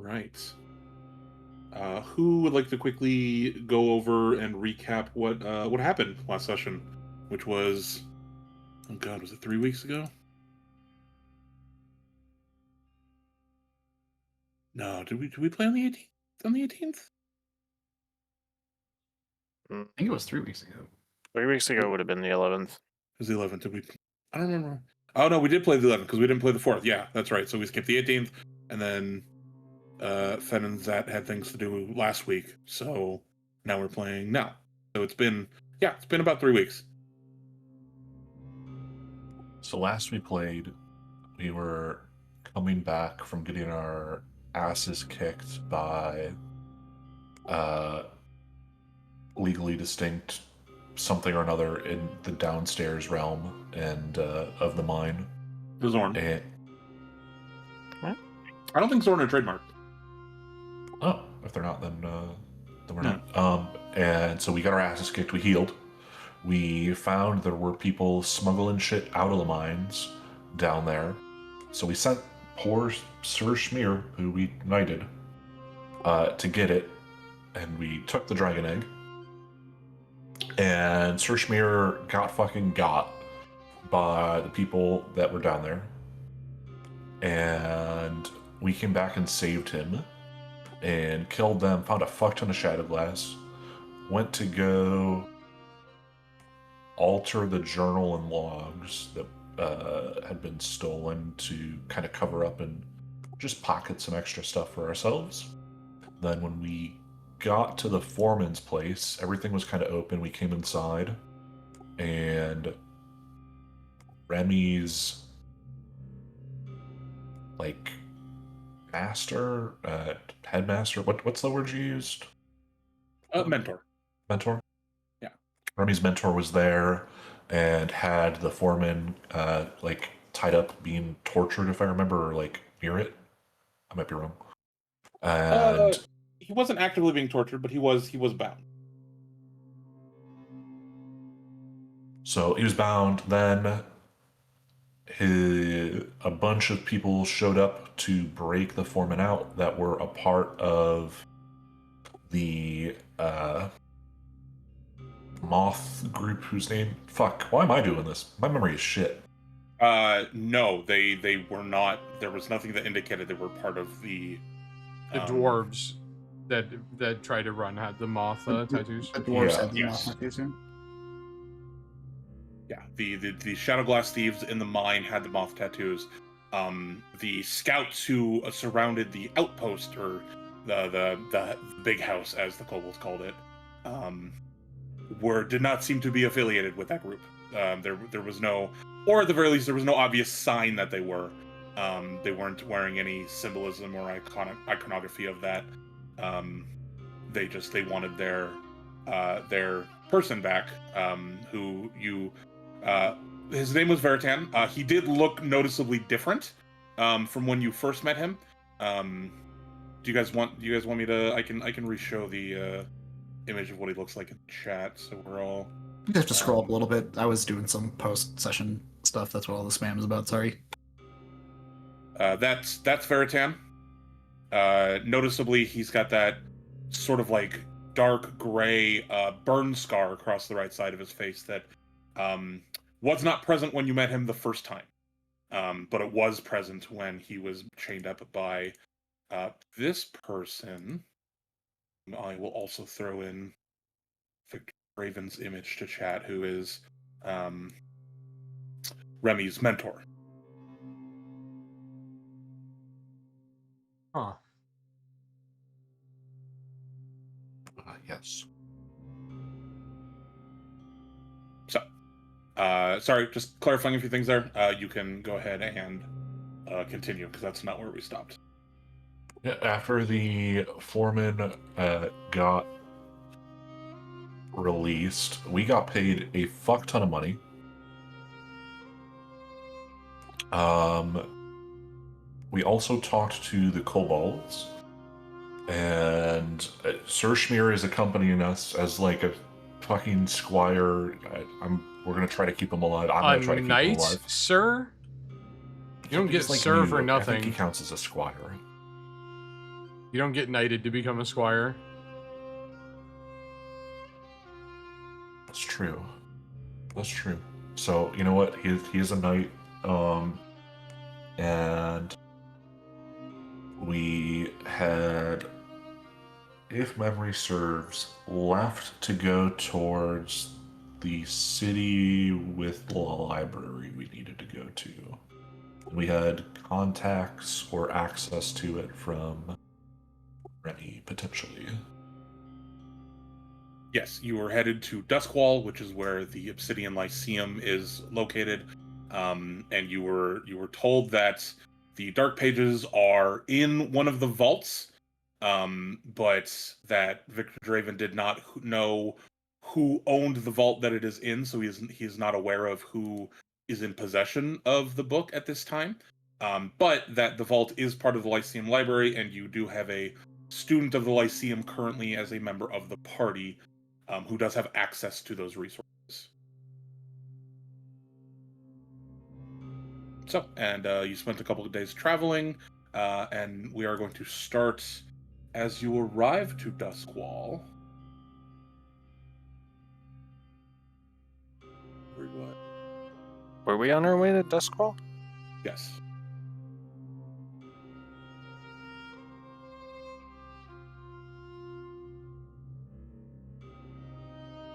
right. Who would like to quickly go over and recap what happened last session, which was, oh god, was it 3 weeks ago? No, did we play on the 18th? On the 18th? I think it was 3 weeks ago. 3 weeks ago would have been the 11th. It was the 11th. Did we? I don't remember. Oh no, we did play the 11th because we didn't play the 4th. Yeah, that's right. So we skipped the 18th, and then Fen and Zat had things to do last week. So now we're playing now. So it's been about 3 weeks. So last we played, we were coming back from getting our asses kicked by legally distinct something or another in the downstairs realm and of the mine. The Zorn. And, I don't think Zorn are trademarked. oh, if they're not, then we're not. And so we got our asses kicked. We healed. We found there were people smuggling shit out of the mines down there. So we sent poor Sir Schmear, who we knighted, to get it. And we took the dragon egg. And Sir Schmear got fucking got by the people that were down there. And we came back and saved him. And killed them, found a fuck ton of shadow glass. Went to go alter the journal and logs that had been stolen to kind of cover up and just pocket some extra stuff for ourselves. Then when we got to the foreman's place, everything was kind of open. We came inside, and Remy's master, headmaster. What's the word you used? Mentor. Mentor. Yeah. Remy's mentor was there and had the foreman tied up, being tortured, if I remember, or near it. I might be wrong. And he wasn't actively being tortured, but he was bound. So he was bound. Then a bunch of people showed up to break the foreman out that were a part of the moth group whose name... Fuck, why am I doing this? My memory is shit. No, they were not. There was nothing that indicated they were part of the dwarves that try to run had the moth tattoos. The dwarves had the Yes. moth tattoos, yeah. Yeah, the shadow glass thieves in the mine had the moth tattoos. The scouts who surrounded the outpost, or the big house, as the kobolds called it, did not seem to be affiliated with that group. There was no, or at the very least, there was no obvious sign that they were. They weren't wearing any symbolism or iconography of that. They wanted their person back. His name was Veritan. He did look noticeably different from when you first met him. Do you guys want me to? I can re-show the image of what he looks like in the chat, so we're all. You have to scroll up a little bit. I was doing some post-session stuff. That's what all the spam is about. Sorry. That's Veritan. Noticeably, he's got that sort of dark gray burn scar across the right side of his face that was not present when you met him the first time, but it was present when he was chained up by this person. I will also throw in Victor Raven's image to chat, who is Remy's mentor. Huh. Yes. So, sorry, just clarifying a few things there. You can go ahead and continue, because that's not where we stopped. Yeah, after the foreman got released, we got paid a fuck ton of money. We also talked to the kobolds, and Sir Schmear is accompanying us as a fucking squire. We're gonna try to keep him alive. I'm gonna try to keep him alive. Sir? You don't get He's sir for I think nothing. he counts as a squire. You don't get knighted to become a squire. That's true. That's true. So you know what? He is a knight, and we had, if memory serves, left to go towards the city with the library we needed to go to. We had contacts or access to it from Remy, potentially. Yes, you were headed to Duskwall, which is where the Obsidian Lyceum is located, and you were told that the Dark Pages are in one of the vaults, but that Victor Draven did not know who owned the vault that it is in, so he is not aware of who is in possession of the book at this time. But that the vault is part of the Lyceum Library, and you do have a student of the Lyceum currently as a member of the party, who does have access to those resources. So, and you spent a couple of days traveling, and we are going to start as you arrive to Duskwall. Were we on our way to Duskwall? Yes.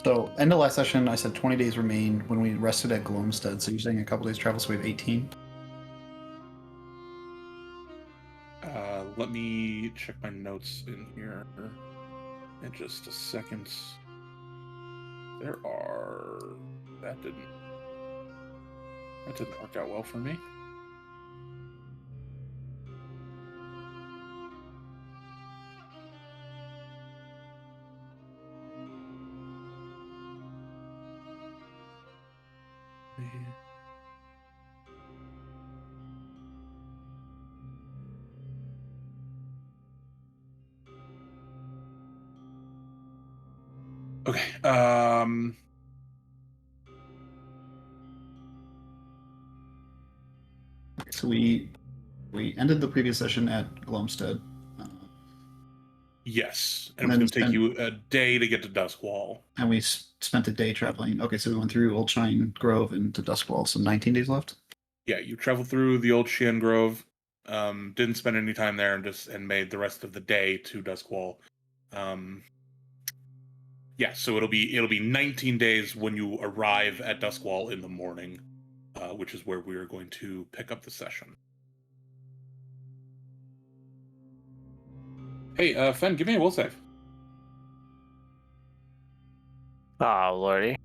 So, end of last session, I said 20 days remain when we rested at Glomstead. So you're saying a couple days travel, so we have 18? Let me check my notes in here in just a second. That didn't work out well for me. Okay. So we ended the previous session at Glomstead. Yes, And and it's then going to take you a day to get to Duskwall. And we spent a day traveling. Okay, so we went through Old Shine Grove into Duskwall. So 19 days left. Yeah, you traveled through the old Sheehan Grove. Didn't spend any time there, and made the rest of the day to Duskwall. Yeah, so it'll be 19 days when you arrive at Duskwall in the morning, which is where we are going to pick up the session. Hey, Fen, give me a will save. Ah, lordy.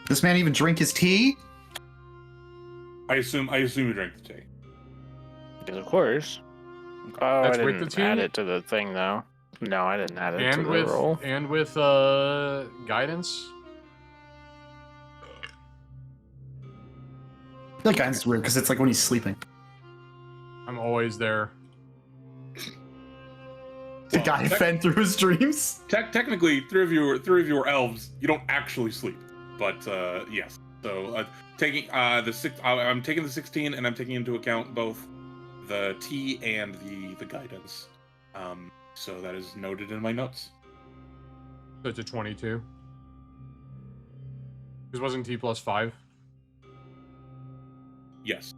This man even drink his tea? I assume you drank the tea. Because of course. Oh, That's I with didn't the add tea? it to the thing though. No, I didn't add it to And the with roll. guidance. That guy's weird because it's like when he's sleeping. I'm always there. The guy fed through his dreams. Technically, three of you are elves. You don't actually sleep, but yes. So taking I'm taking the 16, and I'm taking into account both the tea and the guidance. So that is noted in my notes. So it's a 22. Because wasn't T plus 5? Yes.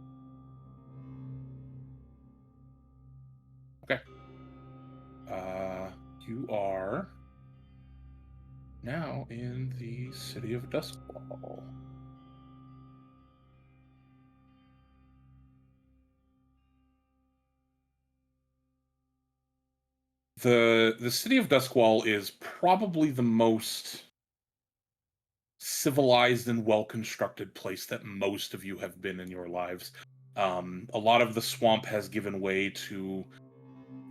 Okay. You are now in the city of Duskwall. The city of Duskwall is probably the most civilized and well-constructed place that most of you have been in your lives. A lot of the swamp has given way to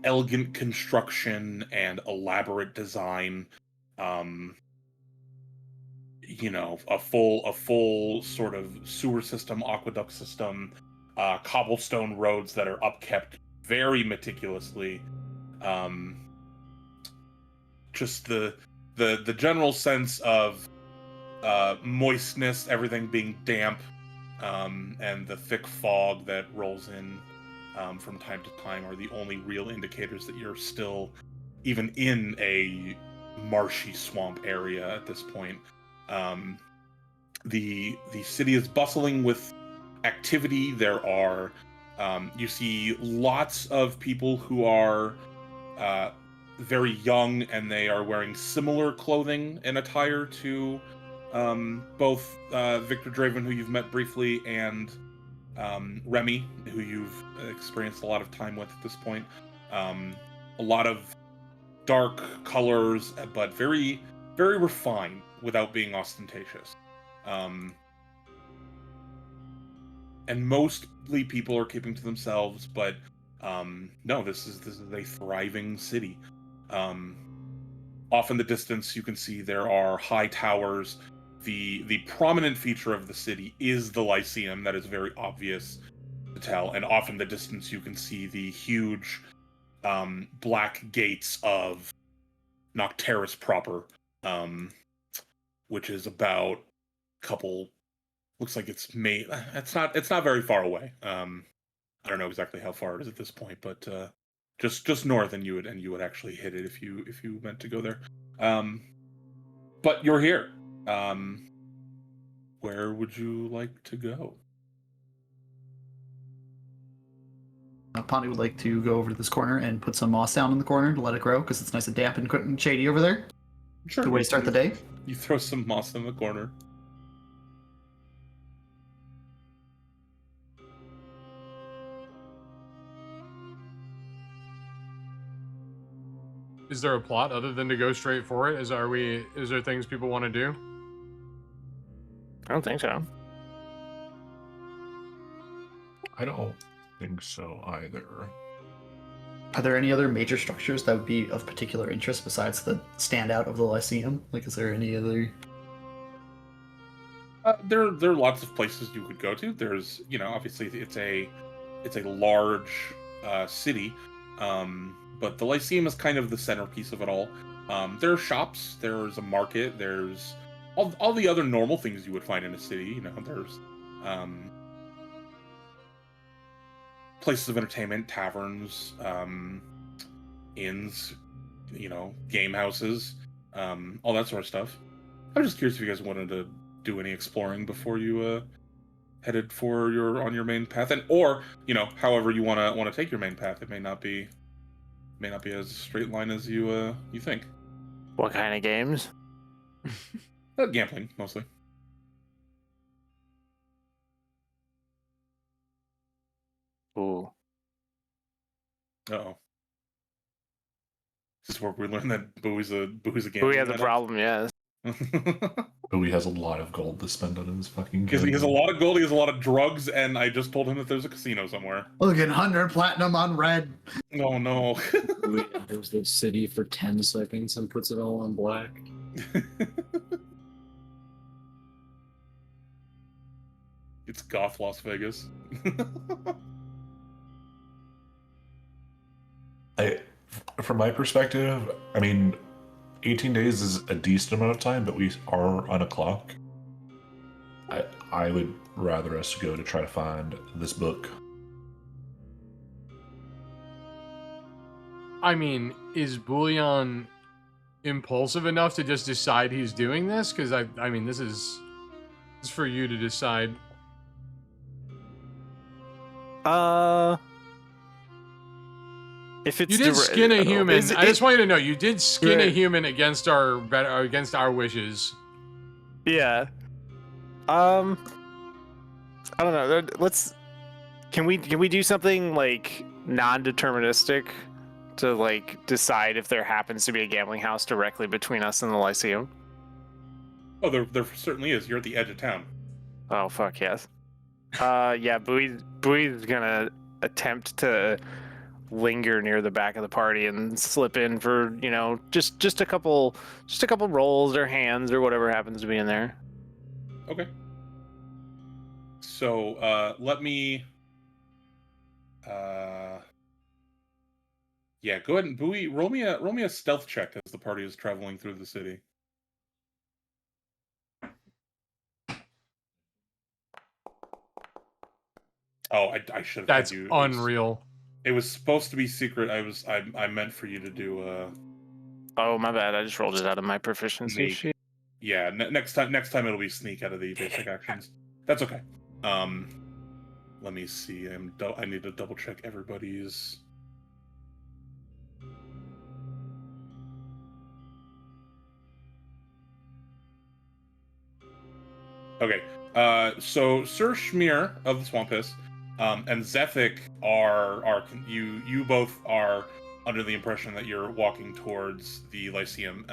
elegant construction and elaborate design. A full sort of sewer system, aqueduct system, cobblestone roads that are upkept very meticulously. just the general sense of moistness, everything being damp, and the thick fog that rolls in from time to time are the only real indicators that you're still even in a marshy swamp area at this point. The city is bustling with activity. There are you see lots of people who are very young, and they are wearing similar clothing and attire to both Victor Draven, who you've met briefly, and Remy, who you've experienced a lot of time with at this point. A lot of dark colors, but very, very refined without being ostentatious. And mostly people are keeping to themselves, but no, this is a thriving city. Off in the distance, you can see there are high towers. The prominent feature of the city is the Lyceum. That is very obvious to tell. And off in the distance, you can see the huge black gates of Nocteris proper, which is about a couple. Looks like it's made. It's not very far away. I don't know exactly how far it is at this point, but just north, and you would actually hit it if you meant to go there. But you're here. Where would you like to go? Pondy would like to go over to this corner and put some moss down in the corner to let it grow, because it's nice and damp and shady over there. Sure. Good way to start the day. You throw some moss in the corner. Is there a plot other than to go straight for it? Is there things people want to do? I don't think so. I don't think so either. Are there any other major structures that would be of particular interest besides the standout of the Lyceum? Like, is there any other? There are lots of places you could go to. There's, obviously it's a large city, but the Lyceum is kind of the centerpiece of it all. There are shops. There's a market. There's all the other normal things you would find in a city. There's places of entertainment, taverns, inns, game houses, all that sort of stuff. I'm just curious if you guys wanted to do any exploring before you headed for on your main path, or however you want to take your main path. It may not be as straight line as you think. What kind of games? Gambling mostly. Ooh. Uh-oh. This is where we learn that Bowie's a gambling. Bowie has a problem, yes. Bowie has a lot of gold to spend on his fucking Because he has a lot of gold, he has a lot of drugs, and I just told him that there's a casino somewhere. Look at 100 platinum on red. Oh no. There's the city for 10 seconds and puts it all on black. It's goth Las Vegas. From my perspective, 18 days is a decent amount of time, but we are on a clock. I would rather us go to try to find this book. Is Bullion impulsive enough to just decide he's doing this? Because this is for you to decide. If it's You did skin a human. I just want you to know you did skin a Right. human against our wishes. Yeah. I don't know. Can we do something like non-deterministic to like decide if there happens to be a gambling house directly between us and the Lyceum? Oh, there certainly is. You're at the edge of town. Oh fuck yes. Yeah, Bowie's gonna attempt to linger near the back of the party and slip in for just a couple rolls or hands or whatever happens to be in there. Okay. So let me Yeah, go ahead and Bowie, roll me a stealth check as the party is traveling through the city. Oh, I should have That's had you. unreal. It was supposed to be secret. I meant for you to do Oh, my bad. I just rolled it out of my proficiency sneak. sheet. Yeah, next time it'll be sneak out of the basic actions. That's okay. Let me see. I need to double check everybody's. Okay. So Sir Schmear of the Swampus, and Zethic are you both are under the impression that you're walking towards the Lyceum.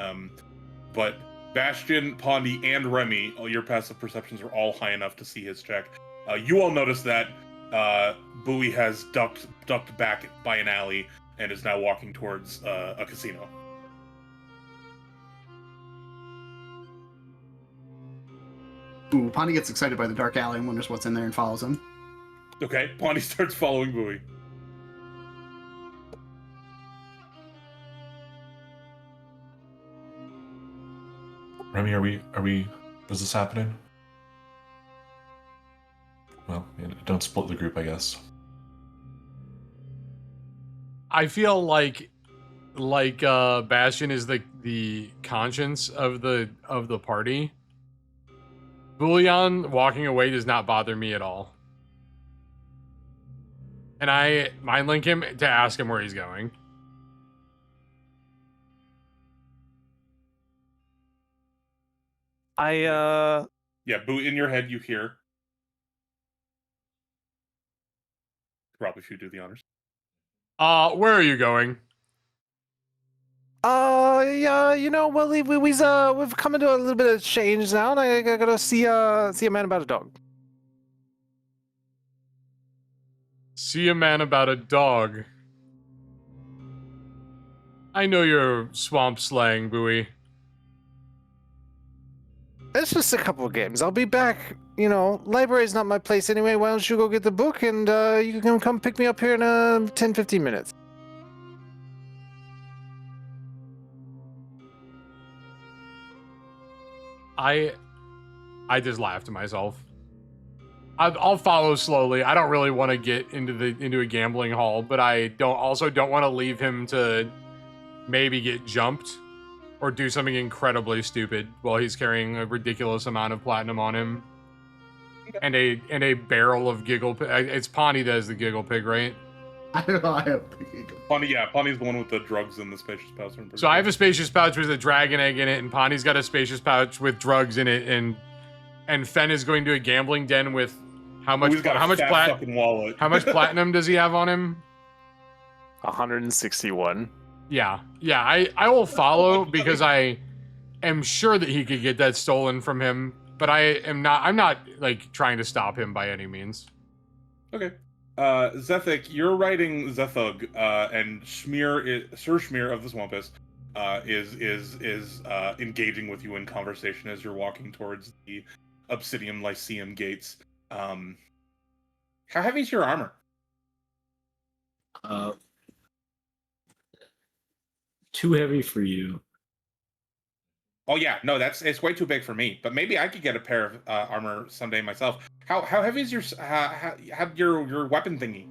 But Bastion, Pondy, and Remy, all your passive perceptions are all high enough to see his check. You all notice that Bowie has ducked back by an alley and is now walking towards a casino. Ooh, Pondy gets excited by the dark alley and wonders what's in there and follows him. Okay, Pondy starts following Bowie. Remy, are we? Is this happening? Well, don't split the group, I guess. I feel like Bastion is the conscience of the party. Bullion walking away does not bother me at all. And I mind link him to ask him where he's going. Yeah, Bowie, in your head you hear. Probably should do the honors. Where are you going? Yeah, well, we've come into a little bit of change now, and I gotta see a man about a dog. See a man about a dog. I know your swamp slang, Bowie. It's just a couple of games. I'll be back. Library's not my place anyway. Why don't you go get the book, and you can come pick me up here in 10, 15 minutes. I just laughed to myself. I'll follow slowly. I don't really want to get into a gambling hall, but I don't want to leave him to maybe get jumped or do something incredibly stupid while he's carrying a ridiculous amount of platinum on him. And a barrel of giggle. It's Pawnee that is the giggle pig, right? I don't know. I have the giggle. Pawnee's the one with the drugs in the spacious pouch. So I have a spacious pouch with a dragon egg in it, and Pawnee's got a spacious pouch with drugs in it, and Fen is going to a gambling den with how much fucking wallet. How much platinum does he have on him? 161. Yeah. I will follow because I am sure that he could get that stolen from him, but I'm not like trying to stop him by any means. Okay. Zethic, you're writing Zethug, and Sir Schmear of the Swampus is engaging with you in conversation as you're walking towards the Obsidian Lyceum gates. How heavy is your armor? Too heavy for you. Oh yeah, no, it's way too big for me. But maybe I could get a pair of armor someday myself. How heavy is your weapon thingy?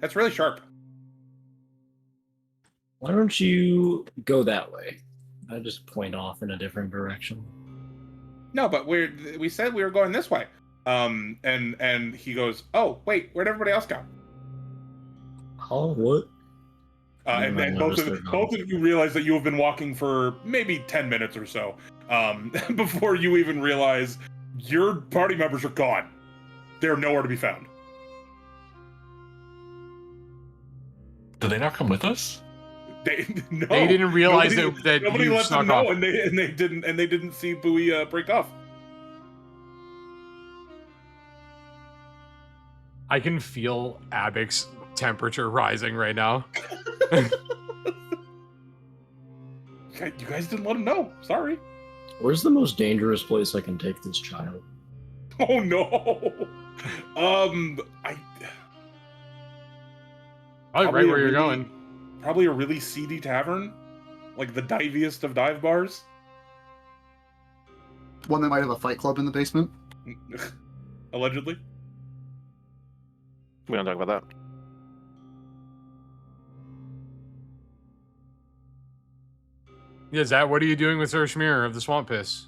That's really sharp. Why don't you go that way? I just point off in a different direction. No, but we said we were going this way. And he goes, "Oh, wait, where'd everybody else go?" Oh, what? And then both of you realize that you have been walking for maybe 10 minutes or so, before you even realize your party members are gone. They're nowhere to be found. Did they not come with us? They didn't realize that nobody you let snuck them know, off. and they didn't see Bowie break off. I can feel Abix's temperature rising right now. You guys didn't let him know. Sorry. Where's the most dangerous place I can take this child? Oh no. Probably right where you're going. probably a really seedy tavern, like the diviest of dive bars. One that might have a fight club in the basement. Allegedly. We don't talk about that. Yeah, Zach, what are you doing with Wychmere of the Swamp Piss?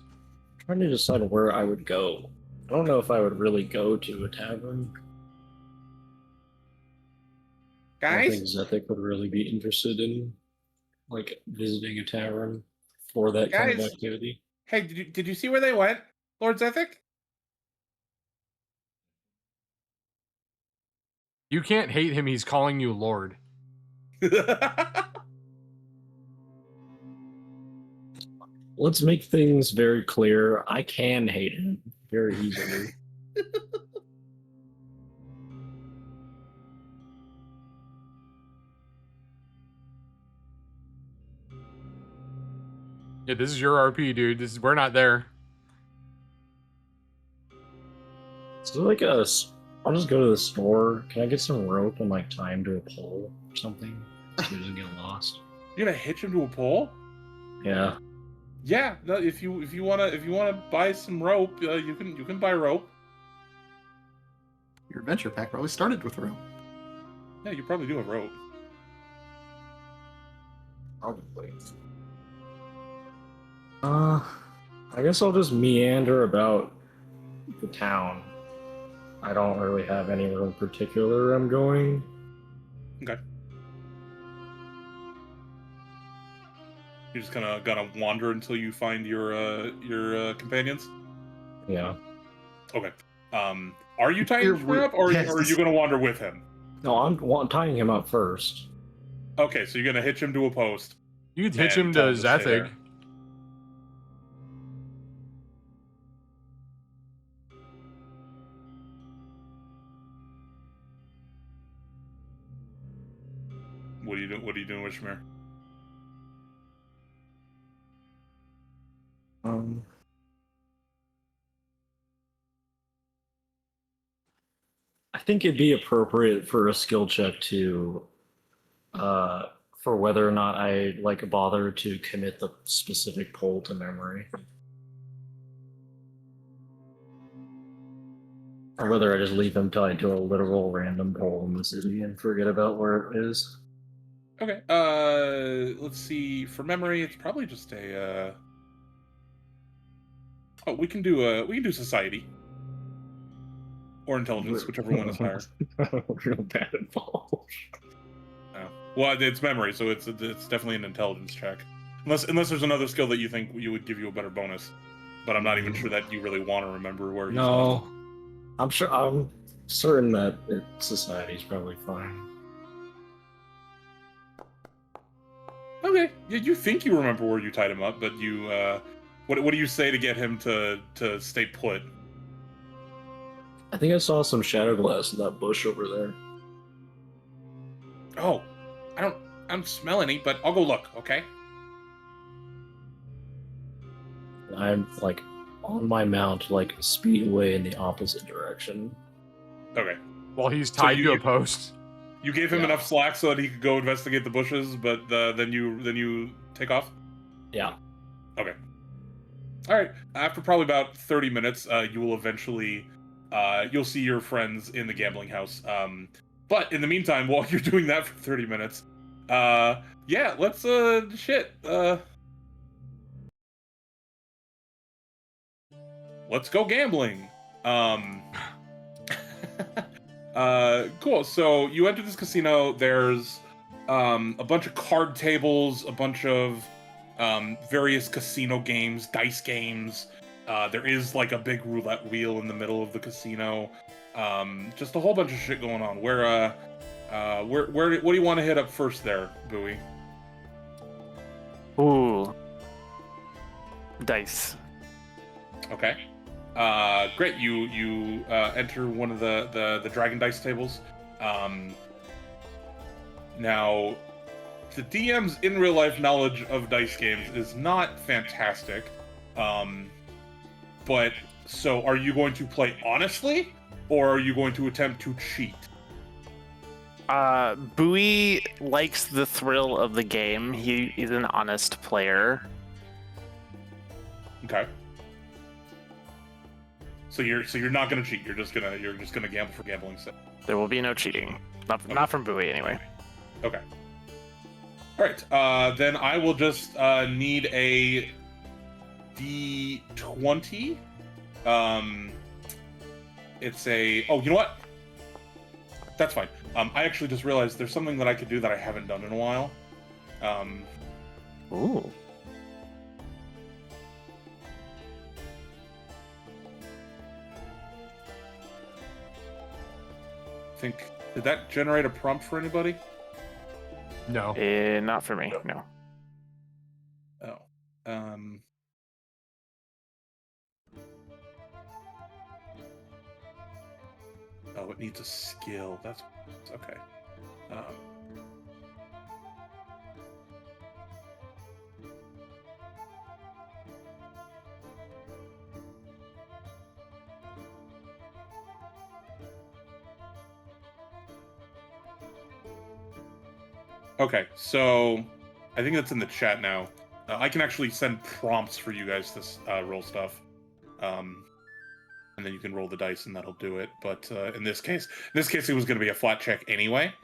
Trying to decide where I would go. I don't know if I would really go to a tavern. I don't think Guys? Zethic would really be interested in like visiting a tavern for that kind of Guys? activity. Hey, did you see where they went, Lord Zethic? You can't hate him, he's calling you Lord. Let's make things very clear. I can hate him very easily. Yeah, this is your RP, dude. We're not there. So like I'll just go to the store. Can I get some rope and like tie him to a pole or something so he doesn't get lost? You're gonna hitch him to a pole? Yeah. Yeah. No, if you wanna buy some rope, you can buy rope. Your adventure pack probably started with rope. Yeah, you probably do have rope. Probably. I guess I'll just meander about the town. I don't really have anywhere in particular I'm going. Okay. You're just gonna wander until you find your companions. Yeah. Okay. Are you tying You're him up, or yes, are you gonna wander with him? No, I'm tying him up first. Okay, so you're gonna hitch him to a post. You could hitch And him tell to him to stay there. Zethig. What are you doing? What are you doing, Wychmere? I think it'd be appropriate for a skill check to, for whether or not I like bother to commit the specific poll to memory, or whether I just leave him tied to a literal random pole in the city and forget about where it is. Okay. Let's see. For memory, it's probably just a. Oh, we can do society or intelligence, whichever one is higher. Real bad involved. Oh. Well, it's memory, so it's definitely an intelligence check. Unless there's another skill that you think you would give you a better bonus, but I'm not even sure that you really want to remember where he's No, I'm certain that society's probably fine. Okay. Yeah, you think you remember where you tied him up, but you what do you say to get him to stay put? I think I saw some shadow glass in that bush over there. Oh, I don't smell any, but I'll go look, okay? I'm like on my mount, like speed away in the opposite direction. Okay. While he's So tied you- to a you- post. You gave him Yeah. enough slack so that he could go investigate the bushes, but then you take off? Yeah. Okay. Alright. After probably about 30 minutes, you will eventually you'll see your friends in the gambling house. But in the meantime, while you're doing that for 30 minutes, yeah, let's let's go gambling. Cool. So you enter this casino. There's a bunch of card tables, a bunch of various casino games, dice games. There is like a big roulette wheel in the middle of the casino. Just a whole bunch of shit going on. Where what do you want to hit up first there, Bowie? Ooh. Dice. Okay. Great. You enter one of the dragon dice tables. Now, the DM's in real life knowledge of dice games is not fantastic. But so are you going to play honestly, or are you going to attempt to cheat? Bowie likes the thrill of the game. He's an honest player. Okay. So you're not gonna cheat. You're just gonna gamble for gambling's sake. There will be no cheating. Not from Bowie, anyway. Okay. All right. Then I will just need a D20. It's a. Oh, you know what? That's fine. I actually just realized there's something that I could do that I haven't done in a while. Ooh. Did that generate a prompt for anybody? No. Not for me, no. Oh. Oh, it needs a skill. That's okay. Okay, so I think that's in the chat now. I can actually send prompts for you guys to roll stuff, and then you can roll the dice, and that'll do it. But in this case, it was going to be a flat check anyway.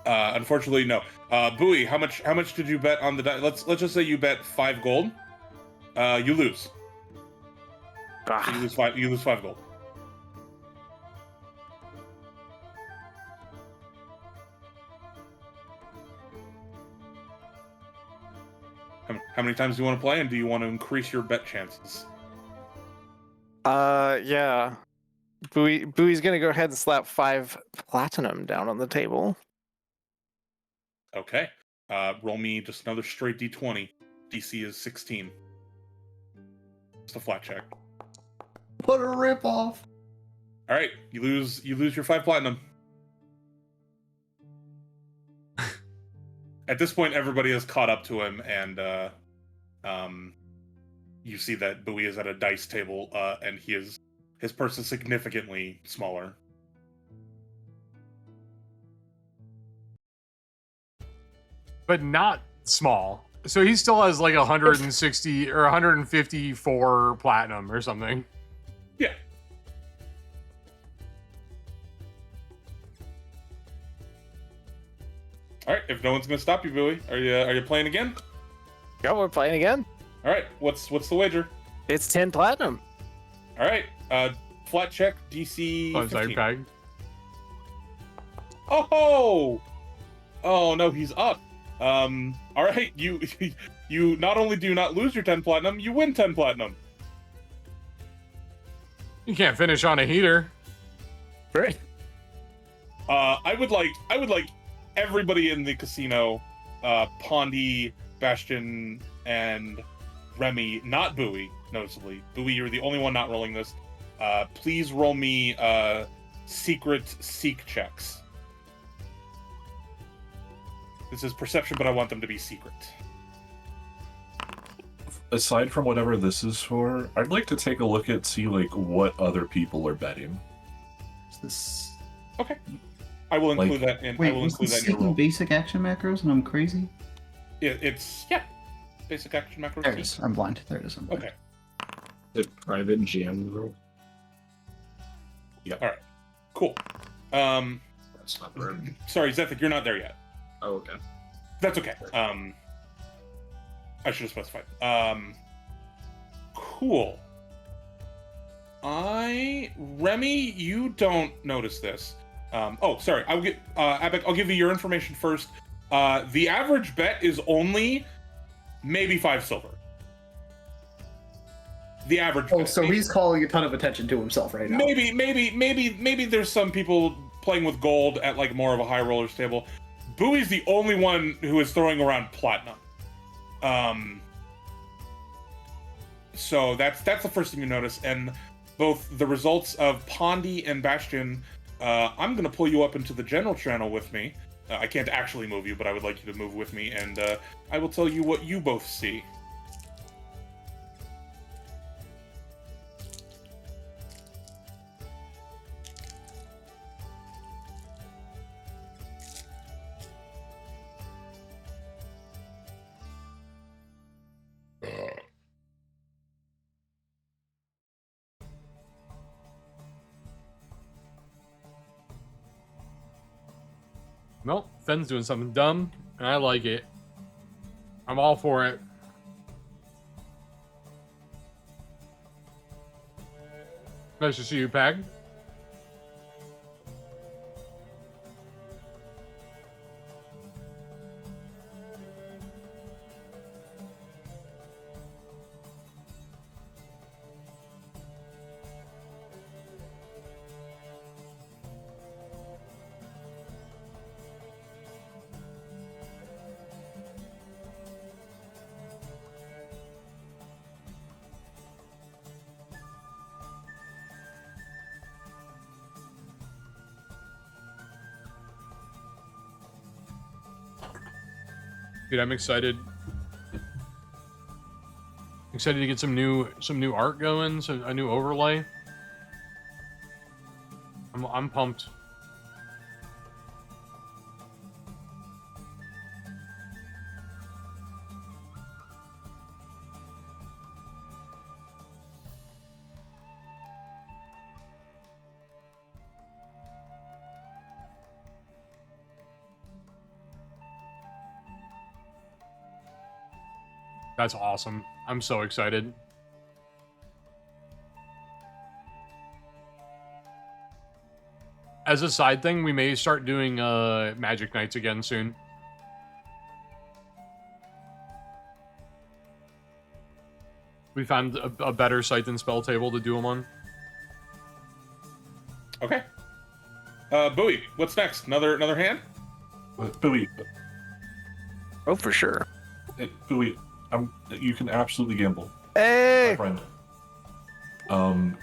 Unfortunately, no. Bowie, how much did you bet on the dice? Let's just say you bet 5 gold. You lose. So you lose 5. You lose 5 gold. How many times do you want to play, and do you want to increase your bet chances? Yeah. Bowie's gonna go ahead and slap 5 platinum down on the table. Okay. Roll me just another straight D20. DC is 16. Just a flat check. What a ripoff! All right, you lose your 5 platinum. At this point, everybody has caught up to him, and you see that Bowie is at a dice table, and his purse is significantly smaller. But not small. So he still has like 160 or 154 platinum or something. Yeah. All right. If no one's gonna stop you, Bowie, are you playing again? Yeah, we're playing again. All right. What's the wager? It's 10 platinum. All right. Flat check DC. Fun side 15. bag. Oh! Oh no, he's up. All right. You not only do not lose your 10 platinum, you win 10 platinum. You can't finish on a heater. Right. I would like everybody in the casino, Pondy, Bastion, and Remy, not Bowie, noticeably. Bowie, you're the only one not rolling this. Please roll me secret seek checks. This is perception, but I want them to be secret. Aside from whatever this is for, I'd like to take a look at see like what other people are betting. Is this... Okay. I will include that in. Wait, I will was include this that in your taking roll. basic action macros and I'm crazy? It's basic action macro. There it is. I'm blind. There it is. I'm blind. Okay. The private GM rule. All right. Cool. That's not right. Sorry, Zethik, you're not there yet. Oh, okay. That's okay. I should have specified. Cool. Remy, you don't notice this. Sorry. I'll get Abek, I'll give you your information first. The average bet is only maybe 5 silver. The average. Oh, bet. so he's calling a ton of attention to himself right now. Maybe there's some people playing with gold at like more of a high rollers table. Bowie's the only one who is throwing around platinum. So that's the first thing you notice, and both the results of Pondy and Bastion. I'm gonna pull you up into the general channel with me. I can't actually move you, but I would like you to move with me, and I will tell you what you both see. Well, Fenn's doing something dumb, and I like it. I'm all for it. Nice to see you, Pag. Dude, I'm excited. Excited to get some new art going, so a new overlay. I'm pumped. That's awesome. I'm so excited. As a side thing, we may start doing Magic Nights again soon. We found a better site than Spell Table to do them on. Okay. Bowie, what's next? Another hand? Bowie, Oh, for sure. Bowie, you can absolutely gamble, Hey! my friend.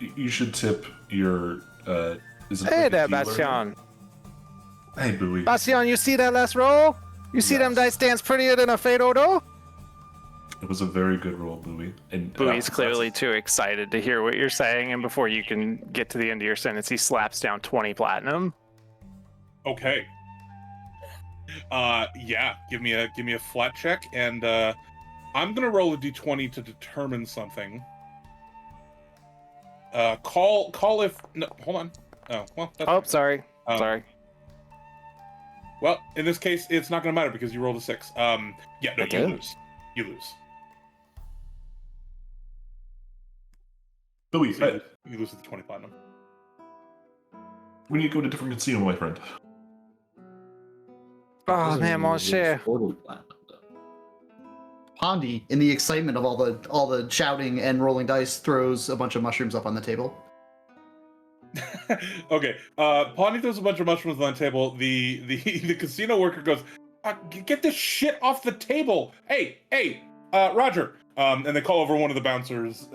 You should tip your. Is it Hey like a there, healer? Bastion. Hey, Bowie. Bastion, you see that last roll? You see them dice dance prettier than a Fate Odo? It was a very good roll, Bowie. And Bowie's clearly too excited to hear what you're saying, and before you can get to the end of your sentence, he slaps down 20 platinum. Okay. Yeah. Give me a flat check, and I'm gonna roll a d20 to determine something. Call if no. Hold on. Oh well. That's Oh, sorry. Sorry. Well, in this case, it's not gonna matter because you rolled a 6. Yeah. No, Okay. you lose. You lose. Bowie, So you lose with the 20 platinum. we need to go to a different casino, my friend. Oh, man, mon cher. Total platinum, though. Pondy, in the excitement of all the shouting and rolling dice, throws a bunch of mushrooms up on the table. Okay. Pawnee throws a bunch of mushrooms on the table. The casino worker goes, "Get this shit off the table! Hey, Roger!" And they call over one of the bouncers.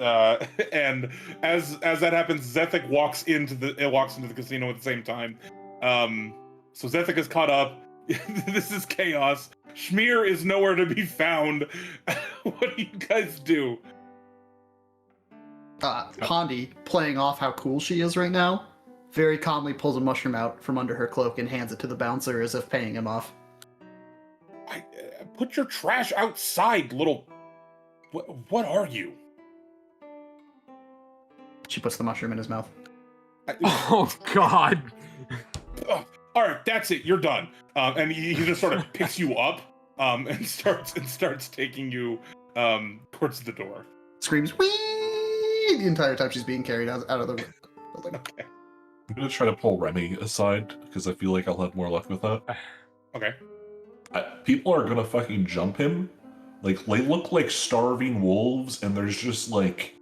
And as that happens, Zethik walks into the casino at the same time. So Zethik is caught up. This is chaos. Schmear is nowhere to be found. What do you guys do? Pondy, playing off how cool she is right now, very calmly pulls a mushroom out from under her cloak and hands it to the bouncer as if paying him off. Put your trash outside, little... What are you? She puts the mushroom in his mouth. Oh God. All right, that's it. You're done. And he just sort of picks you up and starts taking you towards the door. Screams, "Wee!" the entire time she's being carried out of the building. Okay. I'm gonna try to pull Remy aside because I feel like I'll have more luck with that. Okay. People are gonna fucking jump him. Like they look like starving wolves, and there's just like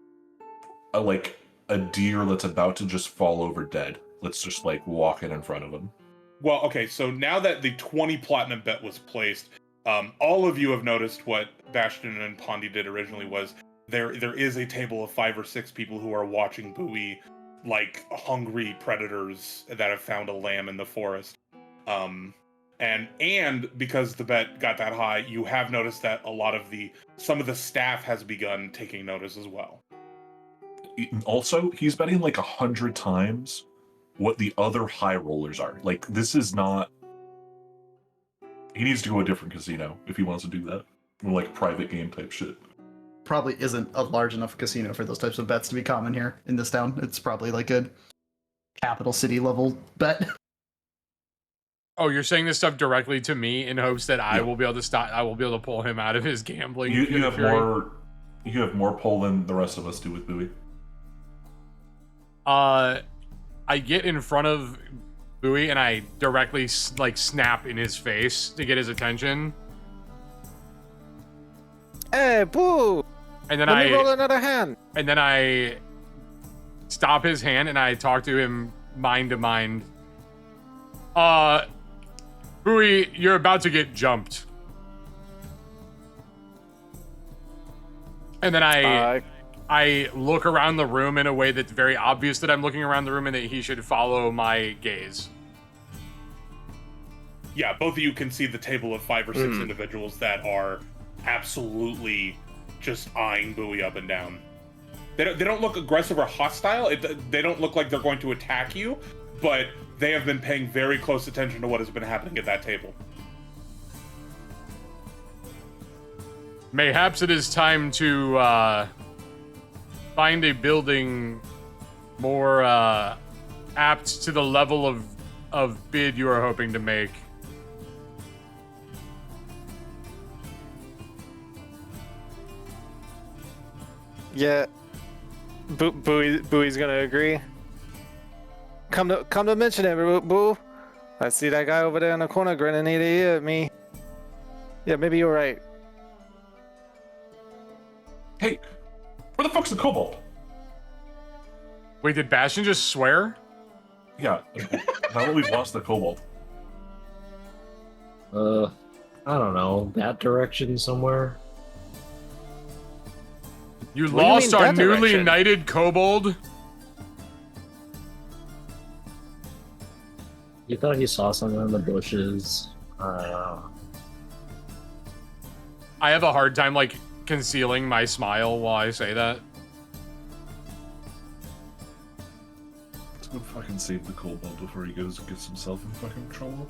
a deer that's about to just fall over dead. Let's just like walk in front of him. Well, okay, so now that the 20 platinum bet was placed, all of you have noticed what Bastion and Pondy did originally was there is a table of 5 or 6 people who are watching Bowie like hungry predators that have found a lamb in the forest. And because the bet got that high, you have noticed that some of the staff has begun taking notice as well. Also, he's betting like 100 times what the other high rollers are. Like, this is not... He needs to go to a different casino if he wants to do that. Or like private game type shit. Probably isn't a large enough casino for those types of bets to be common here in this town. It's probably like a capital city level bet. Oh, you're saying this stuff directly to me in hopes that I Yeah. will be able to stop. I will be able to pull him out of his gambling. You have fury. more. You have more pull than the rest of us do with Bowie. I get in front of Bowie and I directly like snap in his face to get his attention, Hey, boo! and then Let me roll another hand. and then I stop his hand and I talk to him mind to mind. Bowie, you're about to get jumped. And then I look around the room in a way that's very obvious that I'm looking around the room and that he should follow my gaze. Yeah, both of you can see the table of 5 or 6 individuals that are absolutely just eyeing Bowie up and down. They don't look aggressive or hostile. They don't look like they're going to attack you, but they have been paying very close attention to what has been happening at that table. Mayhaps it is time to find a building more apt to the level of bid you are hoping to make. Yeah. Bowie's gonna agree. Come to mention it, Boo. I see that guy over there in the corner grinning ear to ear at me. Yeah, maybe you're right. Hey, where the fuck's the kobold? Wait, did Bastion just swear? Yeah, now that we've lost the kobold. I don't know, that direction somewhere. You What do you lost mean our that newly direction? knighted kobold? You thought he saw something in the bushes. I don't know. I have a hard time, like, concealing my smile while I say that. Let's go fucking save the kobold before he goes and gets himself in fucking trouble.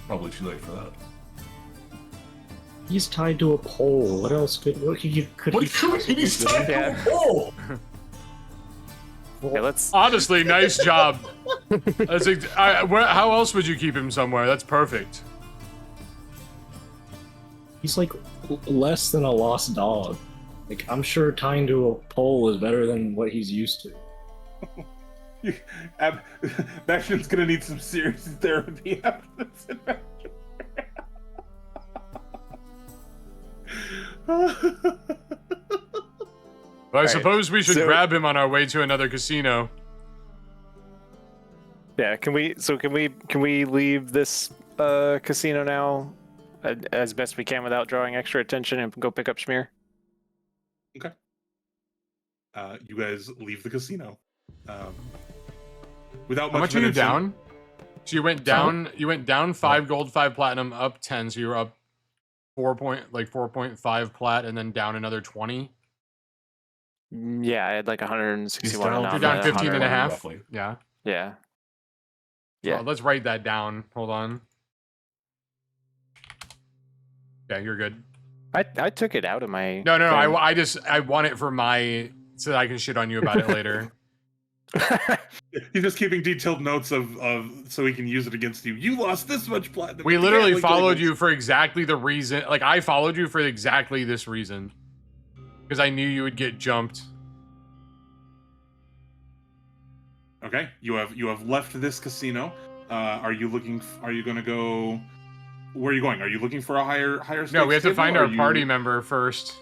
Probably too late for that. He's tied to a pole. What else could he He's tied Yeah. to a pole! Yeah, let's. Honestly, nice job. How else would you keep him somewhere? That's perfect. He's like less than a lost dog. Like, I'm sure tying to a pole is better than what he's used to. Bastion's gonna need some serious therapy after this adventure. But I Right, suppose we should so- grab him on our way to another casino. Yeah, can we leave this casino now as best we can without drawing extra attention and go pick up Schmear? You guys leave the casino. Without How much much are you mention- down? So you went down. You went down 5 gold, 5 platinum, up 10. So you were up 4.5 plat, and then down another 20. Yeah, I had like 161. He's down- and You're now I'm down at 15 and a 100. half. roughly. Yeah. Yeah. Yeah. Oh, let's write that down. Hold on. Yeah, you're good. I took it out of my. No. thing. I want it for my so that I can shit on you about it later. He's just keeping detailed notes of so he can use it against you. You lost this much platinum. We with the literally gambling followed tables. you for exactly the reason. Like, I followed you for exactly this reason. Because I knew you would get jumped. Okay, you have left this casino. Are you looking? Are you gonna go? Where are you going? Are you looking for a higher No, stakes we have to table, find or our are you- party member first.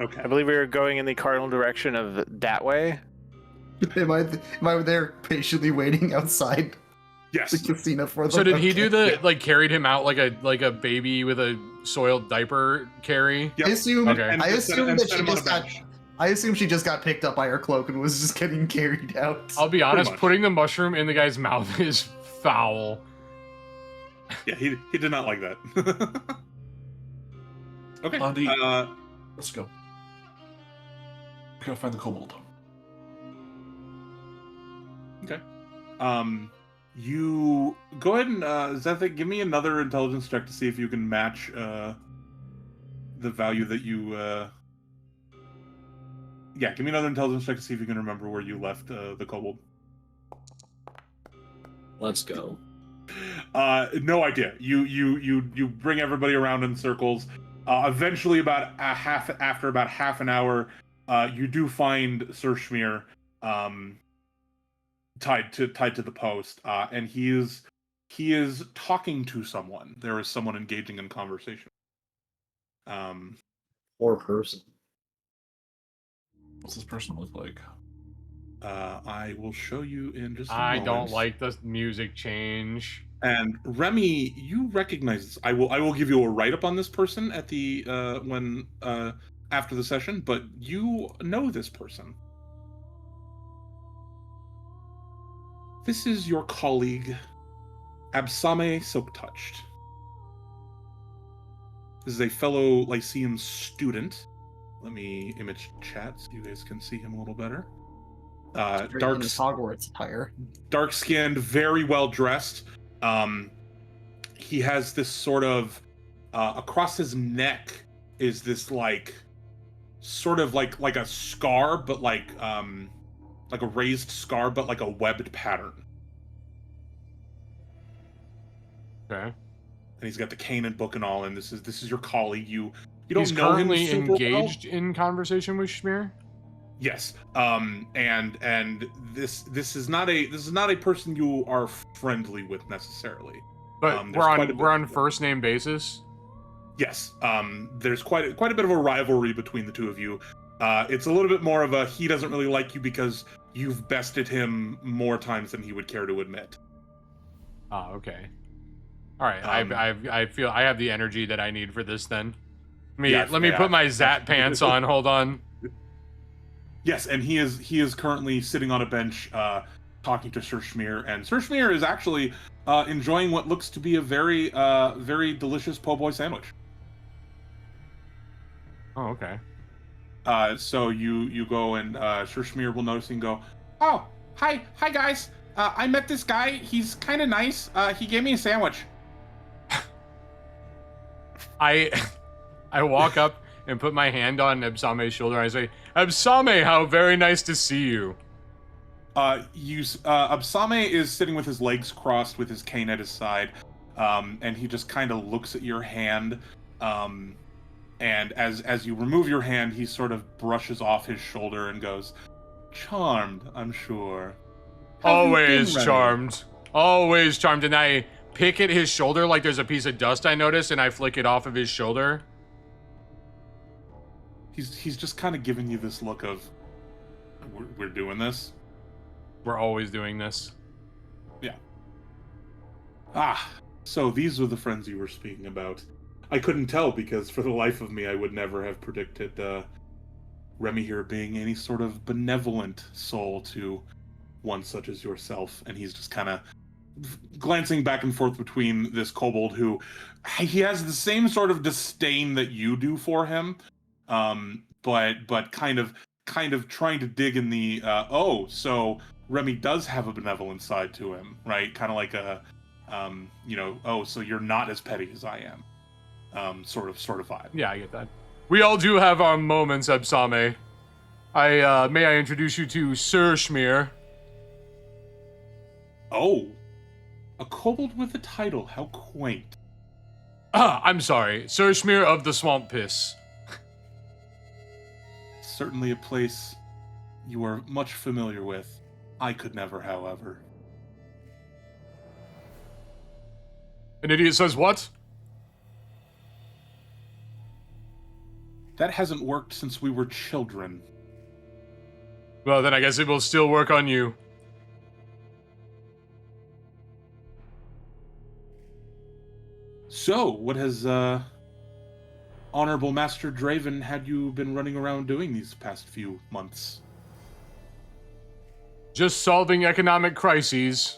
Okay. I believe we were going in the cardinal direction of that way. Am I there patiently waiting outside the Yes. casino for them? So did he Okay. do the like carried him out like a baby with a soiled diaper carry? Yep. I assume. Okay. And I set- assume and that set she him on a just got. bench. I assume she just got picked up by her cloak and was just getting carried out. I'll be honest, much. putting the mushroom in the guy's mouth is foul. Yeah, he did not like that. Okay. Andy. Let's go. We gotta find the kobold. You go ahead and Zethic, give me another intelligence check to see if you can match the value that you. Yeah, give me another intelligence check to see if you can remember where you left the kobold. Let's go. No idea. You bring everybody around in circles. Eventually, after about half an hour, you do find Sir Schmear tied to the post, and he is talking to someone. There is someone engaging in conversation. Poor person. What's this person look like? I will show you in just a I moment. don't like the music change. And Remy, you recognize this. I will give you a write up on this person at the after the session, but you know this person. This is your colleague, Absame Soaktouched. This is a fellow Lyceum student. Let me image chat so you guys can see him a little better. Straight in his Hogwarts attire. Dark-skinned, very well dressed. He has this sort of across his neck is this sort of like a scar, but like a raised scar, but like a webbed pattern. Okay. And he's got the cane and book and all. And this is your colleague. You don't He's know him currently super engaged well. in conversation with Schmear. Yes. And this is not a person you are friendly with necessarily. But we're on first name basis. Yes. There's quite a bit of a rivalry between the two of you. It's a little bit more of a he doesn't really like you because you've bested him more times than he would care to admit. Oh, okay. All right. I feel I have the energy that I need for this then. Let me put my Zat pants on. Hold on. Yes, and he is currently sitting on a bench talking to Sir Schmear, and Sir Schmear is actually enjoying what looks to be a very delicious po' boy sandwich. Oh, okay. So you go and Sir Schmear will notice and go, "Oh, hi guys. I met this guy. He's kind of nice. He gave me a sandwich." I walk up and put my hand on Absame's shoulder and I say, "Absame, how very nice to see you." Absame is sitting with his legs crossed with his cane at his side, and he just kind of looks at your hand, and as you remove your hand, he sort of brushes off his shoulder and goes, "Charmed, I'm sure." Always charmed. Always charmed. And I pick at his shoulder like there's a piece of dust I notice, and I flick it off of his shoulder. He's just kind of giving you this look of, we're doing this. We're always doing this. Yeah. So these were the friends you were speaking about. I couldn't tell because for the life of me, I would never have predicted Remy here being any sort of benevolent soul to one such as yourself. And he's just kind of glancing back and forth between this kobold who he has the same sort of disdain that you do for him, but kind of trying to dig in the so Remy does have a benevolent side to him, right? Kind of like a so you're not as petty as I am, sort of vibe. Yeah, I get that. We all do have our moments, Absame. May I introduce you to Sir Schmear? Oh, a kobold with a title. How quaint. I'm sorry, Sir Schmear of the Swamp Piss. Certainly a place you are much familiar with. I could never, however. An idiot says what? That hasn't worked since we were children. Well, then I guess it will still work on you. So, what has Honorable Master Draven had you been running around doing these past few months? Just solving economic crises.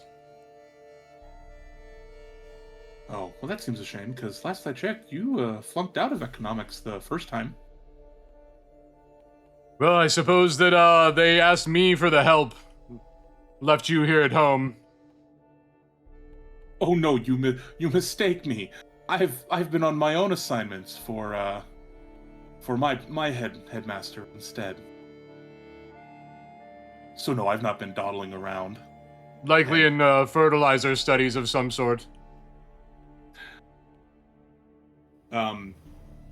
Oh, well that seems a shame, because last I checked, you flunked out of economics the first time. Well, I suppose that they asked me for the help. Left you here at home. Oh no, you mistake me. I've been on my own assignments for my headmaster instead. So no, I've not been dawdling around. Likely in fertilizer studies of some sort.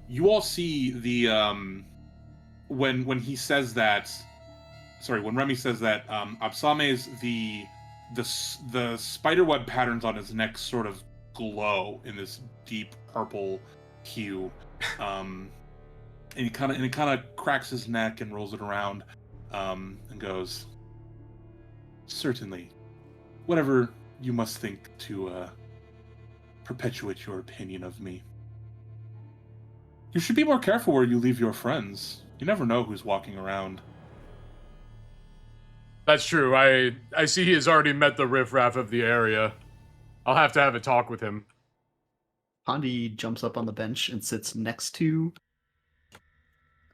You all see the when he says that. Sorry, when Remy says that, Absame's the spiderweb patterns on his neck sort of glow in this deep purple hue, and he kind of cracks his neck and rolls it around, and goes, "Certainly, whatever you must think to perpetuate your opinion of me. You should be more careful where you leave your friends. You never know who's walking around." That's true. I see he has already met the riffraff of the area. I'll have to have a talk with him. Pondi jumps up on the bench and sits next to.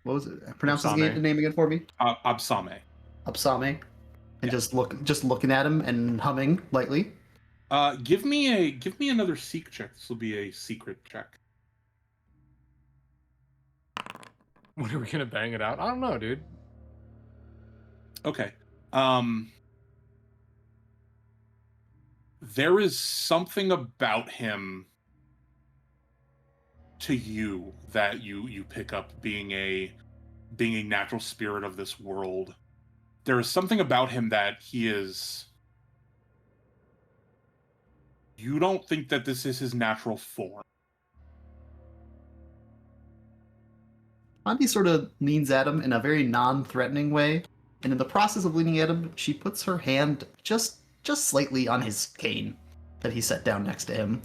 What was it? Pronounce his Absame. name again for me. Absame. Absame. And Yeah. just looking at him and humming lightly. Give me another seek check. This will be a secret check. When are we gonna bang it out? I don't know, dude. Okay. There is something about him to you that you pick up being a natural spirit of this world. There is something about him that he is. You don't think that this is his natural form. Pondi sort of leans at him in a very non-threatening way, and in the process of leaning at him, she puts her hand just slightly on his cane that he set down next to him.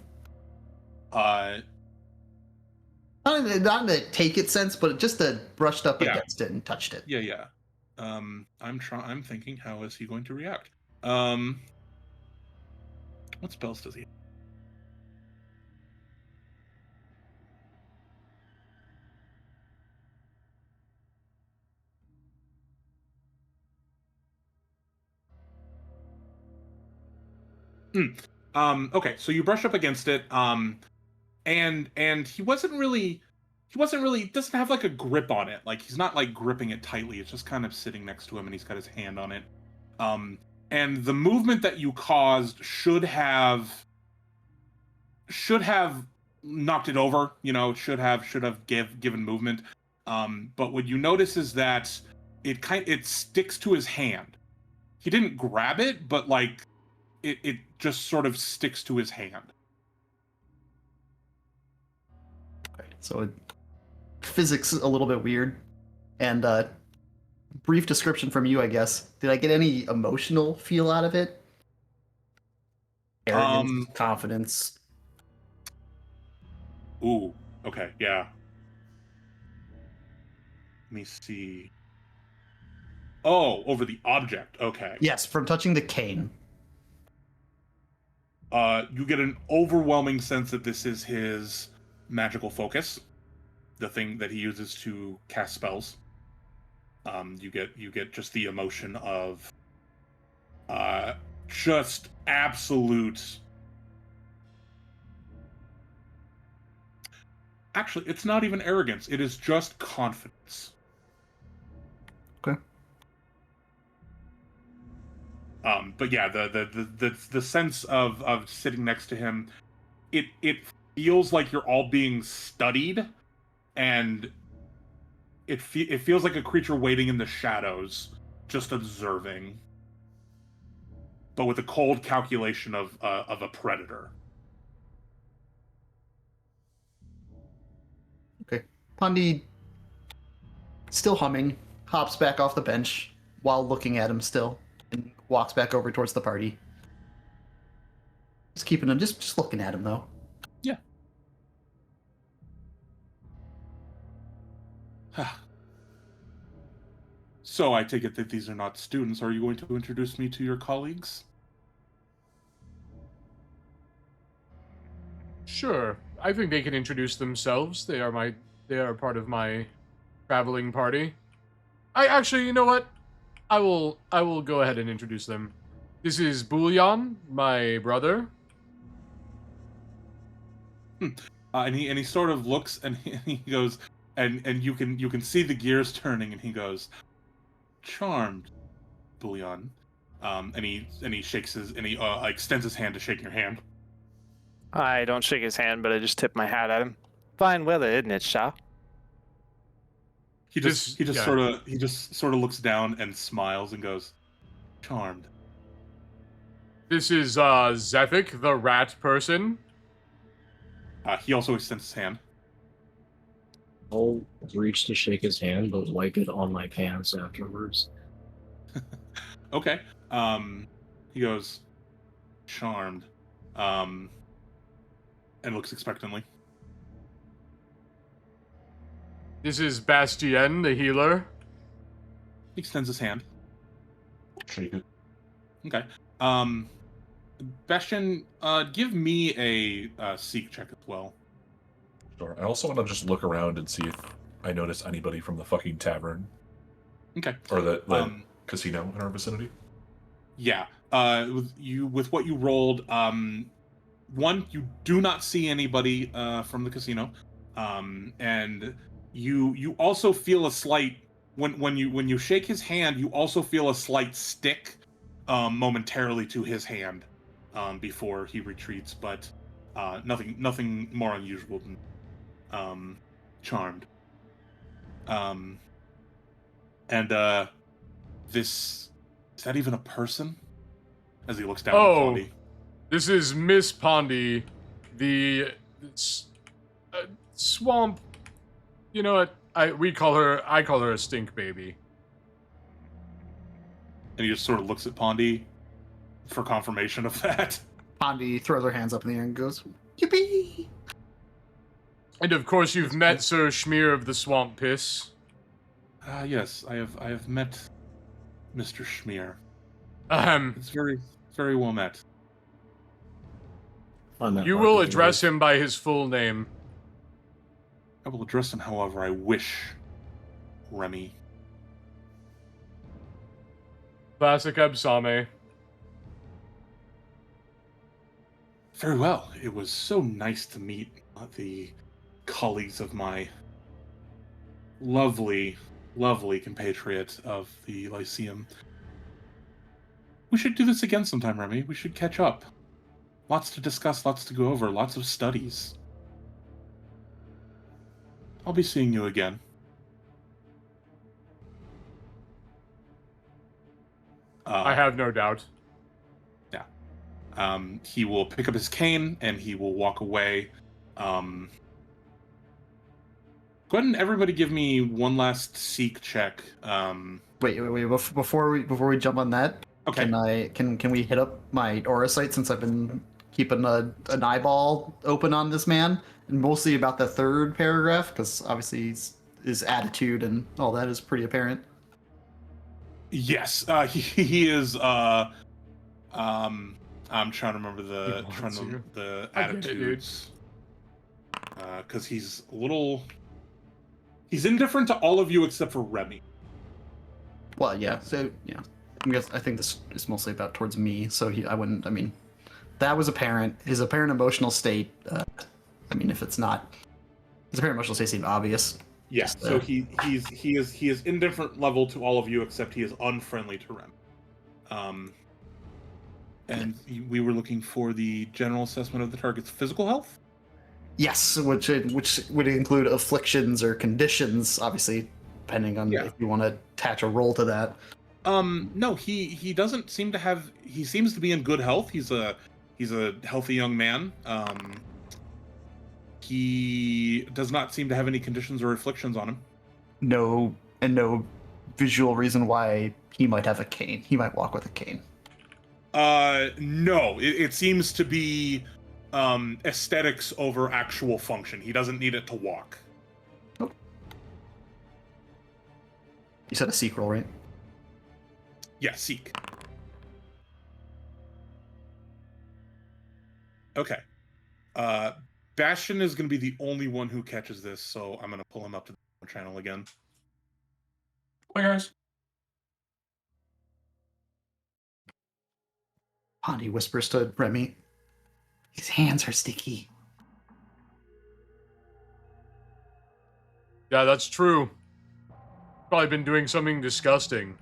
Uh, Not in a take it sense, but just brushed up Yeah. against it and touched it. yeah. I'm thinking, how is he going to react? What spells does he have? Okay, so you brush up against it, and he wasn't really doesn't have like a grip on it. Like he's not like gripping it tightly. It's just kind of sitting next to him, and he's got his hand on it. And the movement that you caused should have knocked it over. You know, should have given movement. But what you notice is that it sticks to his hand. He didn't grab it, but like it just sort of sticks to his hand. So physics a little bit weird. And brief description from you, I guess. Did I get any emotional feel out of it? Arrogance, confidence. Ooh, okay, yeah. Let me see. Oh, over the object. Okay. Yes, from touching the cane. You get an overwhelming sense that this is his magical focus, the thing that he uses to cast spells. You get just the emotion of just absolute. Actually, it's not even arrogance. It is just confidence. Okay. But yeah, the sense of sitting next to him, it feels like you're all being studied, and it feels like a creature waiting in the shadows, just observing, but with the cold calculation of a predator. Okay. Pondi, still humming, hops back off the bench while looking at him still, and walks back over towards the party. Just keeping him, just looking at him though. Yeah. So I take it that these are not students. Are you going to introduce me to your colleagues? Sure. I think they can introduce themselves. They are part of my traveling party. I actually, you know what? I will go ahead and introduce them. This is Bullion, my brother. And he sort of looks and he goes, and you can see the gears turning, and he goes, "Charmed, Bullion. And he shakes his and he extends his hand to shake your hand. I don't shake his hand, but I just tip my hat at him. Fine weather, isn't it, Shaw? He just yeah. sort of looks down and smiles and goes, "Charmed." This is Zevik, the rat person. He also extends his hand. I'll reach to shake his hand, but wipe it on my pants afterwards. Okay. He goes, "Charmed," and looks expectantly. This is Bastien, the healer. He extends his hand. Shake it. Okay. Bastion, give me a seek check as well. Sure. I also want to just look around and see if I notice anybody from the fucking tavern Okay. or the casino in our vicinity. Yeah. With what you rolled, one, you do not see anybody from the casino, and you also feel a slight when you shake his hand, you also feel a slight stick momentarily to his hand before he retreats, but nothing more unusual than Charmed. And this is that even a person? As he looks down at Pondy. This is Miss Pondy, the swamp. You know what? I call her a stink baby. And he just sort of looks at Pondy for confirmation of that. Pondy throws her hands up in the air and goes, "Yippee!" And of course, you've met Sir Schmear of the Swamp Piss. Yes, I have met Mr. Schmear. It's very well met. You will address him by his full name. I will address him however I wish, Remy. Classic Ebsame. Very well. It was so nice to meet the colleagues of my lovely compatriot of the Lyceum. We should do this again sometime, Remy. We should catch up. Lots to discuss, lots to go over, lots of studies. I'll be seeing you again. I have no doubt. Yeah. He will pick up his cane and he will walk away. Go ahead and everybody give me one last seek check. Wait. Before we jump on that, Okay. can we hit up my aura sight since I've been keeping an eyeball open on this man, and mostly about the third paragraph because obviously his attitude and all that is pretty apparent. Yes, he is. I'm trying to remember the I get it, dude. attitudes. Because he's a little. He's indifferent to all of you except for Remy. Well, yeah. So yeah, I think this is mostly about towards me. So I wouldn't. I mean, that was apparent. His apparent emotional state. I mean, if it's not, his apparent emotional state seemed obvious. Yeah. Just, So he is indifferent level to all of you except he is unfriendly to Remy. And we were looking for the general assessment of the target's physical health. Yes, which would include afflictions or conditions, obviously, depending on if you want to attach a role to that. No, he doesn't seem to have. He seems to be in good health. He's a healthy young man. He does not seem to have any conditions or afflictions on him. No visual reason why he might have a cane. He might walk with a cane. No. It seems to be aesthetics over actual function. He doesn't need it to walk. Oh. You said a seek roll, right? Yeah, seek. Okay. Bastion is going to be the only one who catches this, so I'm going to pull him up to the channel again. Hi, guys. Pondy whispers to Remy, "His hands are sticky." Yeah, that's true. Probably been doing something disgusting.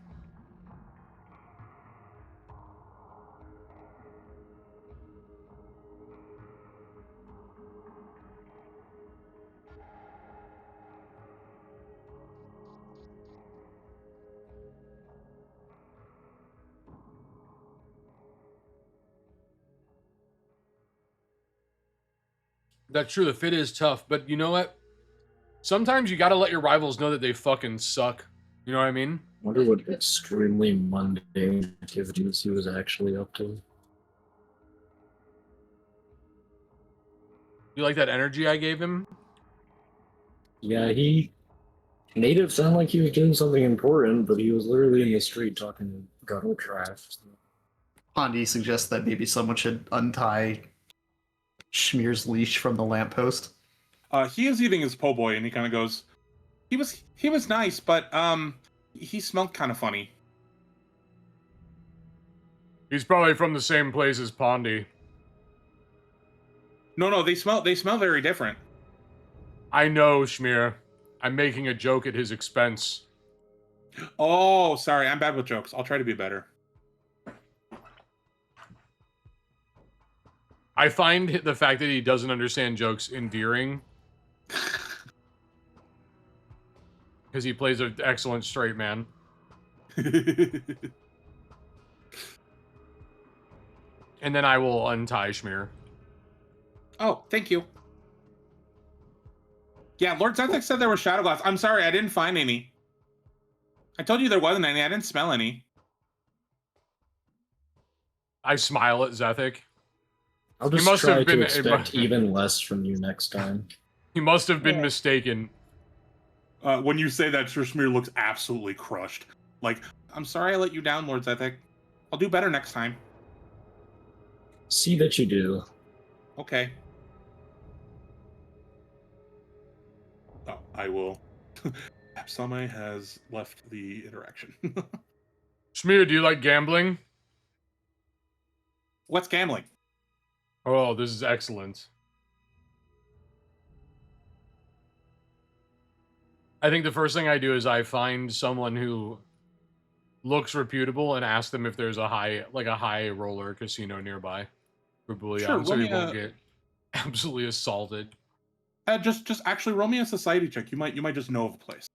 That's true. The fit is tough, but you know what? Sometimes you gotta let your rivals know that they fucking suck. You know what I mean? Wonder what extremely mundane activities he was actually up to. You like that energy I gave him? Yeah, he made it sound like he was doing something important, but he was literally in the street talking gutter trash. Pondy suggests that maybe someone should untie Schmear's leash from the lamppost. He is eating his po' boy, and he kind of goes, "He was nice, but he smelled kind of funny." He's probably from the same place as Pondy. No, they smell very different. I know, Schmear. I'm making a joke at his expense. Oh, sorry, I'm bad with jokes. I'll try to be better. I find the fact that he doesn't understand jokes endearing. Because he plays an excellent straight man. And then I will untie Schmear. Oh, thank you. Yeah, Lord Zenthik said there were shadow glass. I'm sorry, I didn't find any. I told you there wasn't any. I didn't smell any. I smile at Zethic. I'll He just must try have been- to expect even less from you next time. He must have been mistaken. When you say that, Schmear looks absolutely crushed. Like, I'm sorry I let you down, Lord Zenthik. I'll do better next time. See that you do. Okay. Oh, I will. Absame has left the interaction. Schmear, do you like gambling? What's gambling? Oh, this is excellent. I think the first thing I do is I find someone who looks reputable and ask them if there's a high roller casino nearby for Bullion, Sure, so roll he me won't a- get absolutely assaulted. Just actually roll me a society check. You might just know of a place.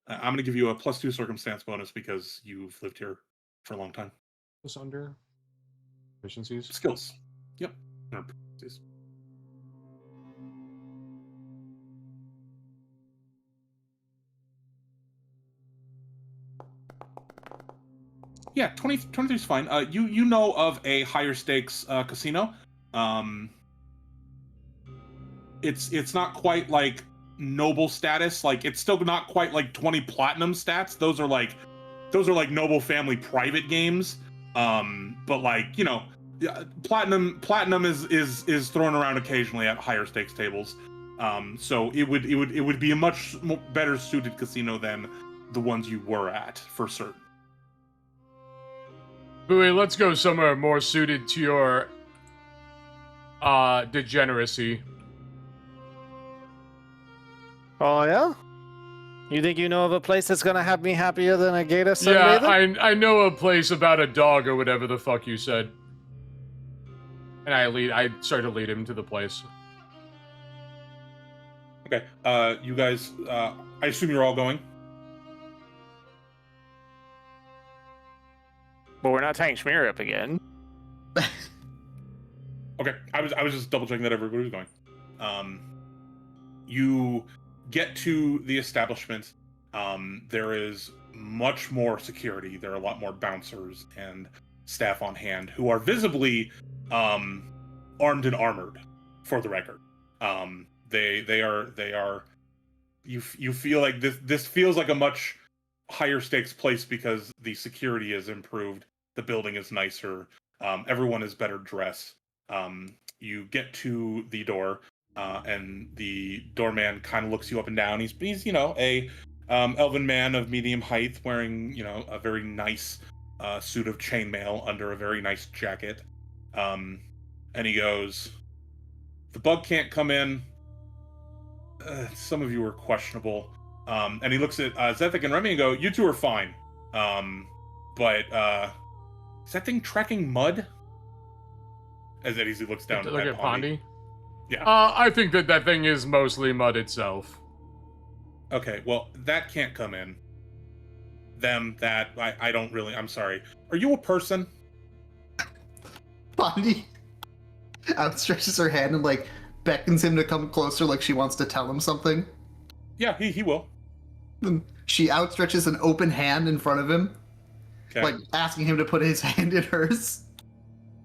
I'm gonna give you a +2 circumstance bonus because you've lived here for a long time. What's under efficiencies? Skills. Yep. Or proficiencies. Yeah, 23 is fine. You know of a higher stakes casino. It's not quite like noble status. Like it's still not quite like 20 platinum stats. Those are like noble family private games. But like, you know, platinum is thrown around occasionally at higher stakes tables. So it would be a much better suited casino than the ones you were at for certain. Bowie, let's go somewhere more suited to your degeneracy. Oh yeah? You think you know of a place that's gonna have me happier than a gator Yeah, sunbather? I know a place about a dog or whatever the fuck you said. And I start to lead him to the place. Okay. You guys, I assume you're all going. But we're not tying Schmear up again. Okay. I was just double checking that everybody was going. You get to the establishment. There is much more security. There are a lot more bouncers and staff on hand who are visibly armed and armored, for the record. They are. You feel like this feels like a much higher stakes place because the security is improved, the building is nicer, everyone is better dressed. You get to the door, and the doorman kind of looks you up and down. He's you know, a elven man of medium height, wearing, you know, a very nice suit of chainmail under a very nice jacket. And he goes, "The bug can't come in. Some of you are questionable." And he looks at Zethic and Remy and go, "You two are fine. But is that thing tracking mud?" As he looks down Look at Pondy. Yeah. I think that thing is mostly mud itself. Okay, well, that can't come in. Them, that, I don't really, I'm sorry. Are you a person? Pondy outstretches her hand and like beckons him to come closer, like she wants to tell him something. Yeah, he will. And she outstretches an open hand in front of him, Okay. like asking him to put his hand in hers.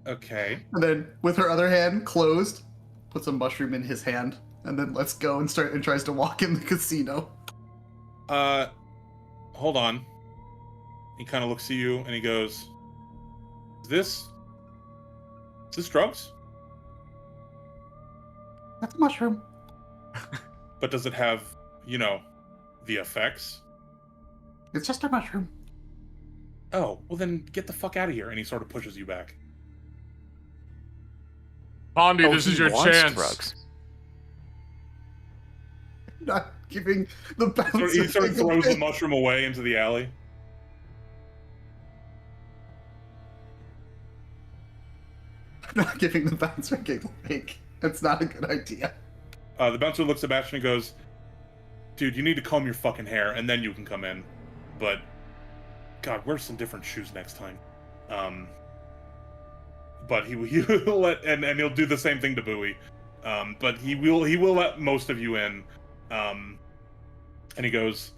Okay. And then with her other hand closed, puts a mushroom in his hand, and then lets go and tries to walk in the casino. Hold on. He kind of looks at you and he goes, Is this drugs? That's a mushroom. But does it have, the effects? It's just a mushroom. Oh, well then get the fuck out of here. And he sort of pushes you back. Pondy, Oh, this is he your wants chance. drugs. Not giving the bouncer. He sort of thing throws the away. mushroom away into the alley. Not giving the bouncer a giggle pig. That's not a good idea. The bouncer looks at Bastion and goes, Dude, you need to comb your fucking hair and then you can come in. But, God, wear some different shoes next time. But he will let, and he'll do the same thing to Bowie. But he will let most of you in. And he goes,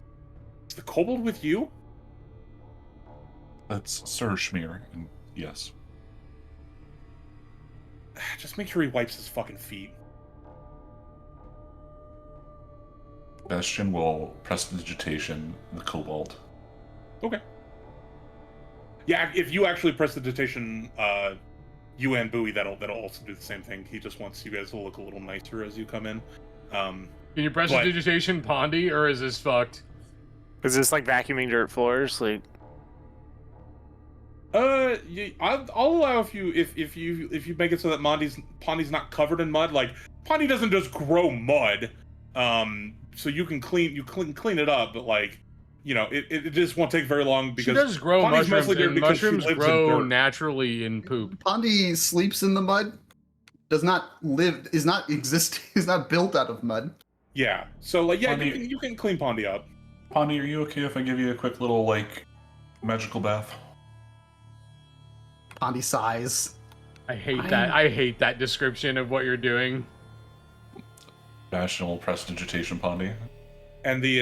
Is the kobold with you? That's Sir Wychmere, and yes. Just make sure he wipes his fucking feet. Bastion will prestidigitation the kobold. Okay. Yeah, if you actually prestidigitation you and Bowie, that'll also do the same thing. He just wants you guys to look a little nicer as you come in. Can you press But- a digitation Pondy, or is this fucked? Is this like vacuuming dirt floors? Like, I'll allow if you make it so that Pondy's not covered in mud. Like Pondy doesn't just grow mud, so you can clean it up, but like, it just won't take very long She because does grow Pondy's mushrooms, mostly there and because she mushrooms lives in grow dirt. naturally in poop. Pondy sleeps in the mud. Does not live. Is not exist. Is not built out of mud. Yeah, so like, yeah, Pondy- you can clean Pondy up. Pondy, are you okay if I give you a quick little, like, magical bath? Pondy sighs. I hate that description of what you're doing. Bastion will prestidigitation Pondy. And the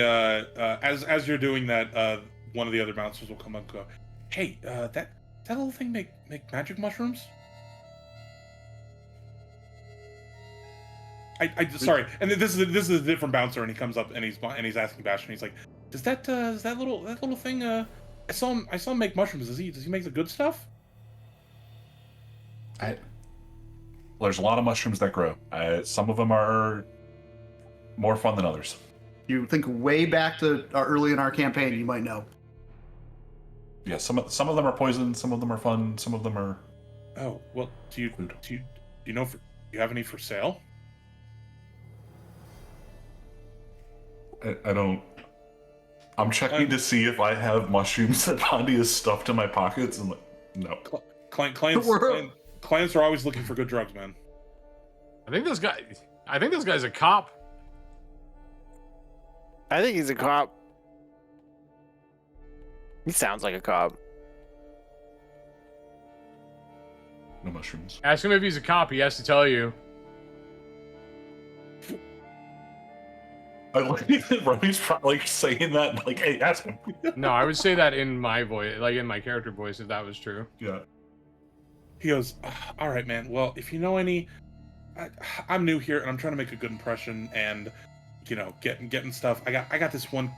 as you're doing that, one of the other bouncers will come up and go, "Hey, that little thing make magic mushrooms?" I sorry, and this is a different bouncer, and he comes up and he's asking Bastion. He's like, "Does that little thing? I saw him make mushrooms. Does he make the good stuff?" There's a lot of mushrooms that grow. Some of them are more fun than others. You think way back to early in our campaign, you might know. Yeah, some of them are poison, some of them are fun, some of them are. Oh well, do you know? Do you have any for sale? I don't. I'm checking to see if I have mushrooms that Pondy has stuffed in my pockets, and no. Clients are always looking for good drugs, man. I think this guy's a cop. I think he's a cop. He sounds like a cop. No mushrooms. Ask him if he's a cop. He has to tell you. I like that Romy's like saying that, like, hey, ask him. No, I would say that in my voice, like in my character voice, if that was true. Yeah. He goes, "All right, man. Well, if you know any, I'm new here and I'm trying to make a good impression, and getting stuff. I got this one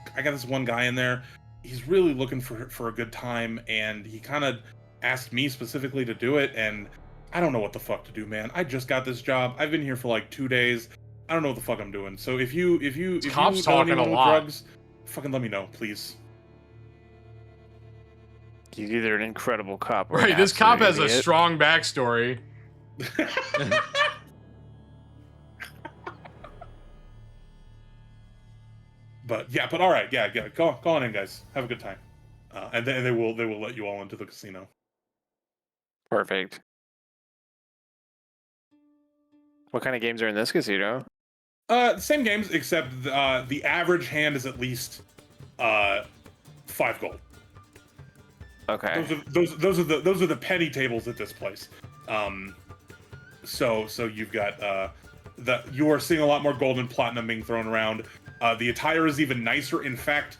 guy in there. He's really looking for a good time, and he kind of asked me specifically to do it, and I don't know what the fuck to do, man. I just got this job. I've been here for like 2 days. I don't know what the fuck I'm doing. So if you Cops know talking anyone a with lot. drugs, fucking let me know, please." He's either an incredible cop or Right, an this cop absolute has a idiot. strong backstory. But all right, yeah, go on in, guys. Have a good time, and then they will let you all into the casino. Perfect. What kind of games are in this casino? Same games, except the average hand is at least 5 gold. Okay. Those are the penny tables at this place. So you've got you are seeing a lot more gold and platinum being thrown around. The attire is even nicer. In fact,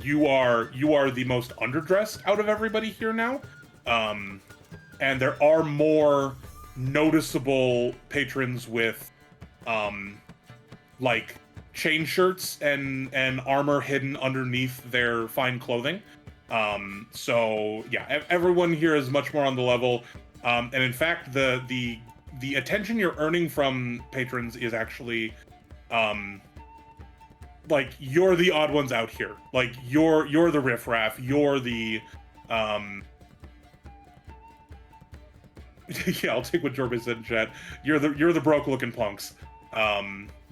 you are the most underdressed out of everybody here now, and there are more noticeable patrons with like chain shirts and armor hidden underneath their fine clothing. So yeah, everyone here is much more on the level, and in fact, the attention you're earning from patrons is actually, like, you're the odd ones out here. Like, you're the riffraff. You're the, yeah, I'll take what Jorbe said in chat. You're the broke looking punks.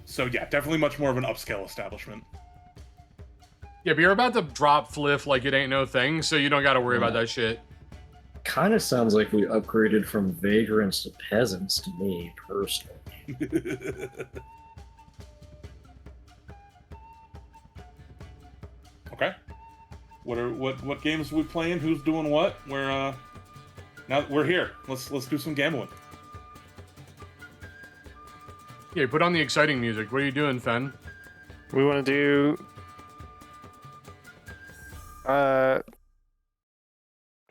So yeah, definitely much more of an upscale establishment. Yeah, but you're about to drop Fliff like it ain't no thing, so you don't got to worry about that shit. Kind of sounds like we upgraded from vagrants to peasants to me, personally. Okay. What games are we playing? Who's doing what? Now that we're here, let's do some gambling. Yeah, put on the exciting music. What are you doing, Fen? We want to do. Do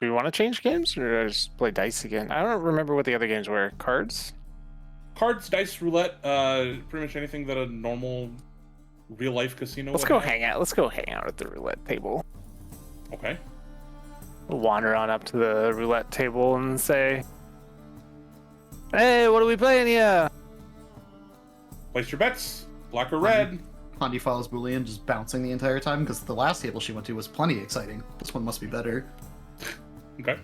we want to change games or just play dice again? I don't remember what the other games were. Cards? Cards, dice, roulette, pretty much anything that a normal real life casino Let's would go have. hang out. Let's go hang out at the roulette table. Okay. We'll wander on up to the roulette table and say, "Hey, what are we playing here?" Place your bets. Black or red. Pondy follows Boolean, just bouncing the entire time, because the last table she went to was plenty exciting. This one must be better. Okay.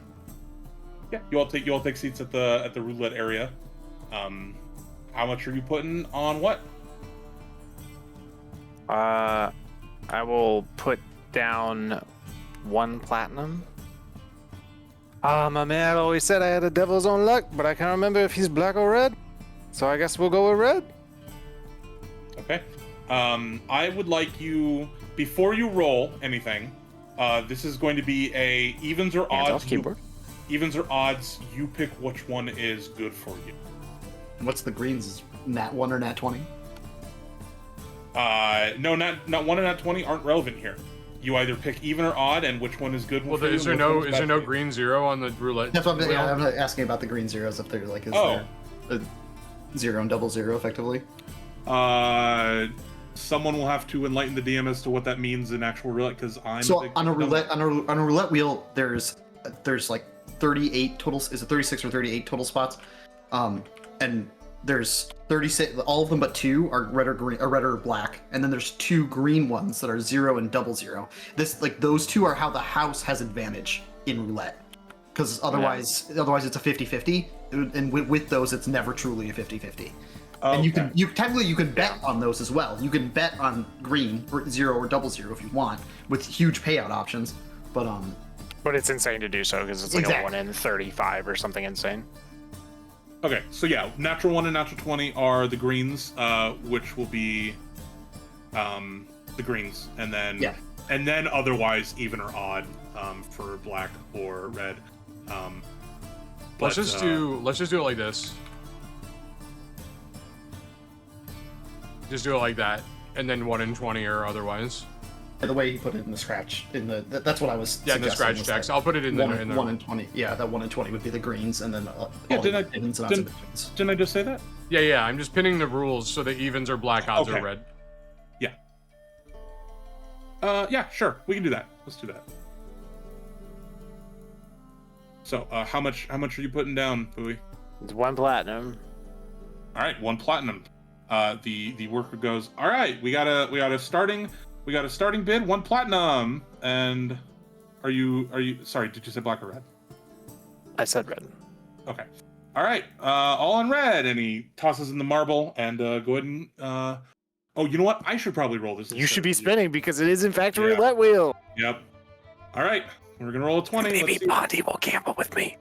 Yeah, you all take seats at the roulette area. How much are you putting on what? I will put down 1 platinum. My man always said I had a devil's own luck, but I can't remember if he's black or red. So I guess we'll go with red. Okay. I would like you, before you roll anything, this is going to be a evens or Hands odds. off keyboard. Evens or odds, you pick which one is good for you. What's the greens? Nat 1 or Nat 20? No, not 1 and not 20 aren't relevant here. You either pick even or odd, and which one is good Well, for you. is there and which no one bad for you. green 0 on the roulette? That's what I'm, wheel? yeah, I'm not asking about the green zeros, if they're like, is there a 0 and double 0 effectively? Someone will have to enlighten the DM as to what that means in actual roulette, because I'm So on a roulette wheel, there's like 38 total. Is it 36 or 38 total spots? And there's 36. All of them but 2 are red or green, or red or black, and then there's 2 green ones that are 0 and double 0. Those 2 are how the house has advantage in roulette, because otherwise it's a 50-50, and with those it's never truly a 50-50. And you can bet on those as well. You can bet on green or 0 or double 0 if you want, with huge payout options. But it's insane to do so because it's like a 1 in 35 or something insane. Okay, so yeah, natural 1 and natural 20 are the greens, which will be the greens, and then otherwise even or odd for black or red. Let's just do it like this. Just do it like that, and then 1 in 20 or otherwise. The way he put it in the scratch, that's what I was. Yeah, in the scratch text. I'll put it in 1 in 20. Yeah, that 1 in 20 would be the greens, and then didn't I just say that? Yeah. I'm just pinning the rules so the evens are black, odds are red. Yeah. Yeah, sure. We can do that. Let's do that. So, how much are you putting down, Bowie? It's 1 platinum. All right, 1 platinum. The worker goes, all right, we got a starting bid, 1 platinum. And are you sorry, did you say black or red? I said red. Okay. All right, all on red. And he tosses in the marble and go ahead and oh, you know what? I should probably roll this. You should be spinning because it is in fact a roulette wheel. Yep. All right, we're gonna roll a 20. Maybe Pondy will gamble with me.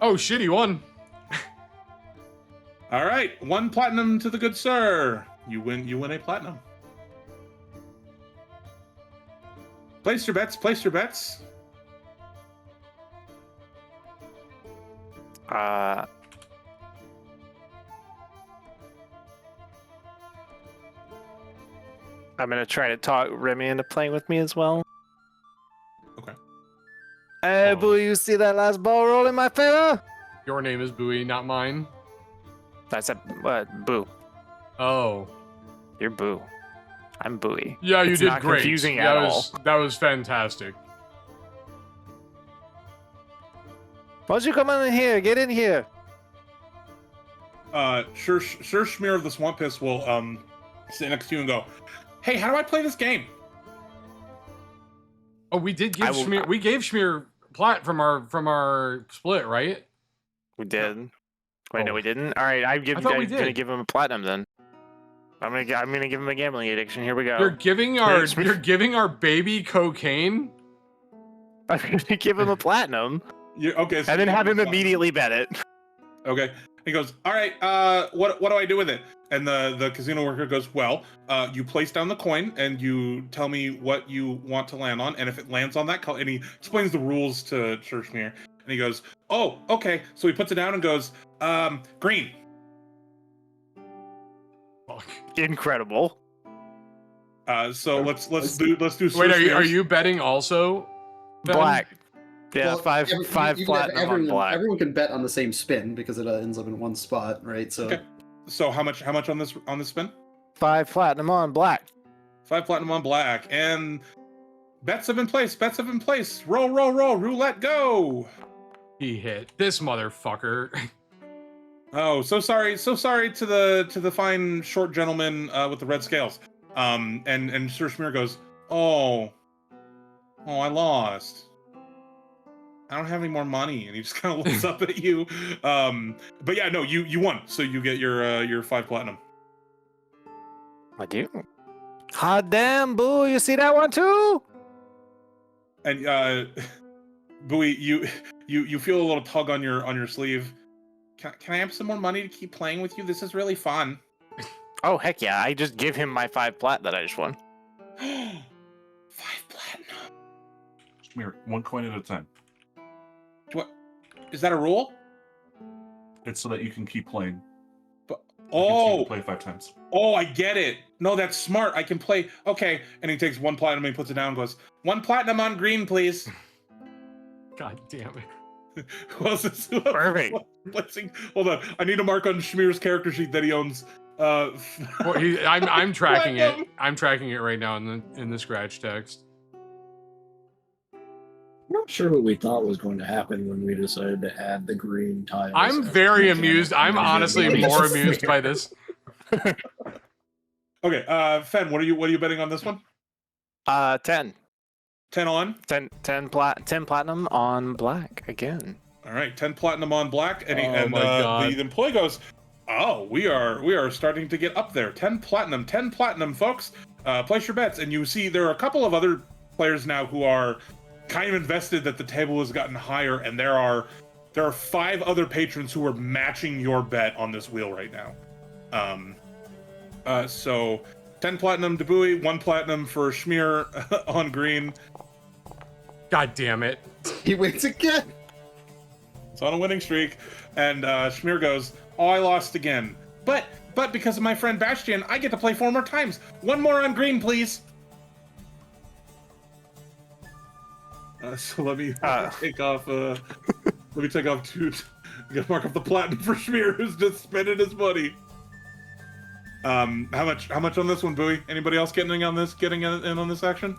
Oh shit, he won. All right, 1 platinum to the good sir. You win a platinum. Place your bets. I'm gonna try to talk Remy into playing with me as well. Okay. Hey, Oh. boo, you see that last ball roll in my favor? Your name is Bowie, not mine. That's a boo. Oh. You're boo. I'm Bowie. Yeah, you It's did not great. confusing Yeah, at all. that was fantastic. Why don't you come in here? Get in here. Sure Schmear of the Swamp Piss will sit next to you and go, "Hey, how do I play this game?" Oh, we did give I will- Schmear. We gave Schmear plat from our split, right? We did. Wait, no, Oh. we didn't. All right, I'm thought we gonna did. give him a platinum then. I'm gonna give him a gambling addiction. Here we go. You're giving our baby cocaine. I'm gonna give him a platinum, Okay. So and then you have him give immediately bet it. Okay. He goes, "All right. What do I do with it?" And the casino worker goes, "Well, you place down the coin and you tell me what you want to land on, and if it lands on that color," and he explains the rules to Churchmere, and he goes, "Oh, okay." So he puts it down and goes, "Green." Fuck. Incredible. So let's do Wait, are you betting also? Ben? Black. Yeah, Well, five you can have platinum on black. Everyone can bet on the same spin because it ends up in one spot, right? So Okay. So how much on this spin? 5 platinum on black. 5 platinum on black, and bets have been placed. Bets have been placed. Roll, roll, roll. Roulette, go. He hit this motherfucker. Oh, so sorry to the fine short gentleman with the red scales. And Sir Schmear goes, oh, I lost. I don't have any more money, and he just kind of looks up at you. But yeah, no, you won, so you get your 5 platinum. I do. Hot damn, boo! You see that one too? And Bowie, you feel a little tug on your sleeve. Can I have some more money to keep playing with you? This is really fun. Oh heck yeah! I just give him my 5 plat that I just won. 5 platinum. Schmear, 1 coin at a time. What? Is that a rule? It's so that you can keep playing. But You can oh, play 5 times. oh, I get it. No, that's smart. I can play. Okay, and he takes 1 platinum and he puts it down and goes, 1 platinum on green, please. God damn it. Who else is Perfect. placing? Hold on, I need to mark on Schmear's character sheet that he owns. Well, I'm tracking it. Platinum. I'm tracking it right now in the scratch text. I'm not sure what we thought was going to happen when we decided to add the green tiles. I'm as very a mechanic. amused. I'm honestly more amused by this. Okay, Fen, what are you betting on this one? 10. 10 on. 10 platinum on black again. All right, 10 platinum on black, and, Oh my God. the employee goes, "Oh, we are starting to get up there. 10 platinum, folks. Place your bets." And you see there are a couple of other players now who are kind of invested that the table has gotten higher, and there are 5 other patrons who are matching your bet on this wheel right now. So 10 platinum to Bowie, 1 platinum for Schmear on green. God damn it. he wins again. It's on a winning streak, and Schmear goes, "Oh, I lost again. But because of my friend Bastian, I get to play 4 more times. 1 more on green, please." So let me take off. Let me take off 2. I gotta mark up the platinum for Schmear, who's just spending his money. How much on this one, Bowie? Anybody else getting in on this action?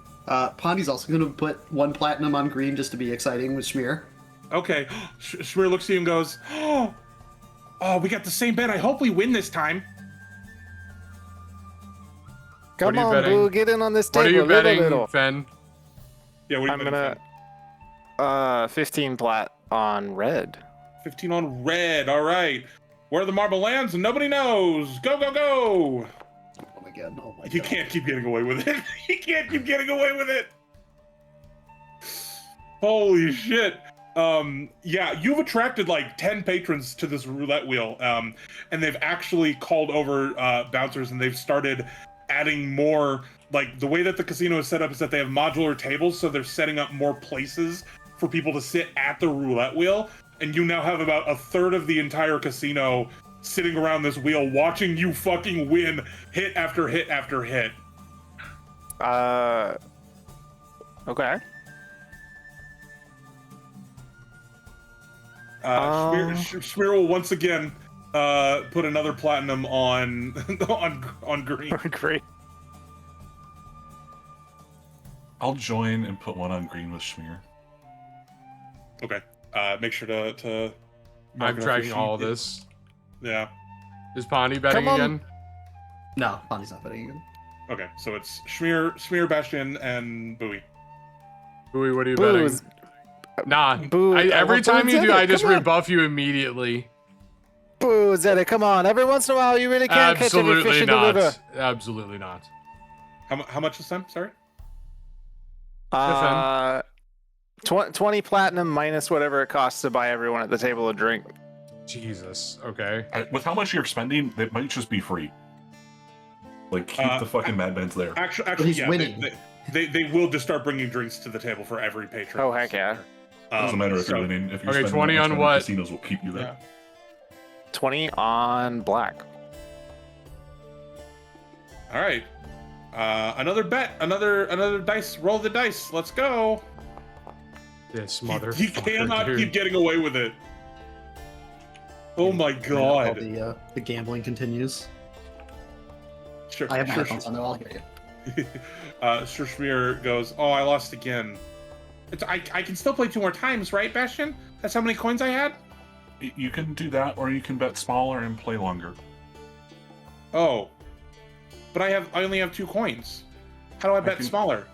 Pondy's also going to put 1 platinum on green just to be exciting with Schmear. Okay. Schmear looks at you and goes, "Oh, we got the same bet. I hope we win this time." Come are you on, betting? boo, get in on this What table. are you betting, Little. Fen? Yeah, what are I'm you betting? gonna 15 plat on red. 15 on red. All right. Where the marble lands, nobody knows. Go, go, go. Oh my god, oh my You god. can't keep getting away with it. You can't keep getting away with it. Holy shit. Yeah, you've attracted like 10 patrons to this roulette wheel. And they've actually called over bouncers, and they've started adding more. Like, the way that the casino is set up is that they have modular tables, so they're setting up more places for people to sit at the roulette wheel. And you now have about a third of the entire casino sitting around this wheel watching you fucking win hit after hit after hit. Okay. Schmear will once again put another platinum on on green. Great. I'll join and put one on green with Schmear. Okay. Make sure to. mark I'm it off your tracking sheet. all of this. Yeah. Is Pondy betting Come on. again? No, Bonnie's not betting again. Okay. So it's Schmear, Bastion, and Bowie. Bowie, what are you Booze. betting? Nah. Boo. Every time you do, I just come on. rebuff you immediately. Boo, Zeta, come on. Every once in a while, you really can't catch every fish Absolutely in the river. not. Absolutely not. How much this time? Sorry. 20 platinum minus whatever it costs to buy everyone at the table a drink. Jesus. Okay. With how much you're spending, it might just be free. Like, keep the fucking Madmans there. Actually, he's yeah. winning. They will just start bringing drinks to the table for every patron. Oh, heck yeah. Doesn't matter if so- you're winning. If you're Okay, spending 20 that much on money, what? Casinos will keep you there. 20 on black. All right. Another bet. Another dice. Roll the dice. Let's go. This He motherfucker, cannot dude. keep getting away with it. Oh my While god. the gambling continues. Sure. I have my sure, headphones on, though. I'll hear you. Sir Schmear goes, "Oh, I lost again. I can still play 2 more times, right, Bastion? That's how many coins I had? You can do that, or you can bet smaller and play longer. Oh. But I only have 2 coins. How do I bet can- smaller?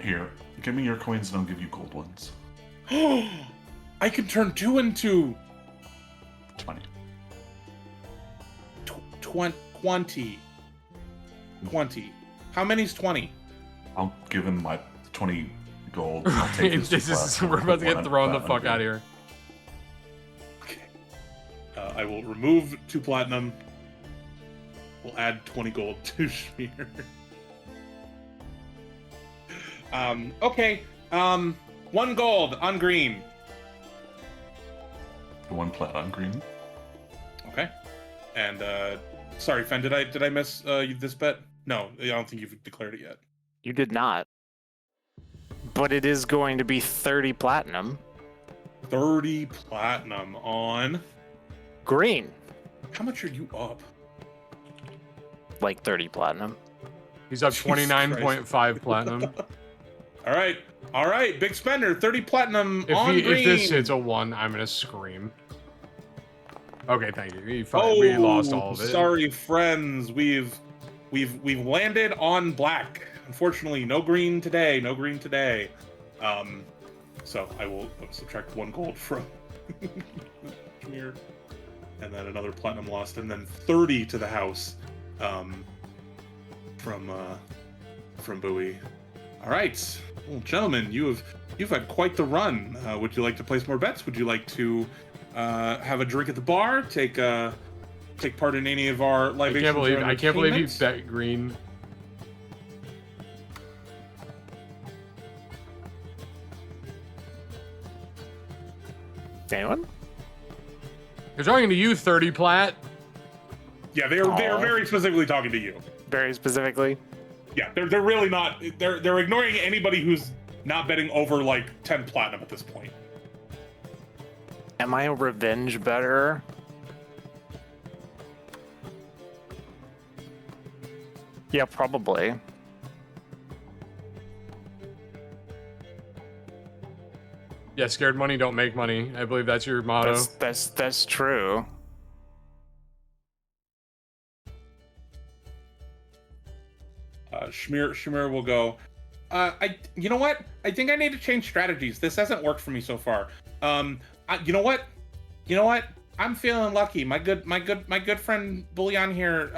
Here, give me your coins and I'll give you gold ones. I can turn 2 into 20. 20. 20. How many's 20? I'll give him my 20 gold. I'll take his This is platinum, we're about to one get on thrown the platinum fuck out of gold. here. Okay. I will remove 2 platinum. We'll add 20 gold to Schmear. Okay. 1 gold on green. 1 plat on green. Okay. And sorry, Fen, did I miss this bet? No, I don't think you've declared it yet. You did not. But it is going to be 30 platinum. 30 platinum on. Green. How much are you up? Like 30 platinum. He's up Jesus 29.5 platinum. All right, big spender, 30 platinum on If green. this hits a 1, I'm gonna scream. Okay, thank you. We lost all of it. Sorry, friends. We've landed on black. Unfortunately, no green today. No green today. So I will subtract 1 gold from here, and then another platinum lost, and then 30 to the house from Bowie. All right, well, gentlemen, you've had quite the run. Would you like to place more bets? Would you like to have a drink at the bar? Take part in any of our I libations? can't believe you entertainment? bet green. Anyone? They're talking to you, 30 plat. Yeah, they are Aw. very specifically talking to you. Very specifically. Yeah, they're really not. They're ignoring anybody who's not betting over like 10 platinum at this point. Am I a revenge bettor? Yeah, probably. Yeah, scared money don't make money. I believe that's your motto. That's true. Schmear will go. You know what? I think I need to change strategies. This hasn't worked for me so far. You know what? I'm feeling lucky. My good friend Bullion here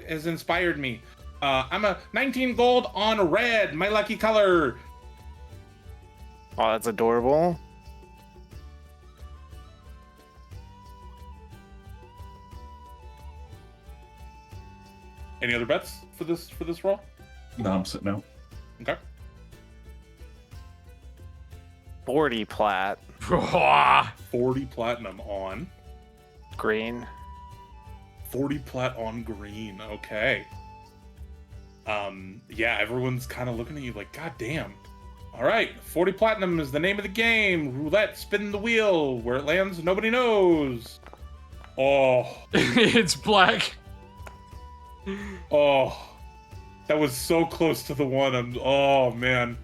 has inspired me. I'm a 19 gold on red, my lucky color. Oh, that's adorable. Any other bets for this roll? No, I'm sitting out. Okay. 40 plat. 40 platinum on. Green. 40 plat on green. Okay. Yeah, everyone's kind of looking at you like, God damn. All right, 40 platinum is the name of the game. Roulette, spin the wheel. Where it lands, nobody knows. Oh, It's black. oh, that was so close to the one. Oh man.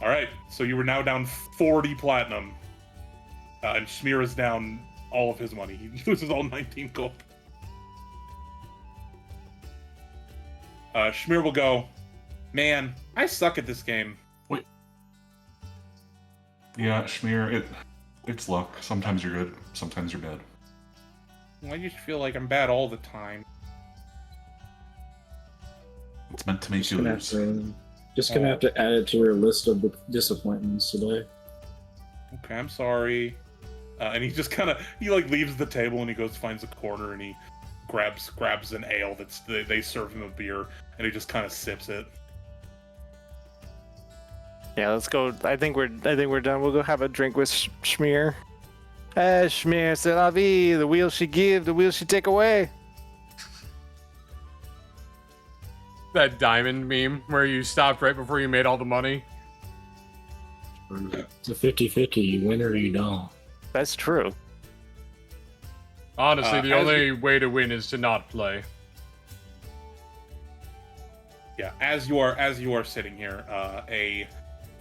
All right, so you were now down 40 platinum, and Schmier is down all of his money. He loses all 19 gold. Schmier will go, man, I suck at this game. Wait. Yeah, Schmier, it's luck. Sometimes you're good, sometimes you're bad. I just feel like I'm bad all the time. It's meant to make you lose. Just gonna have to add it to your list of disappointments today. Okay, I'm sorry. And he just kind of like leaves the table and he goes finds a corner and he grabs an ale they serve him a beer and he just kind of sips it. Yeah, let's go. I think we're done. We'll go have a drink with Schmier. Schmier, c'est la vie. The wheel she give, the wheel she take away. That diamond meme where you stopped right before you made all the money. It's a 50-50. You win or you don't. That's true. Honestly, the as only way to win is to not play. Yeah, as you are sitting here, a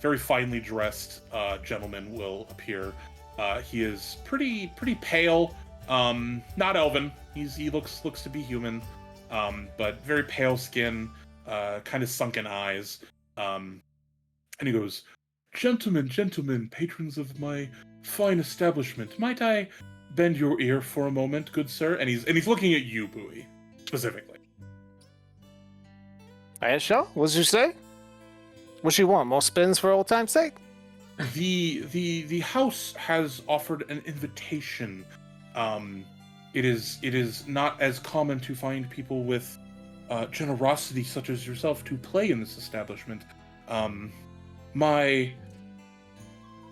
very finely dressed gentleman will appear. He is pretty pale, not elven. He looks to be human, but very pale skin, kind of sunken eyes. And he goes, Gentlemen, patrons of my fine establishment, might I bend your ear for a moment, good sir?" And he's looking at you, Bowie, specifically. I shall. What'd you say? What you want? More spins for old time's sake? The house has offered an invitation. It is not as common to find people with generosity such as yourself to play in this establishment.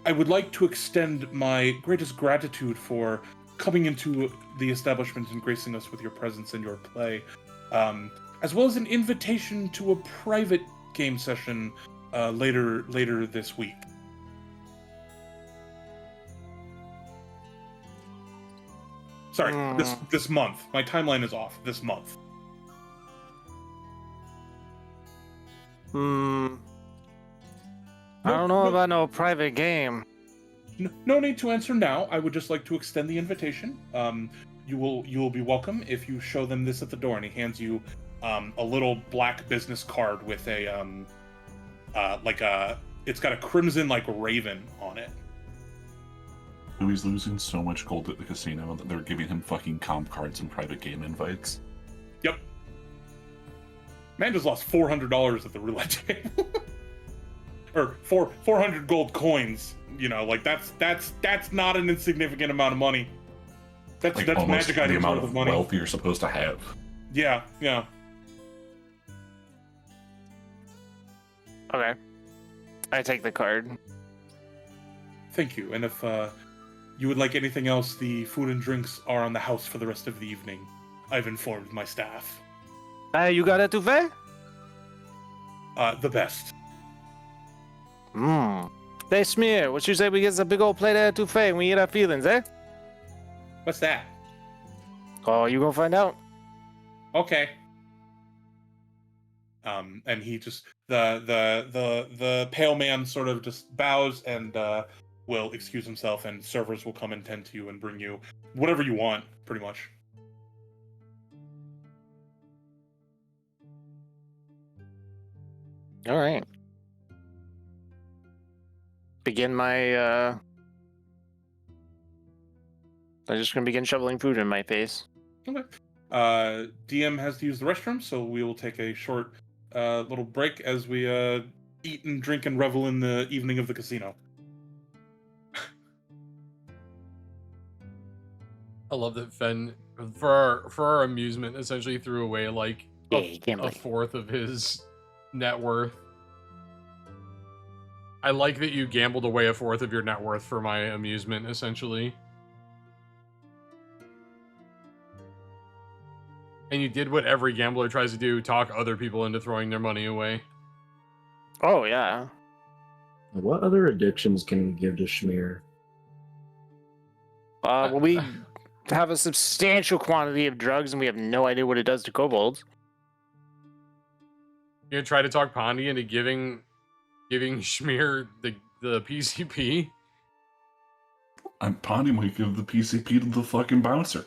I would like to extend my greatest gratitude for coming into the establishment and gracing us with your presence and your play, as well as an invitation to a private game session later this week. Sorry, this month. My timeline is off. This month. I don't know about no private game. No need to answer now. I would just like to extend the invitation. You will be welcome if you show them this at the door. And he hands you a little black business card with a it's got a crimson like raven on it. He's losing so much gold at the casino that they're giving him fucking comp cards and private game invites. Yep. Man just lost $400 at the roulette table. Or 400 gold coins. You know, like that's not an insignificant amount of money. That's almost magic the items amount worth of of money. wealth you're supposed to have. Yeah. Okay. I take the card. Thank you. And if you would like anything else, the food and drinks are on the house for the rest of the evening. I've informed my staff. You got a tufe? The best. Hey, Schmier, what you say we get a big old plate of tufe and we eat our feelings, eh? What's that? Oh, you gonna find out. Okay. And he just the pale man sort of just bows and will excuse himself, and servers will come and tend to you and bring you whatever you want, pretty much. All right. Begin my I'm just gonna begin shoveling food in my face. Okay. DM has to use the restroom, so we will take a short little break as we eat and drink and revel in the evening of the casino. I love that Fen, for our amusement, essentially threw away like a fourth of his net worth. I like that you gambled away a fourth of your net worth for my amusement, essentially. And you did what every gambler tries to do, talk other people into throwing their money away. Oh yeah. What other addictions can we give to Schmear? Well, we have a substantial quantity of drugs, and we have no idea what it does to kobolds. You're gonna try to talk Pondy into giving Schmear the PCP? And Pondy might give the PCP to the fucking bouncer.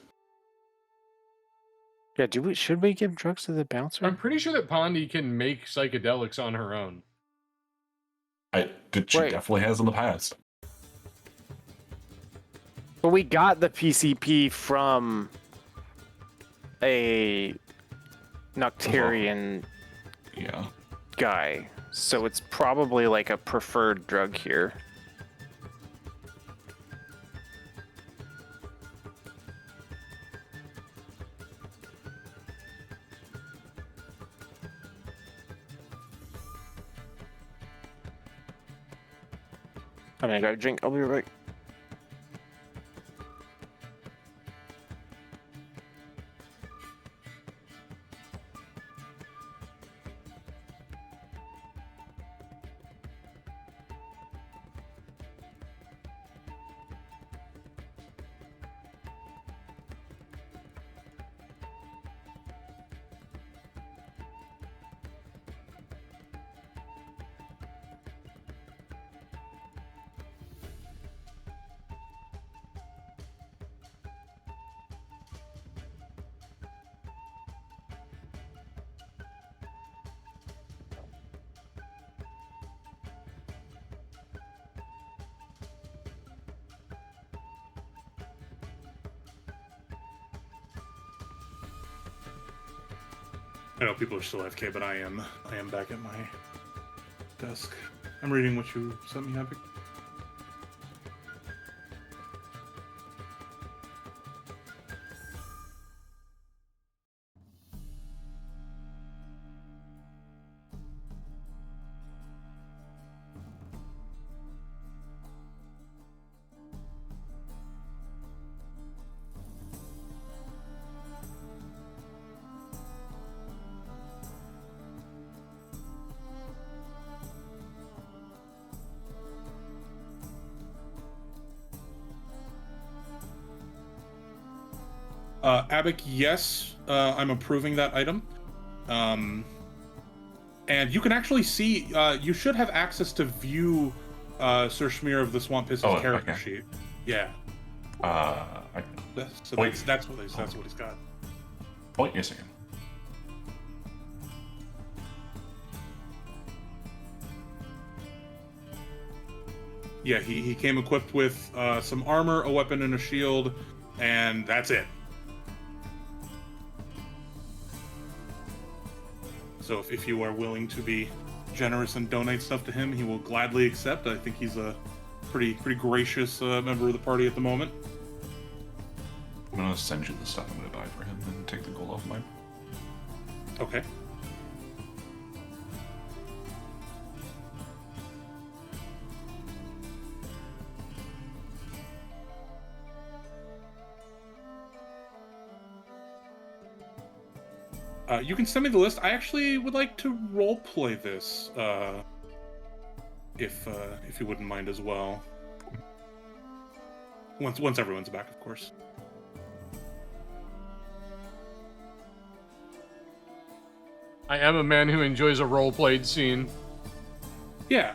Yeah, should we give drugs to the bouncer? I'm pretty sure that Pondy can make psychedelics on her own. She Wait. definitely has in the past. But we got the PCP from a Nocturian Yeah. guy, so it's probably like a preferred drug here. I'm gonna grab a drink. I'll be right back. I know people are still AFK, but I am back at my desk. I'm reading what you sent me, Epic. Abic, yes, I'm approving that item. And you can actually see, you should have access to view Sir Schmear of the Swamp Piss's character okay. sheet. Yeah. So Wait. that's what he's got. Wait a second. Yeah, he came equipped with some armor, a weapon, and a shield, and that's it. So if you are willing to be generous and donate stuff to him, he will gladly accept. I think he's a pretty gracious member of the party at the moment. I'm gonna send you the stuff I'm gonna buy for him and take the gold off mine. Okay. You can send me the list. I actually would like to roleplay this, if you wouldn't mind as well. Once everyone's back, of course. I am a man who enjoys a role-played scene. Yeah.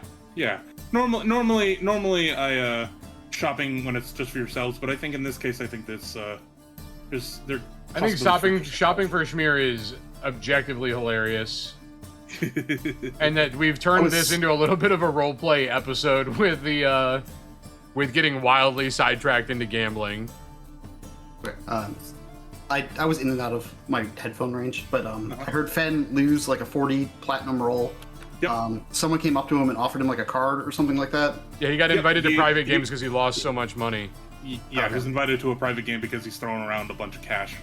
Normally, I shopping when it's just for yourselves, but I think in this case, I think this there. I think shopping for Schmear is objectively hilarious. And that we've turned this into a little bit of a roleplay episode with the with getting wildly sidetracked into gambling. I was in and out of my headphone range, but I heard Fen lose like a 40 platinum roll. Yep. Someone came up to him and offered him like a card or something like that. Yeah, he got invited to private games because he lost so much money. Yeah, he was invited to a private game because he's throwing around a bunch of cash.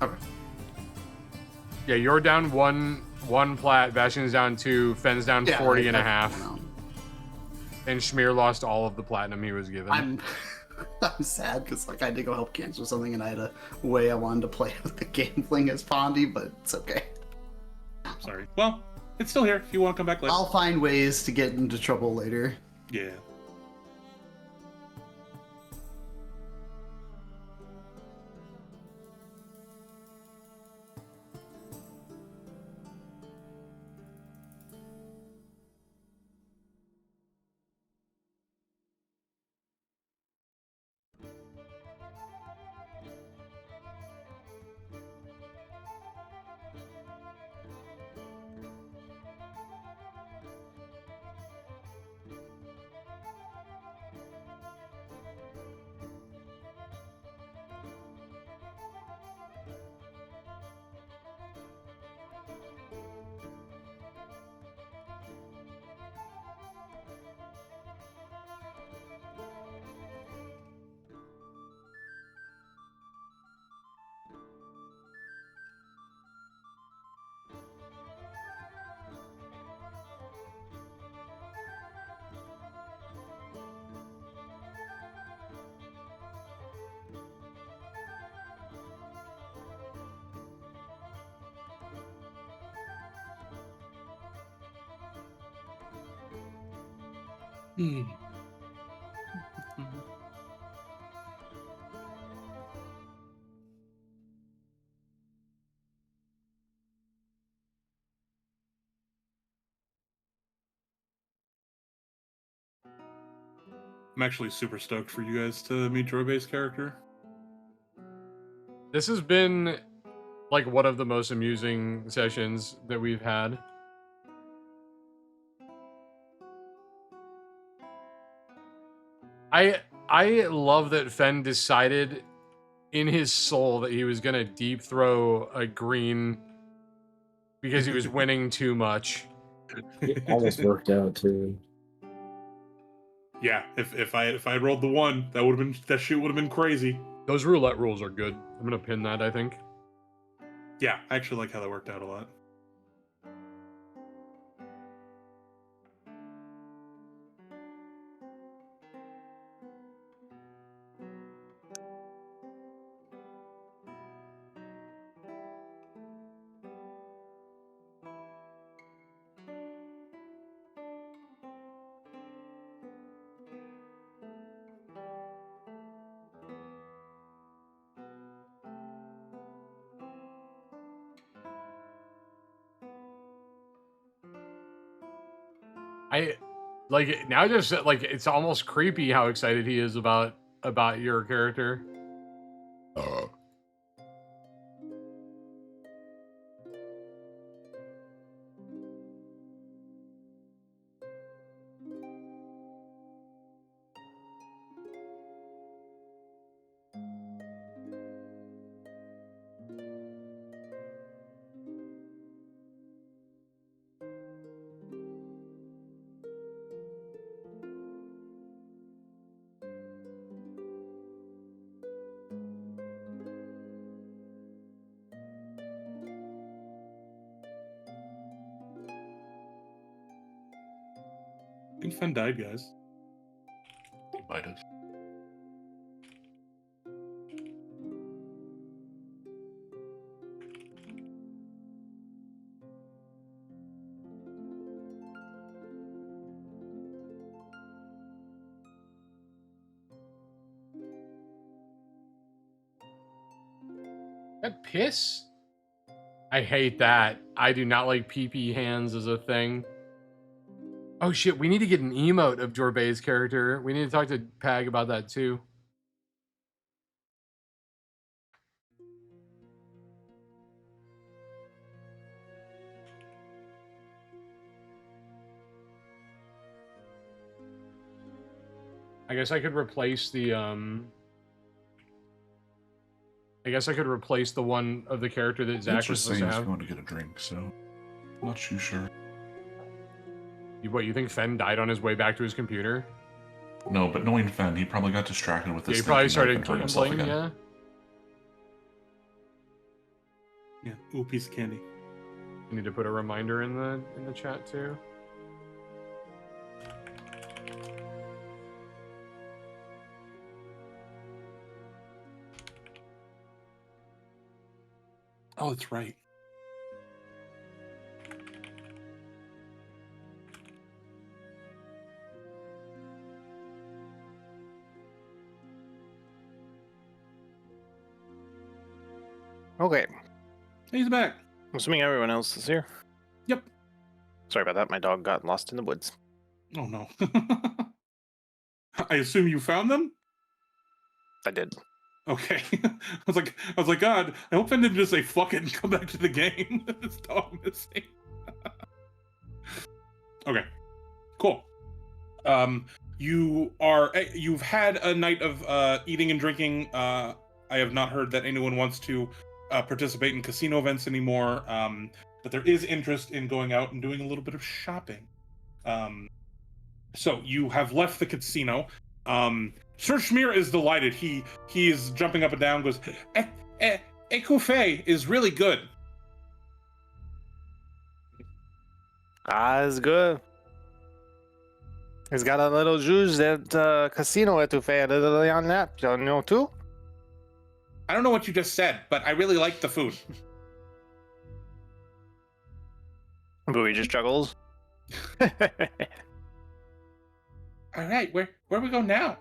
Okay. Yeah, you're down one plat, Bastion's down 2, Fen's down 40 and a half. And Schmear lost all of the platinum he was given. I'm sad because like I had to go help cancel something, and I had a way I wanted to play with the gambling as Pondy, but it's okay. Sorry. Well, it's still here if you want to come back later. I'll find ways to get into trouble later. Yeah. I'm actually super stoked for you guys to meet Drobe's character. This has been like one of the most amusing sessions that we've had. I love that Fen decided in his soul that he was gonna deep throw a green because he was winning too much. It almost worked out too. Yeah, if I had rolled the 1, that shit would have been crazy. Those roulette rules are good. I'm gonna pin that, I think. Yeah, I actually like how that worked out a lot. I like now just like it's almost creepy how excited he is about your character. I think Fen died, guys. He might have. That piss? I hate that. I do not like pee-pee hands as a thing. Oh shit, we need to get an emote of Jorbe's character. We need to talk to Pag about that too. I guess I could replace the I guess I could replace the one of the character that It's Zach was just supposed saying to he's have. going to get a drink, so I'm not too sure. What, you think Fen died on his way back to his computer? No, but knowing Fen, he probably got distracted with Yeah, this. he probably thinking started knife and hurt himself gambling, again. yeah. Yeah, ooh, piece of candy. I need to put a reminder in the chat too. Oh, that's right. Okay. He's back. I'm assuming everyone else is here. Yep. Sorry about that. My dog got lost in the woods. Oh no. I assume you found them? I did. Okay. I was like, God, I hope I didn't just say fucking come back to the game. This dog missing. Okay. Cool. You've had a night of eating and drinking. I have not heard that anyone wants to participate in casino events anymore. But there is interest in going out and doing a little bit of shopping. So you have left the casino. Sir Schmear is delighted. He is jumping up and down. Goes, Ecoufe is really good. Ah, it's good. He's got a little juice at casino etouffee a little on that. You know too? I don't know what you just said, but I really like the food. Bowie just chuckles. All right, where we go now?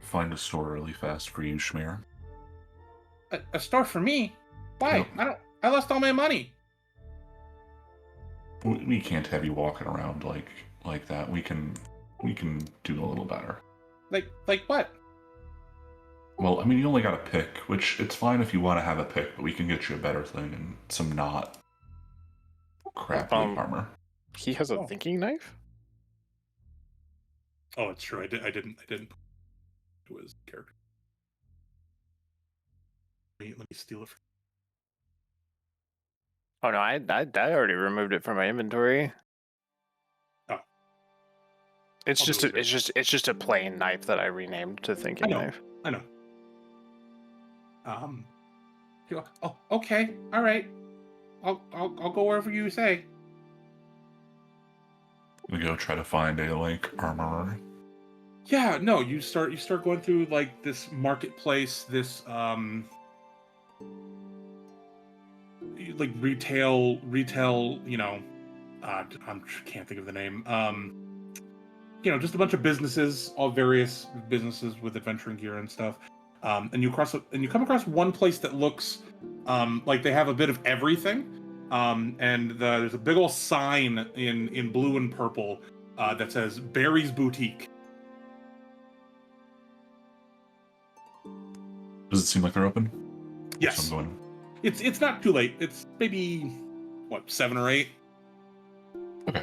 Find a store really fast for you, Schmear. A store for me? Why? Yep. I lost all my money. We can't have you walking around like that. We can do a little better. Like what? Well, I mean, you only got a pick, which it's fine if you want to have a pick, but we can get you a better thing and some not crappy armor. He has a thinking knife? Oh, it's true. I didn't. It was character. Let me steal it. Oh no, I already removed it from my inventory. Oh. It's I'll just do a, it's just a plain knife that I renamed to thinking knife. I know. Oh, okay. All right. I'll go wherever you say. We go try to find a armorer. Yeah, no, you start going through like this marketplace, this like retail, you know, can't think of the name. You know, just a bunch of businesses, all various businesses with adventuring gear and stuff. And you come across one place that looks like they have a bit of everything. And there's a big old sign in blue and purple that says Barry's Boutique. Does it seem like they're open? Yes. So I'm going. It's not too late. It's maybe, what, 7 or 8? Okay.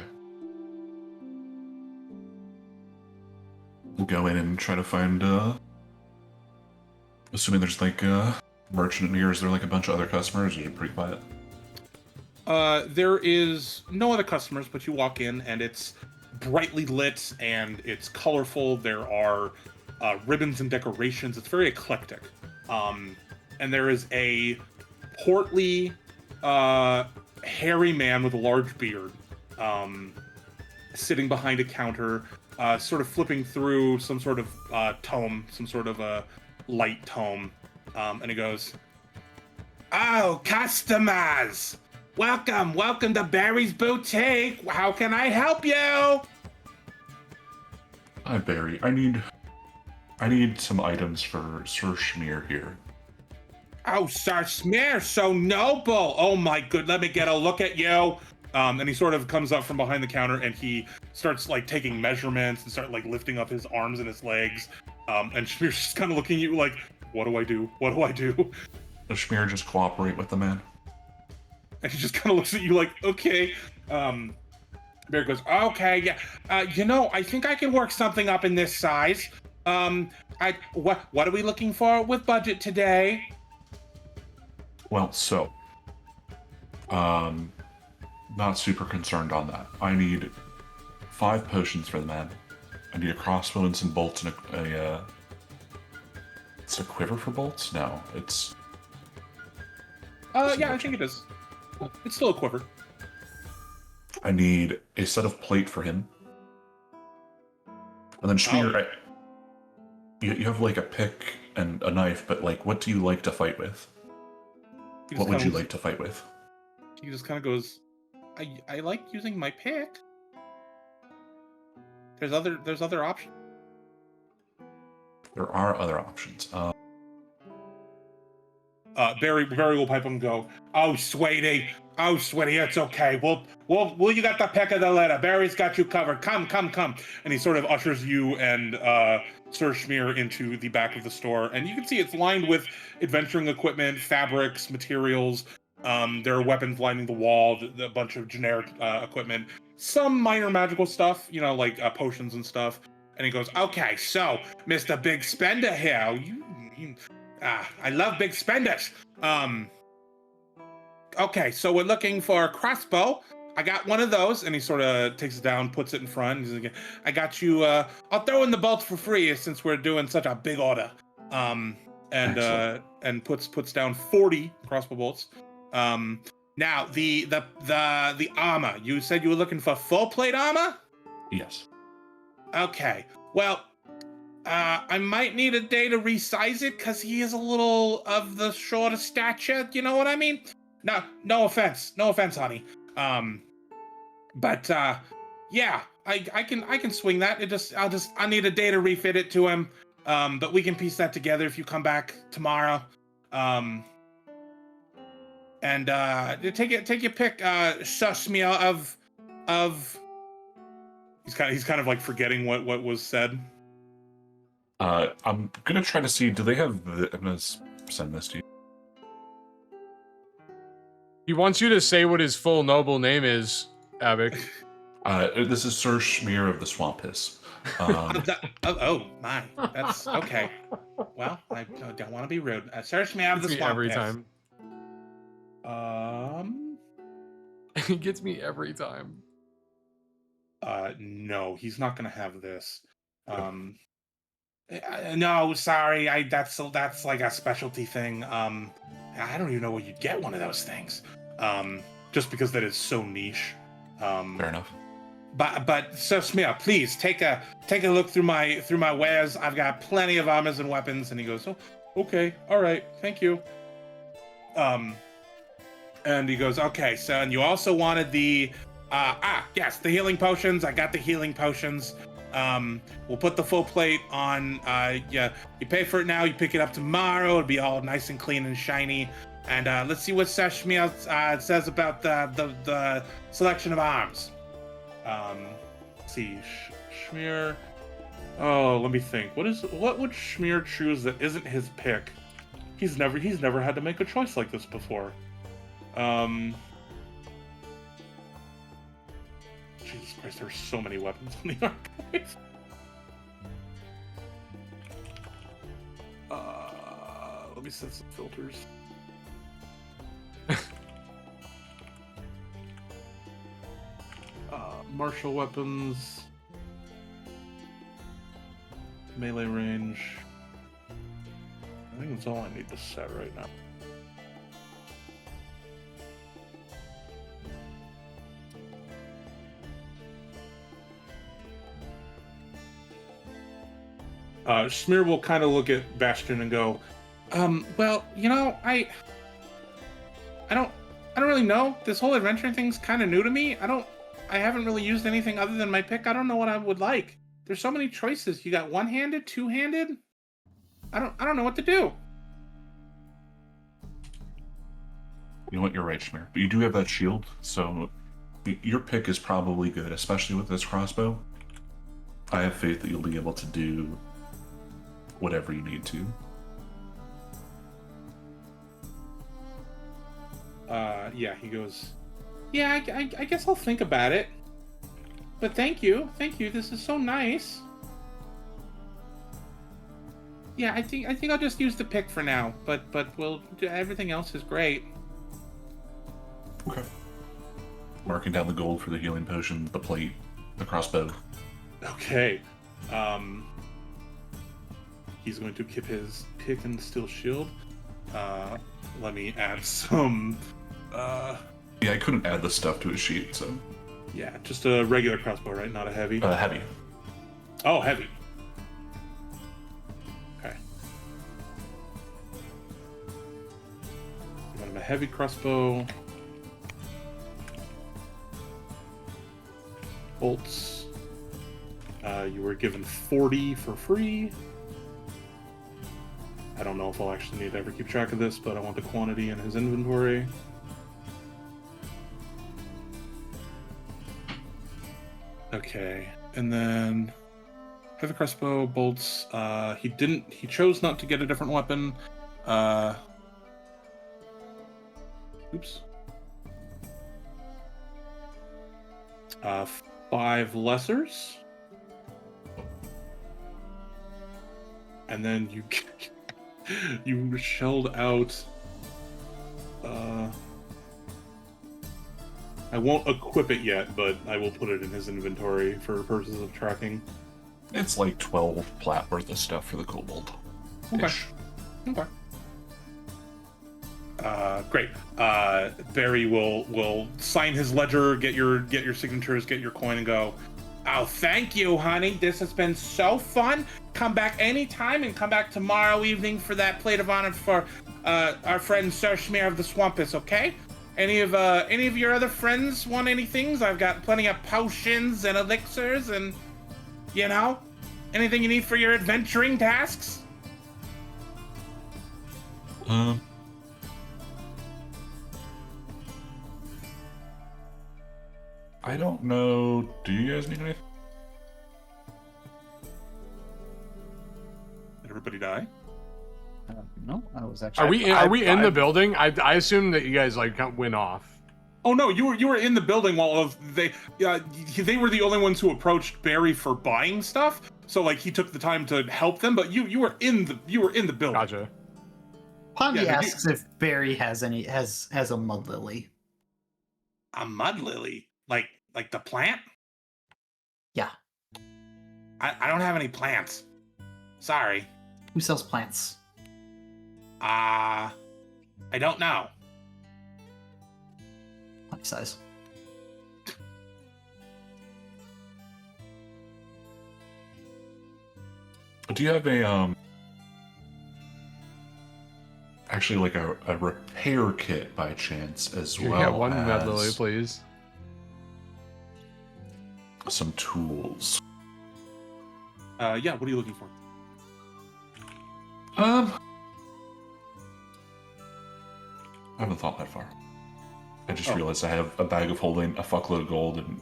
We'll go in and try to find, assuming there's like a merchant in here, is there like a bunch of other customers, or is it pretty quiet? There is no other customers, but you walk in and it's brightly lit and it's colorful. There are ribbons and decorations. It's very eclectic. And there is a portly, hairy man with a large beard sitting behind a counter, sort of flipping through some sort of tome, some sort of a light tome. And he goes, "Oh, customers! Welcome to Barry's Boutique. How can I help you?" Hi, Barry. I need some items for Sir Schmear here. "Oh, Sir Schmear, so noble. Oh my good, let me get a look at you." And he sort of comes up from behind the counter and he starts like taking measurements and start like lifting up his arms and his legs. And Schmear's just kind of looking at you like, what do I do? What do I do? Does Schmear just cooperate with the man? And he just kind of looks at you like, okay. Barry goes, "Okay, yeah. You know, I think I can work something up in this size. What are we looking for with budget today?" Well, so, not super concerned on that. I need 5 potions for the man. I need a crossbow and some bolts and it's a quiver for bolts? No, it's... Yeah, I think it is. It's still a quiver. I need a set of plate for him. And then Schmear, you have like a pick and a knife, but like, what do you like to fight with? What would you like to fight with? He just kind of goes, I like using my pick. There's other options. There are other options. Barry will pipe him and go, oh sweetie, it's okay. Well, you got the pick of the litter. Barry's got you covered. Come. And he sort of ushers you and Sir Schmear into the back of the store, and you can see it's lined with adventuring equipment, fabrics, materials. There are weapons lining the wall, a bunch of generic equipment, some minor magical stuff, like potions and stuff. And he goes, okay, so Mr. Big Spender here, I love big spenders. Okay, so we're looking for a crossbow. I got one of those, and he sort of takes it down, puts it in front. He's like, I got you. I'll throw in the bolts for free since we're doing such a big order. And puts down 40 crossbow bolts. Now the armor. You said you were looking for full plate armor? Yes. Okay. Well, I might need a day to resize it because he is a little of the shorter stature. You know what I mean? No offense, honey. But yeah, I can swing that. I need a day to refit it to him. But we can piece that together if you come back tomorrow. And take your pick, Shashmia of. He's kind of like forgetting what was said. I'm gonna try to see. Do they have? I'm gonna send this to you. He wants you to say what his full noble name is, Abik. This is Sir Schmear of the Swamp Hiss. Oh my, that's okay. Well, I don't want to be rude. Sir Schmear of the Swamp every Hiss. Time. He gets me every time. No, he's not gonna have this. No, sorry. That's like a specialty thing. I don't even know where you'd get one of those things. Just because that is so niche. Fair enough. But Sir Schmear, please take a look through my wares. I've got plenty of armors and weapons. And he goes, oh, okay, all right, thank you. And he goes, okay, so and you also wanted the yes, the healing potions. I got the healing potions. We'll put the full plate on. Yeah, you pay for it now. You pick it up tomorrow. It'll be all nice and clean and shiny. And let's see what Sashmia says about the selection of arms. Let's see, Schmear. Oh, let me think. What would Schmear choose that isn't his pick? He's never had to make a choice like this before. Jesus Christ, there's so many weapons on the archive. Let me set some filters. Martial weapons. Melee range. I think that's all I need to set right now. Schmear will kind of look at Bastion and go, well, I don't really know. This whole adventure thing's kind of new to me. I haven't really used anything other than my pick. I don't know what I would like. There's so many choices. You got one-handed, two-handed? I don't know what to do. You know what? You're right, Schmear. But you do have that shield, so your pick is probably good, especially with this crossbow. I have faith that you'll be able to do whatever you need to. Yeah, he goes, yeah, I guess I'll think about it. But thank you. This is so nice. Yeah, I think I'll just use the pick for now. But everything else is great. Okay. Marking down the gold for the healing potion, the plate, the crossbow. Okay. He's going to keep his pick and steel shield. Let me add some. Yeah, I couldn't add the stuff to his sheet, so. Yeah, just a regular crossbow, right? Not a heavy. Heavy. Oh, heavy. Okay. You want to a heavy crossbow. Bolts. You were given 40 for free. I don't know if I'll actually need to ever keep track of this, but I want the quantity in his inventory. Okay, and then heavy crossbow, bolts. He chose not to get a different weapon. Oops. 5 lessers. And then you shelled out. I won't equip it yet, but I will put it in his inventory for purposes of tracking. It's like 12 plat worth of stuff for the kobold. Okay. Okay. Great. Barry will sign his ledger, get your signatures, get your coin, and go. Oh, thank you, honey. This has been so fun. Come back anytime, and come back tomorrow evening for that plate of honor for our friend Sir Wychmere of the Swampus. Okay? Any of your other friends want any things? I've got plenty of potions and elixirs, and anything you need for your adventuring tasks. I don't know. Do you guys need anything? Did everybody die? No, I was actually. Are we in the building? I assume that you guys like went off. Oh no, you were in the building while they were the only ones who approached Barry for buying stuff. So like he took the time to help them, but you were in the building. Gotcha. Pondy Yeah, asks if Barry has a mud lily. A mud lily, like the plant? Yeah. I don't have any plants. Sorry. Who sells plants? I don't know. Honey size. Do you have a actually like a repair kit by chance as well? Yeah, one as mud lily, please. some tools? Yeah. What are you looking for? I haven't thought that far. I just realized I have a bag of holding a fuckload of gold and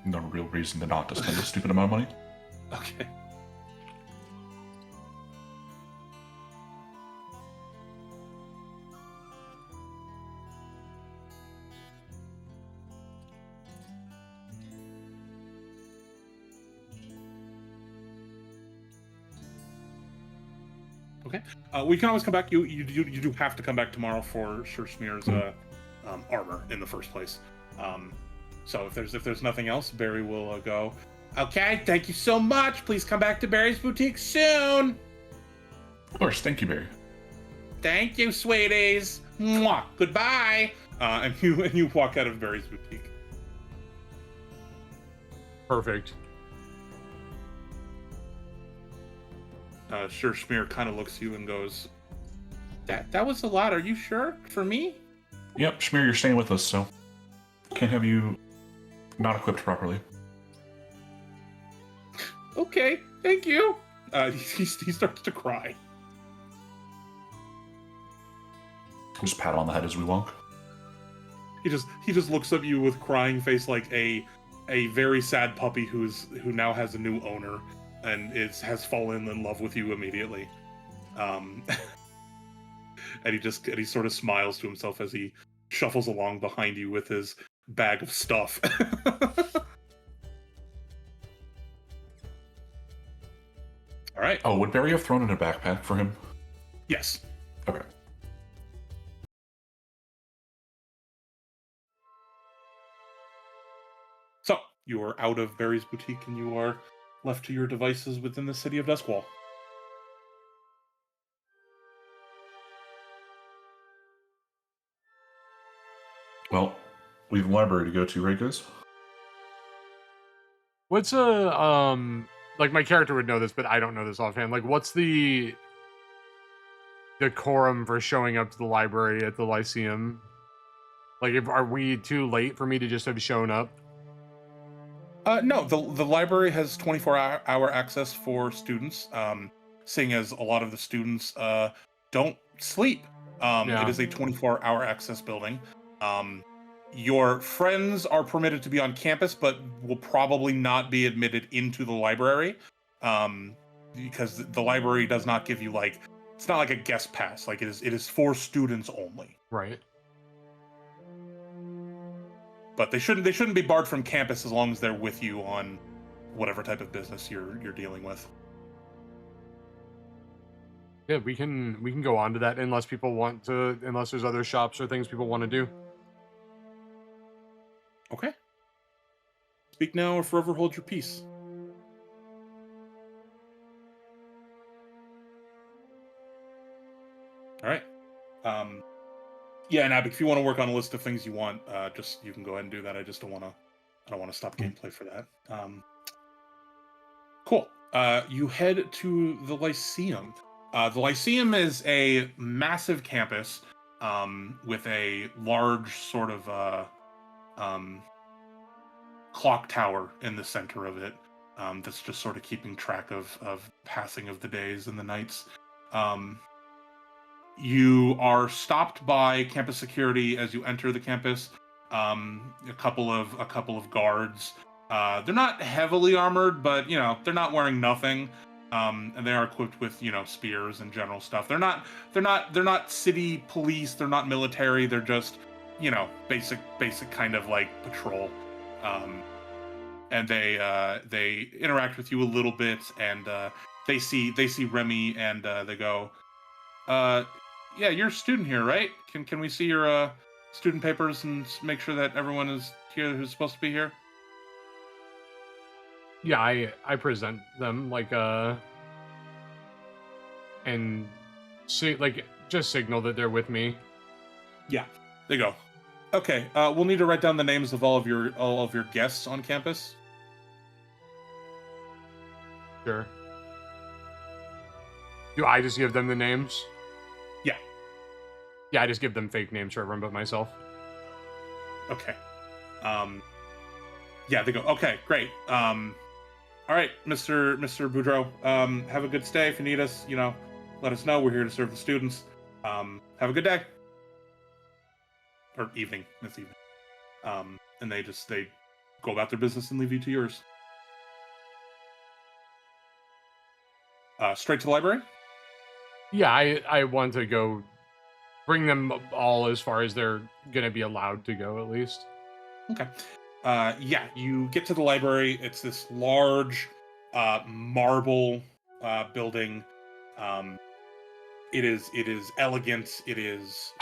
no real reason to not to spend a stupid amount of money. Okay. Okay. We can always come back. You do have to come back tomorrow for Sir Smear's armor in the first place. So if there's nothing else, Barry will go. Okay. Thank you so much. Please come back to Barry's boutique soon. Of course, thank you, Barry. Thank you, sweeties. Mwah. Goodbye. And you walk out of Barry's boutique. Perfect. Sir Schmear kind of looks at you and goes, "That was a lot. Are you sure? For me?" Yep, Schmear, you're staying with us, so can't have you not equipped properly. Okay, thank you. He starts to cry. Just pat on the head as we walk. He just looks at you with crying face like a very sad puppy who now has a new owner and has fallen in love with you immediately. And he sort of smiles to himself as he shuffles along behind you with his bag of stuff. All right. Oh, would Barry have thrown in a backpack for him? Yes. Okay. So you are out of Barry's boutique and you are left to your devices within the city of Duskwall. Well, we have a library to go to, right, guys? What's like my character would know this, but I don't know this offhand. Like, what's the decorum for showing up to the library at the Lyceum? Like, are we too late for me to just have shown up? No, the library has 24-hour access for students. Seeing as a lot of the students don't sleep. Yeah. It is a 24-hour access building. Your friends are permitted to be on campus, but will probably not be admitted into the library, because the library does not give you like, it's not like a guest pass. Like it is for students only. Right. But they shouldn't be barred from campus as long as they're with you on whatever type of business you're dealing with. Yeah, we can go on to that unless people want to, unless there's other shops or things people want to do. Okay. Speak now or forever hold your peace. All right. Yeah, and Abby, if you want to work on a list of things you want, just you can go ahead and do that. I don't want to stop gameplay for that. Cool. You head to the Lyceum. The Lyceum is a massive campus with a large sort of clock tower in the center of it, that's just sort of keeping track of passing of the days and the nights. You are stopped by campus security as you enter the campus. A couple of guards. They're not heavily armored, but they're not wearing nothing. And they are equipped with spears and general stuff. They're not city police. They're not military. They're just basic kind of like patrol. And they interact with you a little bit, and they see Remy, and they go, yeah, you're a student here, right? Can we see your student papers and make sure that everyone is here who's supposed to be here? Yeah, I present them and see, just signal that they're with me. Yeah, they go, okay, we'll need to write down the names of all of your guests on campus. Sure. Do I just give them the names? Yeah. Yeah, I just give them fake names for everyone but myself. Okay. Yeah, they go, okay, great. All right, Mr. Boudreaux, have a good stay. If you need us, let us know. We're here to serve the students. Have a good day. Or evening. It's evening. And they go about their business and leave you to yours. Straight to the library? Yeah, I want to go bring them all as far as they're gonna be allowed to go, at least. Okay. Yeah, you get to the library. It's this large marble building. It is elegant. It is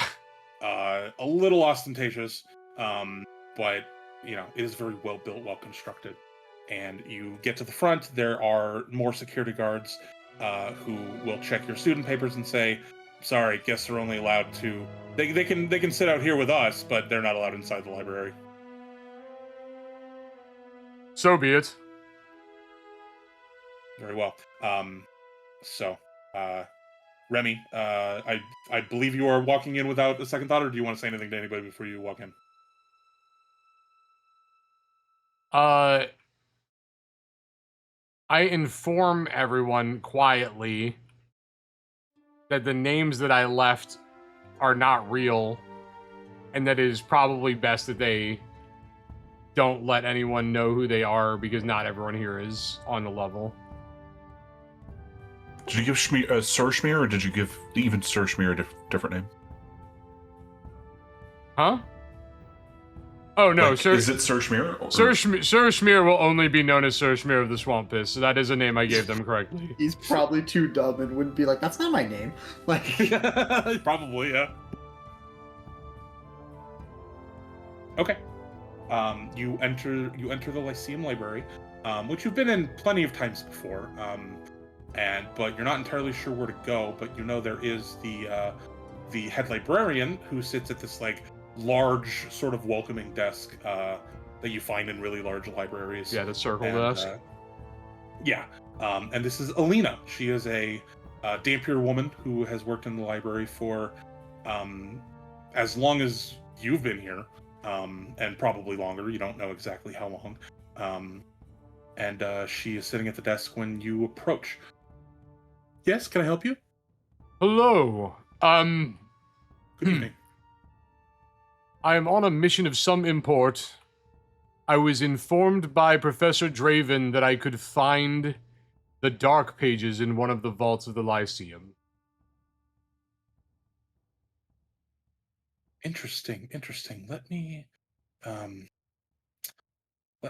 a little ostentatious, but it is very well built, well constructed. And you get to the front. There are more security guards who will check your student papers and say, "Sorry, guests are only allowed to. They can sit out here with us, but they're not allowed inside the library." So be it. Very well. Remy, I believe you are walking in without a second thought, or do you want to say anything to anybody before you walk in? I inform everyone quietly that the names that I left are not real, and that it is probably best that they don't let anyone know who they are, because not everyone here is on the level. Did you give Sir Schmear, or did you give even Sir Schmear a different name? Huh? Oh no, Sir. Is it Sir Schmear? Sir Schmear will only be known as Sir Schmear of the Swamp Piss, so that is a name I gave them correctly. He's probably too dumb and wouldn't be like, that's not my name. Like, Probably, yeah. Okay. You enter the Lyceum Library, which you've been in plenty of times before, but you're not entirely sure where to go. But there is the head librarian, who sits at this large sort of welcoming desk that you find in really large libraries. Yeah, the circle desk. Yeah. And this is Alina. She is a Dampier woman who has worked in the library for as long as you've been here, and probably longer. You don't know exactly how long. And she is sitting at the desk when you approach. Yes, can I help you? Hello. Good evening. I am on a mission of some import. I was informed by Professor Draven that I could find the dark pages in one of the vaults of the Lyceum. Interesting. Let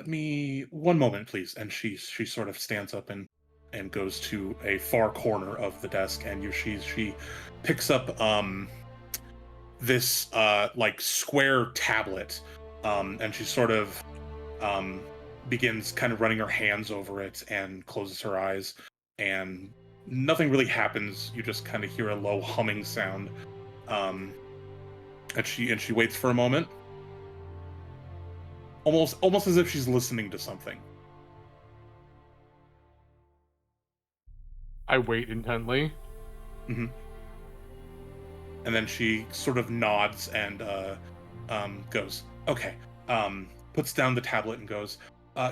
me 1 moment, please. And she sort of stands up and goes to a far corner of the desk, and she picks up this like square tablet, and she sort of begins kind of running her hands over it and closes her eyes, and nothing really happens. You just kind of hear a low humming sound, and she waits for a moment, almost as if she's listening to something. I wait intently. Mm-hmm. And then she sort of nods and goes, okay. Puts down the tablet and goes,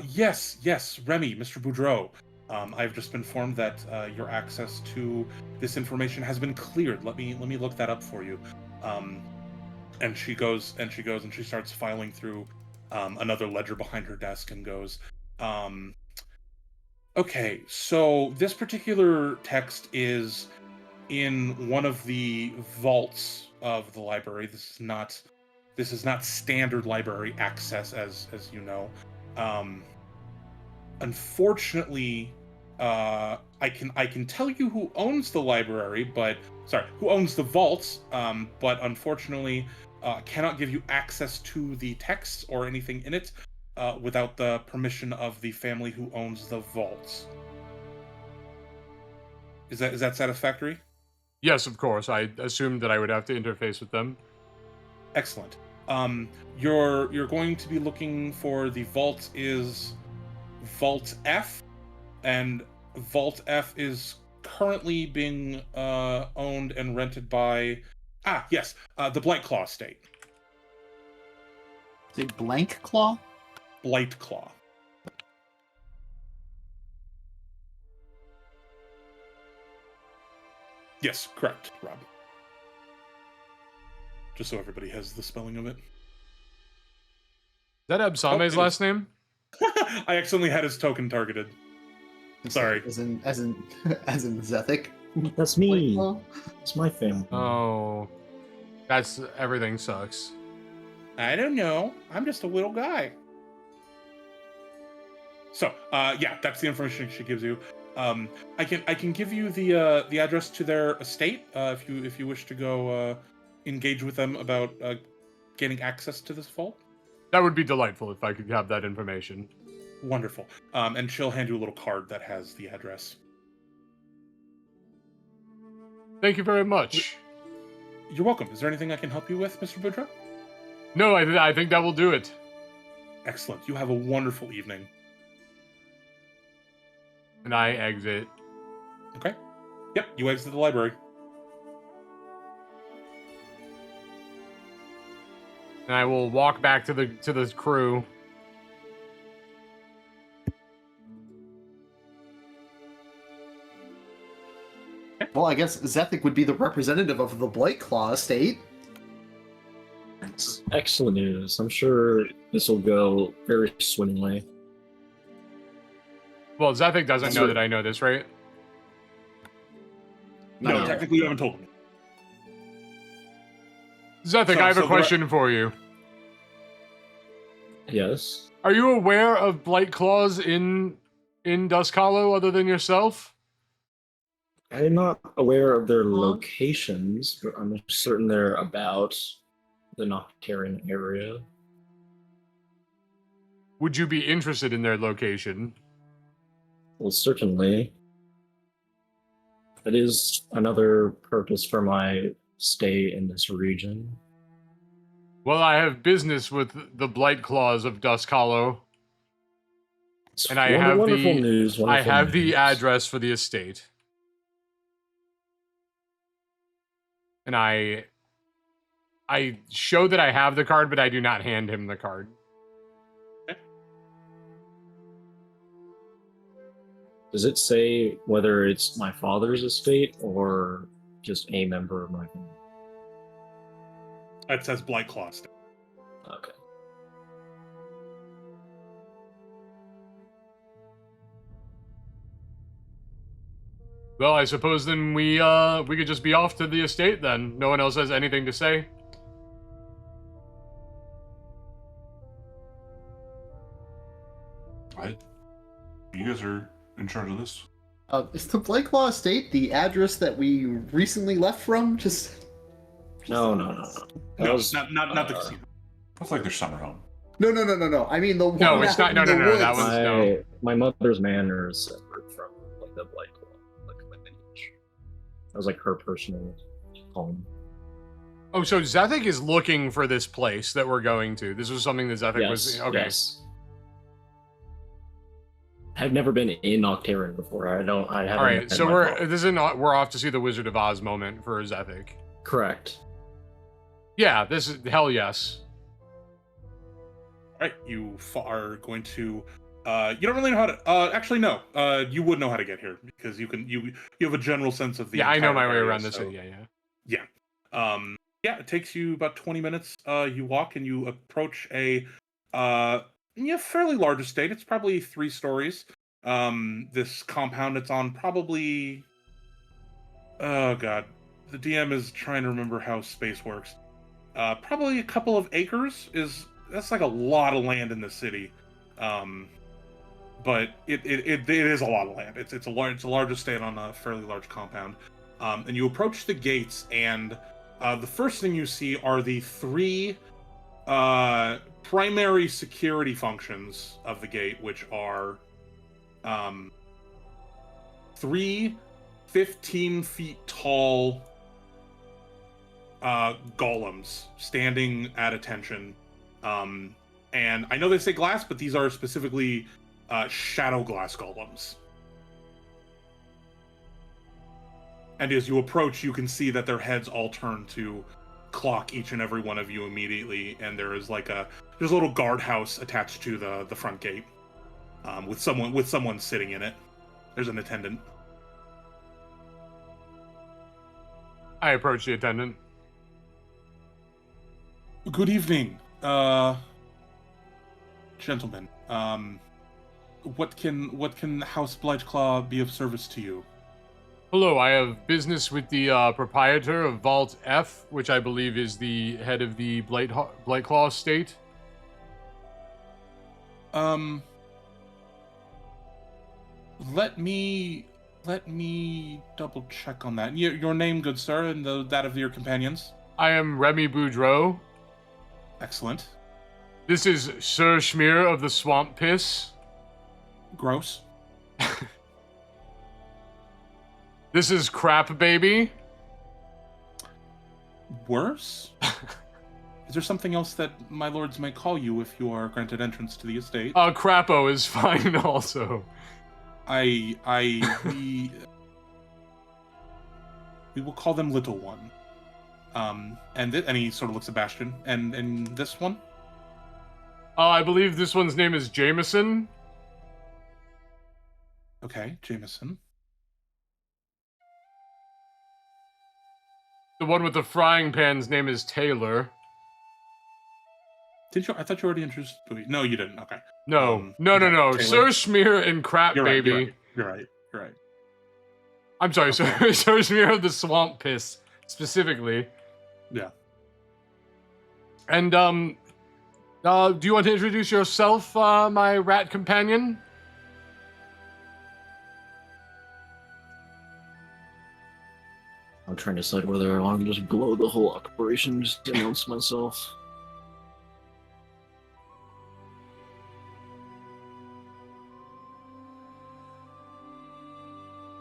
yes, Remy, Mr. Boudreau. I've just been informed that your access to this information has been cleared. Let me look that up for you. And she goes and she starts filing through another ledger behind her desk and goes, okay, so this particular text is in one of the vaults of the library. This is not standard library access, as you know. Unfortunately, I can tell you who owns the library, who owns the vaults, but unfortunately, cannot give you access to the text or anything in it without the permission of the family who owns the vaults. Is that satisfactory? Yes, of course. I assumed that I would have to interface with them. Excellent. You're going to be looking for the vault is Vault F, and Vault F is currently being owned and rented by the Blight Claw estate. Is it Blank Claw? Blight Claw. Yes, correct, Rob. Just so everybody has the spelling of it. Is that Absame's last name? I accidentally had his token targeted. Sorry. As in Zethic. That's me. Blank Claw? It's my family. Oh. That's everything sucks. I don't know. I'm just a little guy. So, that's the information she gives you. I can give you the address to their estate if you wish to go engage with them about gaining access to this vault. That would be delightful if I could have that information. Wonderful. And she'll hand you a little card that has the address. Thank you very much. You're welcome. Is there anything I can help you with, Mr. Boudreau? No, I think that will do it. Excellent. You have a wonderful evening. And I exit. Okay. Yep, you exit the library. And I will walk back to the crew. Well, I guess Zethic would be the representative of the Blight Claw estate. That's excellent news. I'm sure this will go very swimmingly. Well, Zethic doesn't That's know what- that I know this, right? No, No. technically you haven't told me. Zethic, I have a question for you. Yes. Are you aware of blight claws in Dusk Hollow other than yourself? I'm not aware of their locations, but I'm certain they're about the Noctarian area. Would you be interested in their location? Well, certainly. That is another purpose for my stay in this region. Well, I have business with the blight claws of Dusk Hollow, It's and I have wonderful the news. I Wonderful have the news. address for the estate. And I show that I have the card, but I do not hand him the card. Does it say whether it's my father's estate or just a member of my family? It says Blightclaw State. Okay. Well, I suppose then we could just be off to the estate then. No one else has anything to say. You guys are in charge of this. Is the Blakelaw Estate the address that we recently left from? No. No, not the casino. That's like their summer home. No. I mean the one. No, it's not. No. That one's no. My mother's manor is separate from like the Blightclaw, like lineage. That was like her personal home. Oh, so Zethik is looking for this place that we're going to. This was something that Zethik was. Okay. Yes. I've never been in Octarian before. I haven't. All right. So we're off to see the Wizard of Oz moment for Zethik. Correct. Yeah. This is hell yes. All right, you are going to. You don't really know how to. Actually, no. You would know how to get here because you have a general sense of the. Yeah, I know my way area, around the so- city. Yeah. Yeah, it takes you about 20 minutes. You walk and you approach a fairly large estate. It's probably 3 stories. This compound it's on probably. Oh god, the DM is trying to remember how space works. Probably a couple of acres that's like a lot of land in the city. But it is a lot of land. It's a large estate on a fairly large compound. And you approach the gates, and the first thing you see are the 3 primary security functions of the gate, which are 3 15 feet tall golems standing at attention. And I know they say glass, but these are specifically shadow glass golems. And as you approach, you can see that their heads all turn to clock each and every one of you immediately, and there's a little guardhouse attached to the front gate, with someone sitting in it. There's an attendant. I approach the attendant. Good evening, gentlemen. What can House Blightclaw be of service to you? Hello, I have business with the proprietor of Vault F, which I believe is the head of the Blightclaw estate. Let me double check on that. Your name, good sir, and that of your companions. I am Remy Boudreau. Excellent. This is Sir Schmear of the Swamp Piss. Gross. This is Crap Baby. Worse? Is there something else that my lords might call you if you are granted entrance to the estate? Crapo is fine also. We will call them Little One. And he sort of looks at Bastion. And this one? I believe this one's name is Jameson. Okay, Jameson. The one with the frying pan's name is Taylor. Did you? I thought you already introduced. No, you didn't. Okay. No. Taylor. Sir Schmear and Crap Baby. You're right. I'm sorry, Okay. Sir Schmear of the Swamp Piss, specifically. Yeah. And, do you want to introduce yourself, my rat companion? I'm trying to decide whether I want to just blow the whole operation, just announce myself.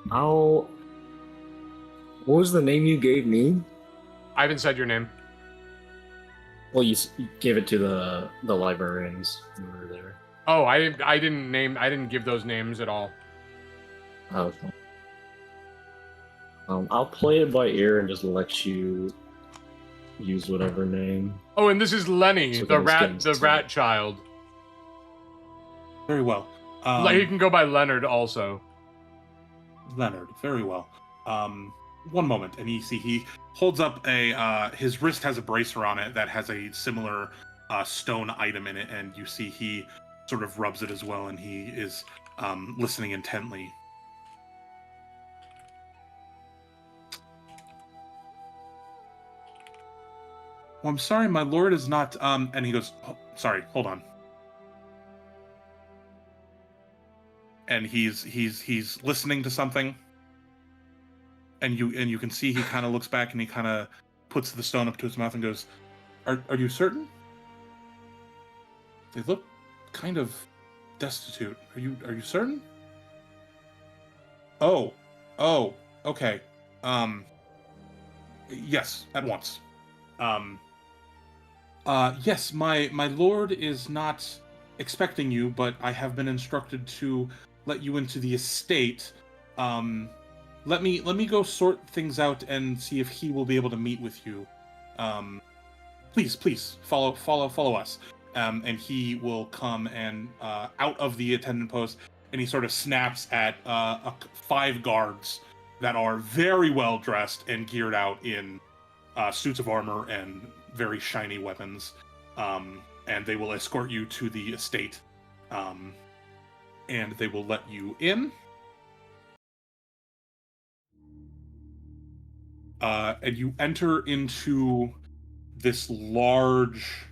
What was the name you gave me? I haven't said your name. Well, you gave it to the librarians who were there. Oh, I didn't give those names at all. Oh, okay. I'll play it by ear and just let you use whatever name. Oh, and this is Lenny, So the that it's getting rat set. child. Very well. Like, he can go by Leonard also. Leonard, very well. One moment, and he holds up his wrist has a bracer on it that has a similar stone item in it, and you see he sort of rubs it as well, and he is listening intently. Well, I'm sorry, my lord is not. And he goes, oh, sorry, hold on. And he's listening to something, and you can see he kind of looks back and he kind of puts the stone up to his mouth and goes, "Are you certain? They look kind of destitute. Are you certain?" Oh, okay. Yes, at once. Yes, my lord is not expecting you, but I have been instructed to let you into the estate. Let me go sort things out and see if he will be able to meet with you. Please follow us. And he will come and out of the attendant post, and he sort of snaps at 5 guards that are very well dressed and geared out in suits of armor and very shiny weapons. And they will escort you to the estate. And they will let you in. And you enter into this large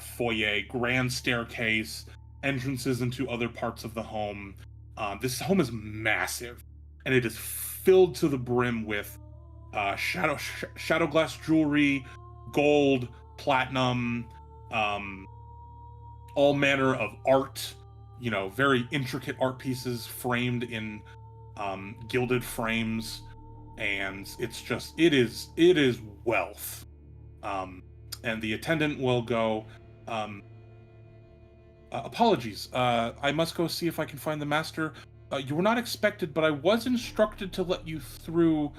foyer, grand staircase, entrances into other parts of the home. This home is massive, and it is filled to the brim with shadow glass jewelry, gold, platinum, all manner of art. You know, very intricate art pieces framed in gilded frames. And it is wealth. And the attendant will go, apologies, I must go see if I can find the master. You were not expected, but I was instructed to let you through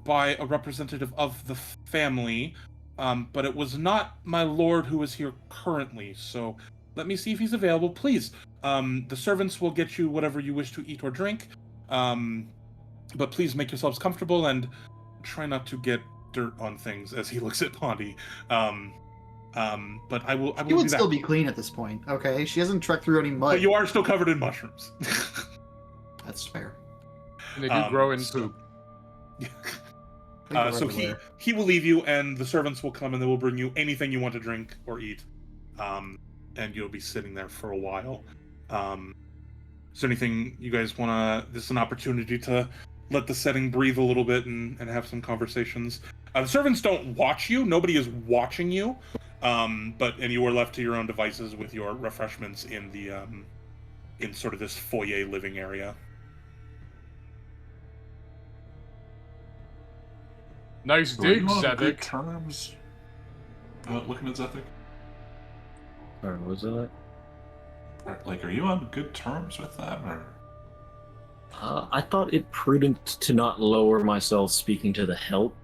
by a representative of the family, but it was not my lord who is here currently, so let me see if he's available, please. The servants will get you whatever you wish to eat or drink, but please make yourselves comfortable and try not to get dirt on things, as he looks at Pondy. But I will She would be still back. be clean at this point, okay? She hasn't trekked through any mud. But you are still covered in mushrooms. That's fair. And they do grow in so- poop. They go So everywhere. he will leave you, and the servants will come, and they will bring you anything you want to drink or eat, and you'll be sitting there for a while. Is there anything you guys want to? This is an opportunity to let the setting breathe a little bit and have some conversations. The servants don't watch you; nobody is watching you, and you are left to your own devices with your refreshments in the in sort of this foyer living area. Nice So are dig, you on good Zevik. terms? Looking at Zethik? Or was that? Like, are you on good terms with them, or? I thought it prudent to not lower myself speaking to the help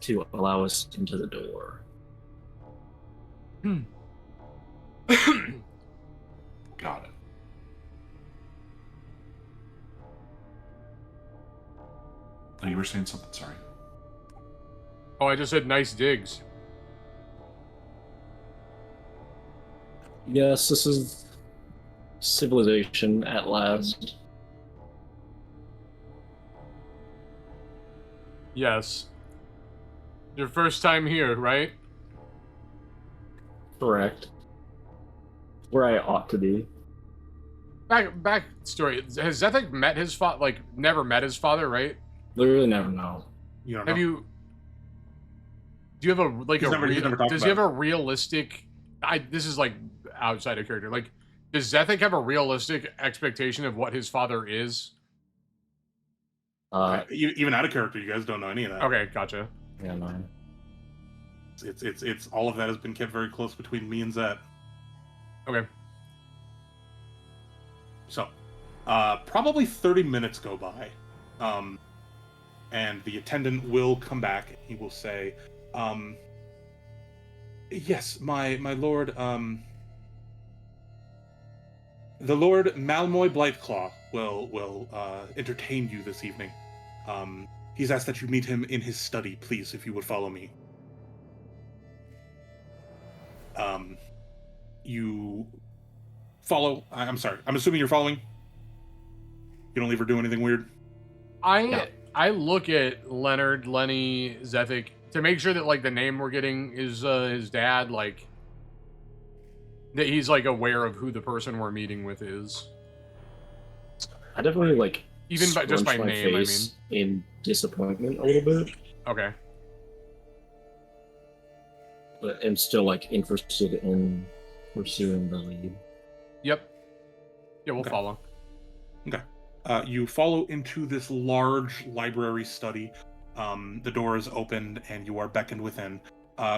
to allow us into the door. Got it. Oh, you were saying something, sorry. Oh, I just said nice digs. Yes, this is civilization at last. Yes. Your first time here, right? Correct. Where I ought to be. Back story. Has Zethik met his father? Like, never met his father, right? Literally never know. You don't know. Have you? Do you have a like He's a? never- he's never talked does he about have a realistic? This is like outside of character. Like, does Zethik have a realistic expectation of what his father is? Even out of character, you guys don't know any of that. Okay, gotcha. Yeah, no. It's all of that has been kept very close between me and Zed. Okay. So, probably 30 minutes go by. and the attendant will come back. He will say, "Yes, my lord. The Lord Malmoy Blightclaw will entertain you this evening. He's asked that you meet him in his study, please, if you would follow me." You follow. I'm sorry. I'm assuming you're following. You don't leave her do anything weird. I look at Leonard, Lenny, Zephic to make sure that like the name we're getting is his dad, like that he's like aware of who the person we're meeting with is. I definitely like Even by just by scrunch my name, I face in disappointment a little bit, Okay. but am still like interested in pursuing the lead. Yep. Yeah, we'll Okay. follow. Okay. You follow into this large library study. The door is opened and you are beckoned within.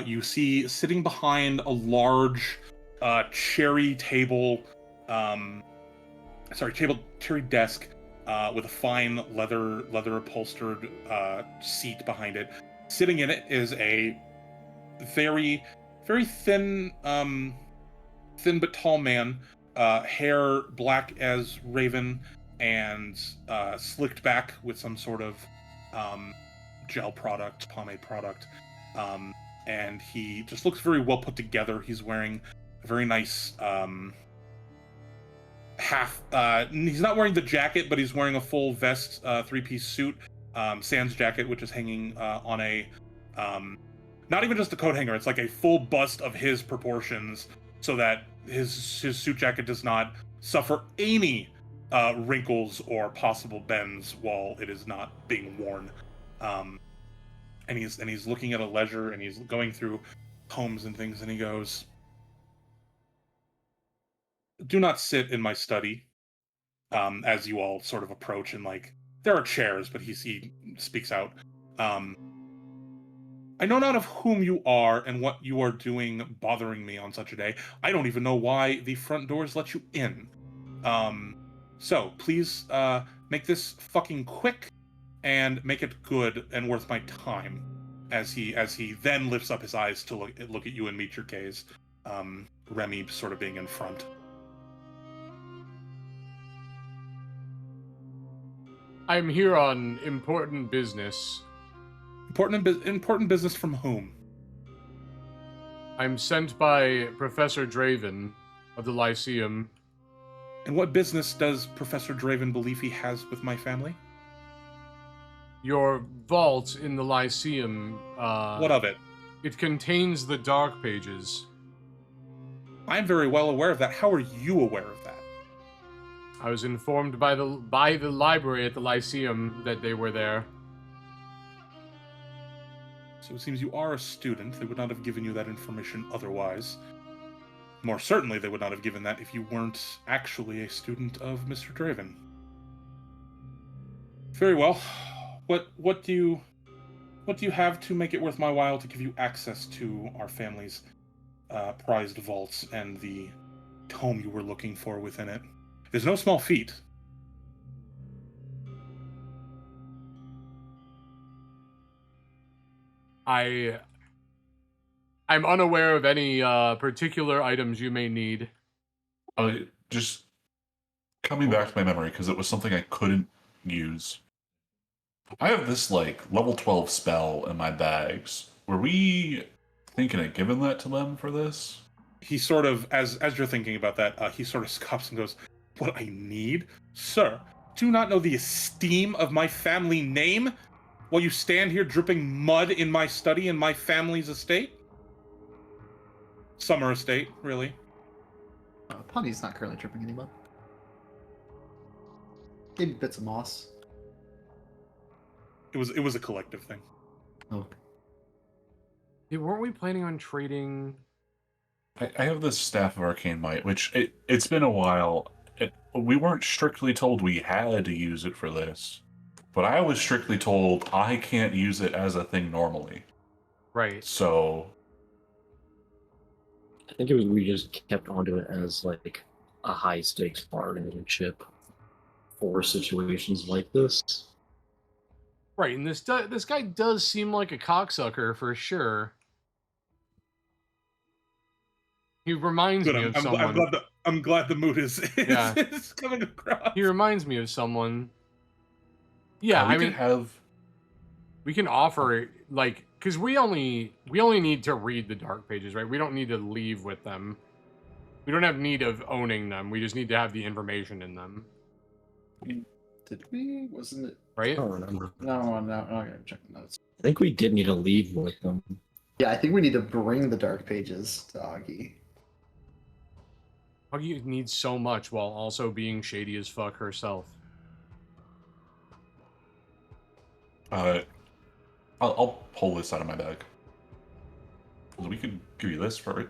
You see sitting behind a large cherry table, cherry desk with a fine leather upholstered seat behind it. Sitting in it is a very thin but tall man, hair black as raven and slicked back with some sort of gel product, pomade product, and he just looks very well put together. He's wearing a very nice he's not wearing the jacket, but he's wearing a full vest, three-piece suit, sans jacket, which is hanging on a not even just a coat hanger, it's like a full bust of his proportions, so that his suit jacket does not suffer any wrinkles or possible bends while it is not being worn. And he's looking at a ledger, and he's going through poems and things, and he goes, "Do not sit in my study." As you all sort of approach, and like there are chairs, but he speaks out. "I know not of whom you are and what you are doing bothering me on such a day. I don't even know why the front doors let you in. So please make this fucking quick and make it good and worth my time." As he then lifts up his eyes to look at you and meet your gaze. Remy sort of being in front. I'm here on important business. Important business from whom? I'm sent by Professor Draven of the Lyceum. And what business does Professor Draven believe he has with my family? Your vault in the Lyceum, What of it? it contains the Dark Pages. I'm very well aware of that. How are you aware of that? I was informed by the library at the Lyceum that they were there. So it seems you are a student. They would not have given you that information otherwise. More certainly, they would not have given that if you weren't actually a student of Mr. Draven. Very well. What do you have to make it worth my while to give you access to our family's prized vaults and the tome you were looking for within it? There's no small feat. I'm unaware of any particular items you may need. Just coming back to my memory, because it was something I couldn't use. I have this like level 12 spell in my bags. Were we thinking of giving that to them for this? He sort of, as you're thinking about that, he sort of scoffs and goes, "What I need? Sir, do you not know the esteem of my family name while you stand here dripping mud in my study in my family's estate?" Summer estate, really. Pawnee's not currently dripping any mud. Maybe bits of moss. It was a collective thing. Oh. Yeah, weren't we planning on trading? I have this Staff of Arcane Might, which it's been a while. We weren't strictly told we had to use it for this, but I was strictly told I can't use it as a thing normally. Right. So I think it was we just kept onto it as like a high stakes bargaining chip for situations like this. Right, and this guy does seem like a cocksucker for sure. He reminds Good. me of someone. I'm glad the mood is Yeah. is coming across. He reminds me of someone. Yeah, we I could mean, have. we can offer it like because we only need to read the dark pages, right? We don't need to leave with them. We don't have need of owning them. We just need to have the information in them, Did we? Wasn't it? I right? don't remember. No, I'm not gonna check the notes. I think we did need to leave with them. Yeah, I think we need to bring the dark pages to Augie. Huggy needs so much while also being shady as fuck herself. I'll pull this out of my bag. We could give you this for it.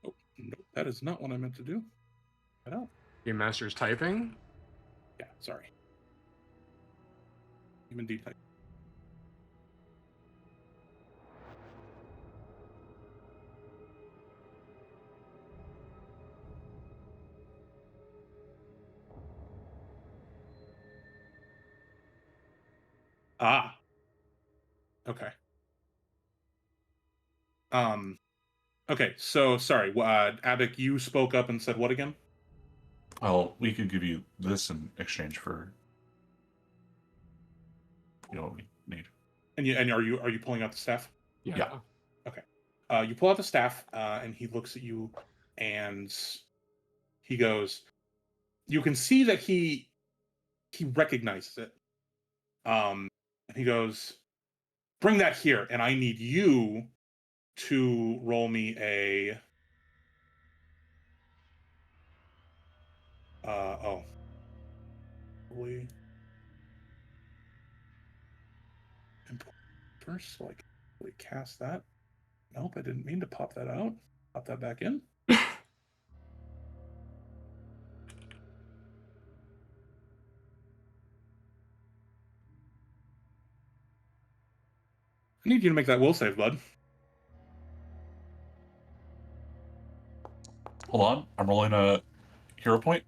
Oh, no, that is not what I meant to do. Get out. Game Master's typing. Yeah, sorry. Human D type. Ah. Okay. Okay, so sorry, Abik, you spoke up and said what again? Well, we could give you this in exchange for what we need. And are you pulling out the staff? Yeah. You pull out the staff, and he looks at you, and he goes. You can see that he recognizes it. And he goes, "Bring that here, and I need you to roll me a." Holy. First, so I can really cast that. Nope, I didn't mean to pop that out. Pop that back in. I need you to make that will save, bud. Hold on, I'm rolling a hero point.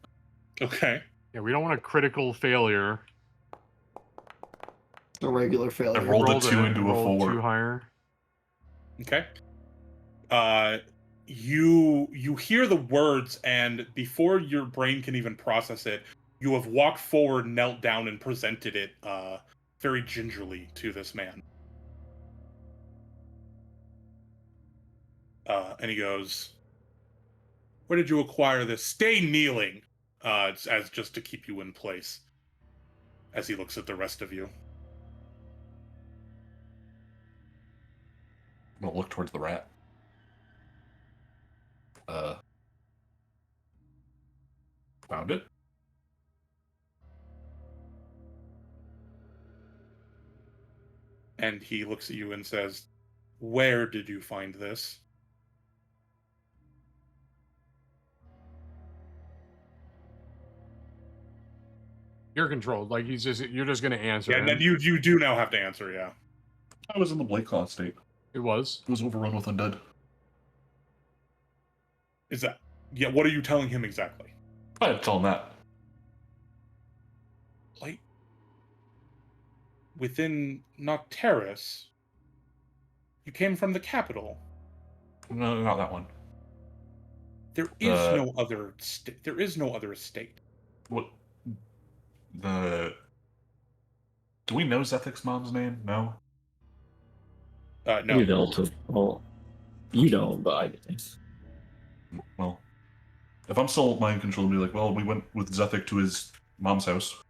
Okay. Yeah, we don't want a critical failure. A regular failure. I rolled a 2 into a rolled 4. 2 higher. Okay. You hear the words, and before your brain can even process it, you have walked forward, knelt down, and presented it very gingerly to this man. And he goes, "Where did you acquire this? Stay kneeling," as just to keep you in place. As he looks at the rest of you. I'm gonna look towards the rat. Found it. And he looks at you and says, "Where did you find this?" You're controlled. Like you're just gonna answer. Yeah, him. and then you do now have to answer. Yeah. I was in the Blake Claw state. It was. It was overrun with undead. Is that? Yeah. What are you telling him exactly? I had to tell him that. Like within Nocteris, you came from the capital. No, not that one. There is no other. There is no other estate. What? Do we know Zethic's mom's name? No. No. You don't. Well, you don't, but I think. Well, if I'm still mind control, I'll be like, well, we went with Zethic to his mom's house.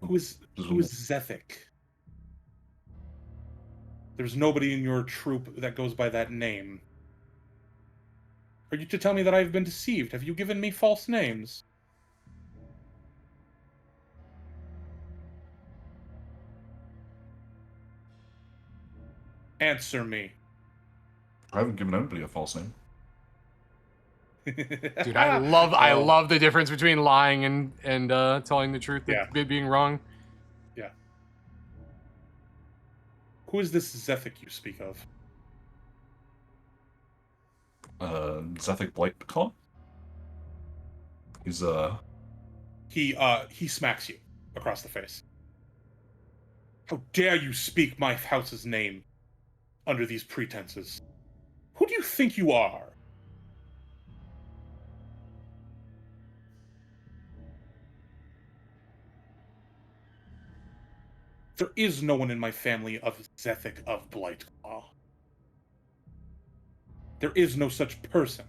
Who is Zethic? There's nobody in your troop that goes by that name. Are you to tell me that I've been deceived? Have you given me false names? Answer me. I haven't given anybody a false name. Dude, I love the difference between lying and telling the truth and Yeah. being wrong. Yeah. Who is this Zethic you speak of? Zethic Blightclaw? He's, He smacks you across the face. How dare you speak my house's name under these pretenses? Who do you think you are? There is no one in my family of Zethic of Blightclaw. There is no such person.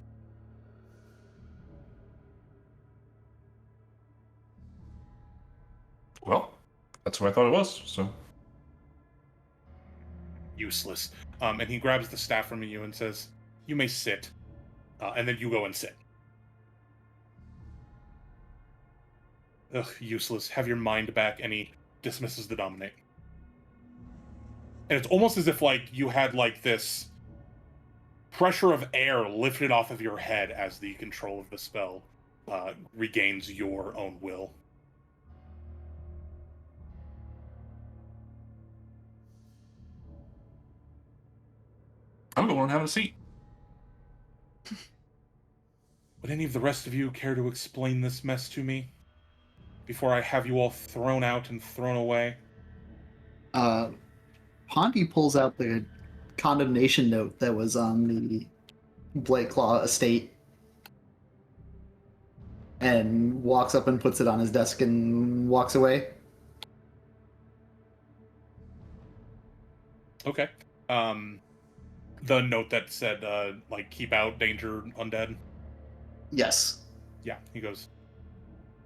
well, that's what I thought it was, so. Useless. And he grabs the staff from you and says, "You may sit." And then you go and sit. Ugh, useless. Have your mind back. And he dismisses the dominate. And it's almost as if, like, you had, like, this pressure of air lifted off of your head as the control of the spell regains your own will. I'm going to have a seat. Would any of the rest of you care to explain this mess to me? Before I have you all thrown out and thrown away? Pondy pulls out the condemnation note that was on the Blightclaw estate and walks up and puts it on his desk and walks away. Okay. The note that said, like, keep out, danger, undead. Yes. Yeah, he goes,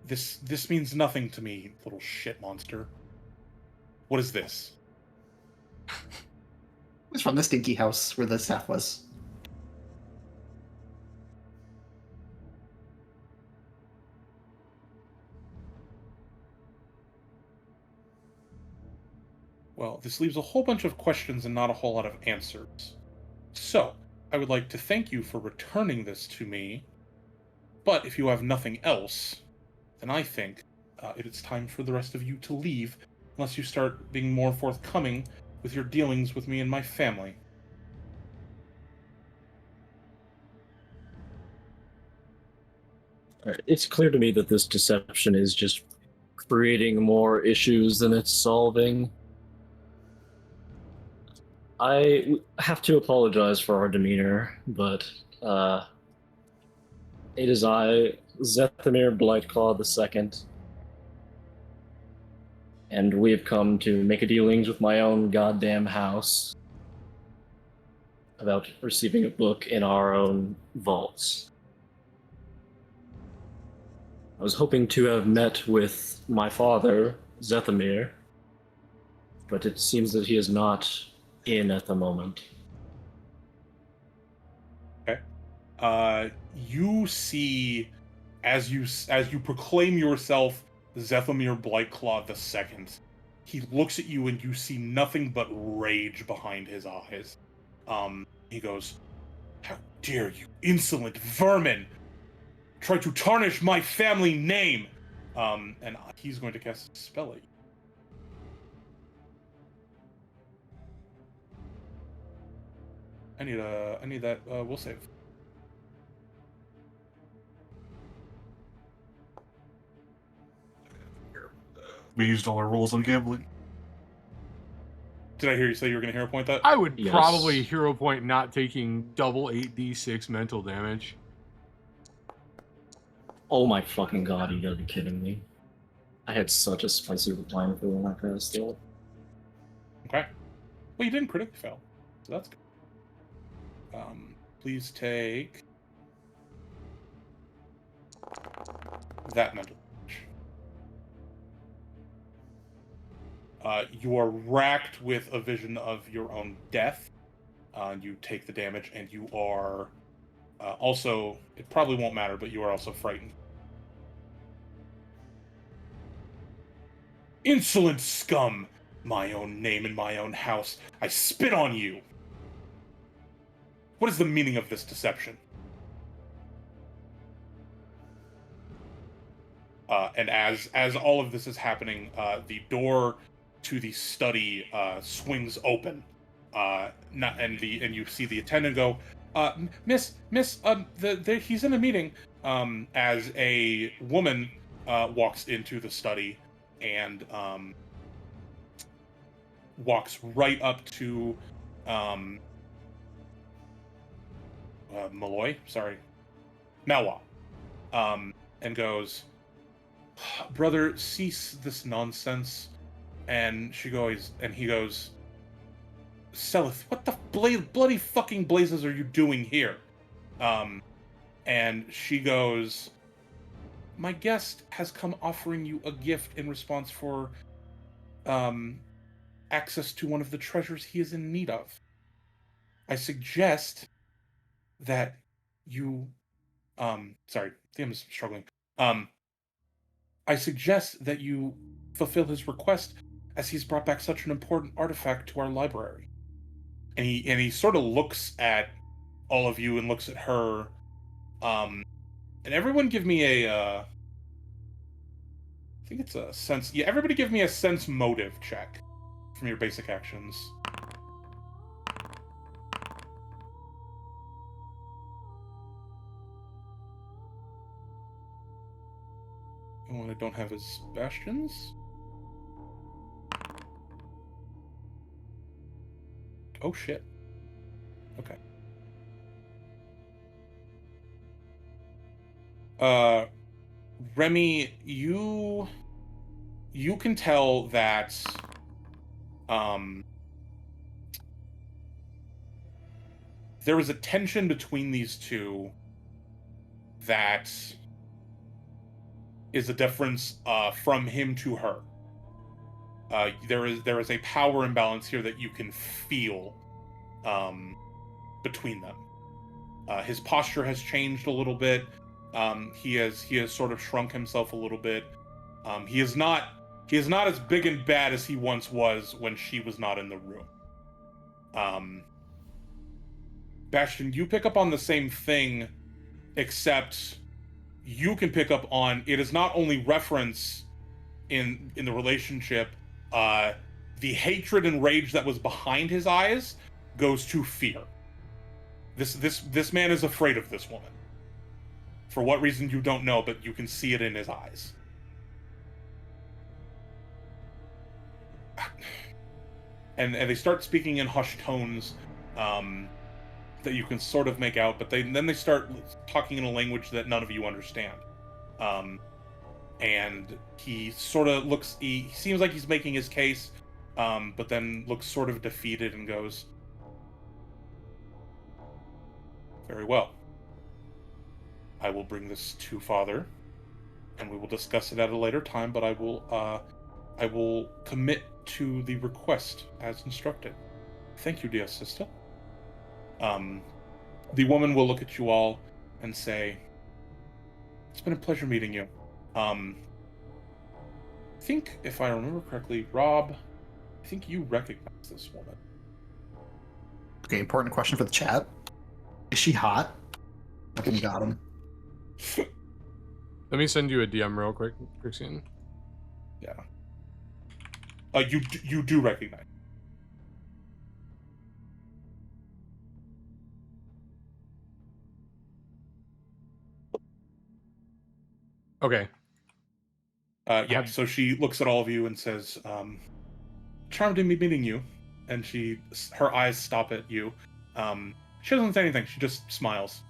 This means nothing to me, little shit monster. What is this? It was from the stinky house where the staff was. Well, this leaves a whole bunch of questions and not a whole lot of answers. So, I would like to thank you for returning this to me, but if you have nothing else, then I think it is time for the rest of you to leave, unless you start being more forthcoming with your dealings with me and my family. It's clear to me that this deception is just creating more issues than it's solving. I have to apologize for our demeanor, but it is I, Zethamir Blightclaw II, and we have come to make a dealings with my own goddamn house about receiving a book in our own vaults. I was hoping to have met with my father, Zethamir, but it seems that he is not in at the moment. Okay. You see, as you proclaim yourself Zethamir Blightclaw II, he looks at you and you see nothing but rage behind his eyes. He goes, "How dare you, insolent vermin, try to tarnish my family name!" And he's going to cast a spell at you. I need that will save. We used all our rules on gambling. Did I hear you say you were going to hero point that? I would Yes. probably hero point not taking double 8d6 mental damage. Oh my fucking god, you gotta be kidding me. I had such a spicy reply for when I passed it. Okay. Well, you didn't critically fail, so that's good. Please take that mental damage. You are racked with a vision of your own death. You take the damage, and you are also, it probably won't matter, but you are also frightened. Insolent scum! My own name in my own house. I spit on you! What is the meaning of this deception? And as all of this is happening, the door to the study swings open. And you see the attendant go, Miss, he's in a meeting. As a woman walks into the study and walks right up to Malwa, and goes, "Brother, cease this nonsense." And he goes, "Selith, what the bloody fucking blazes are you doing here?" And she goes, "My guest has come offering you a gift in response for access to one of the treasures he is in need of. I suggest that you sorry, I think I'm struggling. I suggest that you fulfill his request, as he's brought back such an important artifact to our library." And he sort of looks at all of you and looks at her. And everyone give me I think it's a sense. Yeah, everybody give me a sense motive check from your basic actions. The one I don't have is Bastion's. Oh shit. Okay. Remy, you can tell that there is a tension between these two that is a difference from him to her. There is a power imbalance here that you can feel between them. His posture has changed a little bit. He has sort of shrunk himself a little bit. He is not as big and bad as he once was when she was not in the room. Bastion, you pick up on the same thing, except you can pick up on it is not only reference in the relationship. The hatred and rage that was behind his eyes goes to fear. This man is afraid of this woman. For what reason you don't know, but you can see it in his eyes. And they start speaking in hushed tones that you can sort of make out, but then they start talking in a language that none of you understand. And he sort of looks, he seems like he's making his case, but then looks sort of defeated and goes, "Very well. I will bring this to Father, and we will discuss it at a later time, but I will commit to the request as instructed. Thank you, dear sister." The woman will look at you all and say, "It's been a pleasure meeting you. I think, if I remember correctly, Rob, I think you recognize this woman." Okay, important question for the chat. Is she hot? Fucking got him. Let me send you a DM real quick, Christian. Yeah. You do recognize. Okay. Yeah, so she looks at all of you and says, "Charmed to be meeting you." And her eyes stop at you. She doesn't say anything, she just smiles.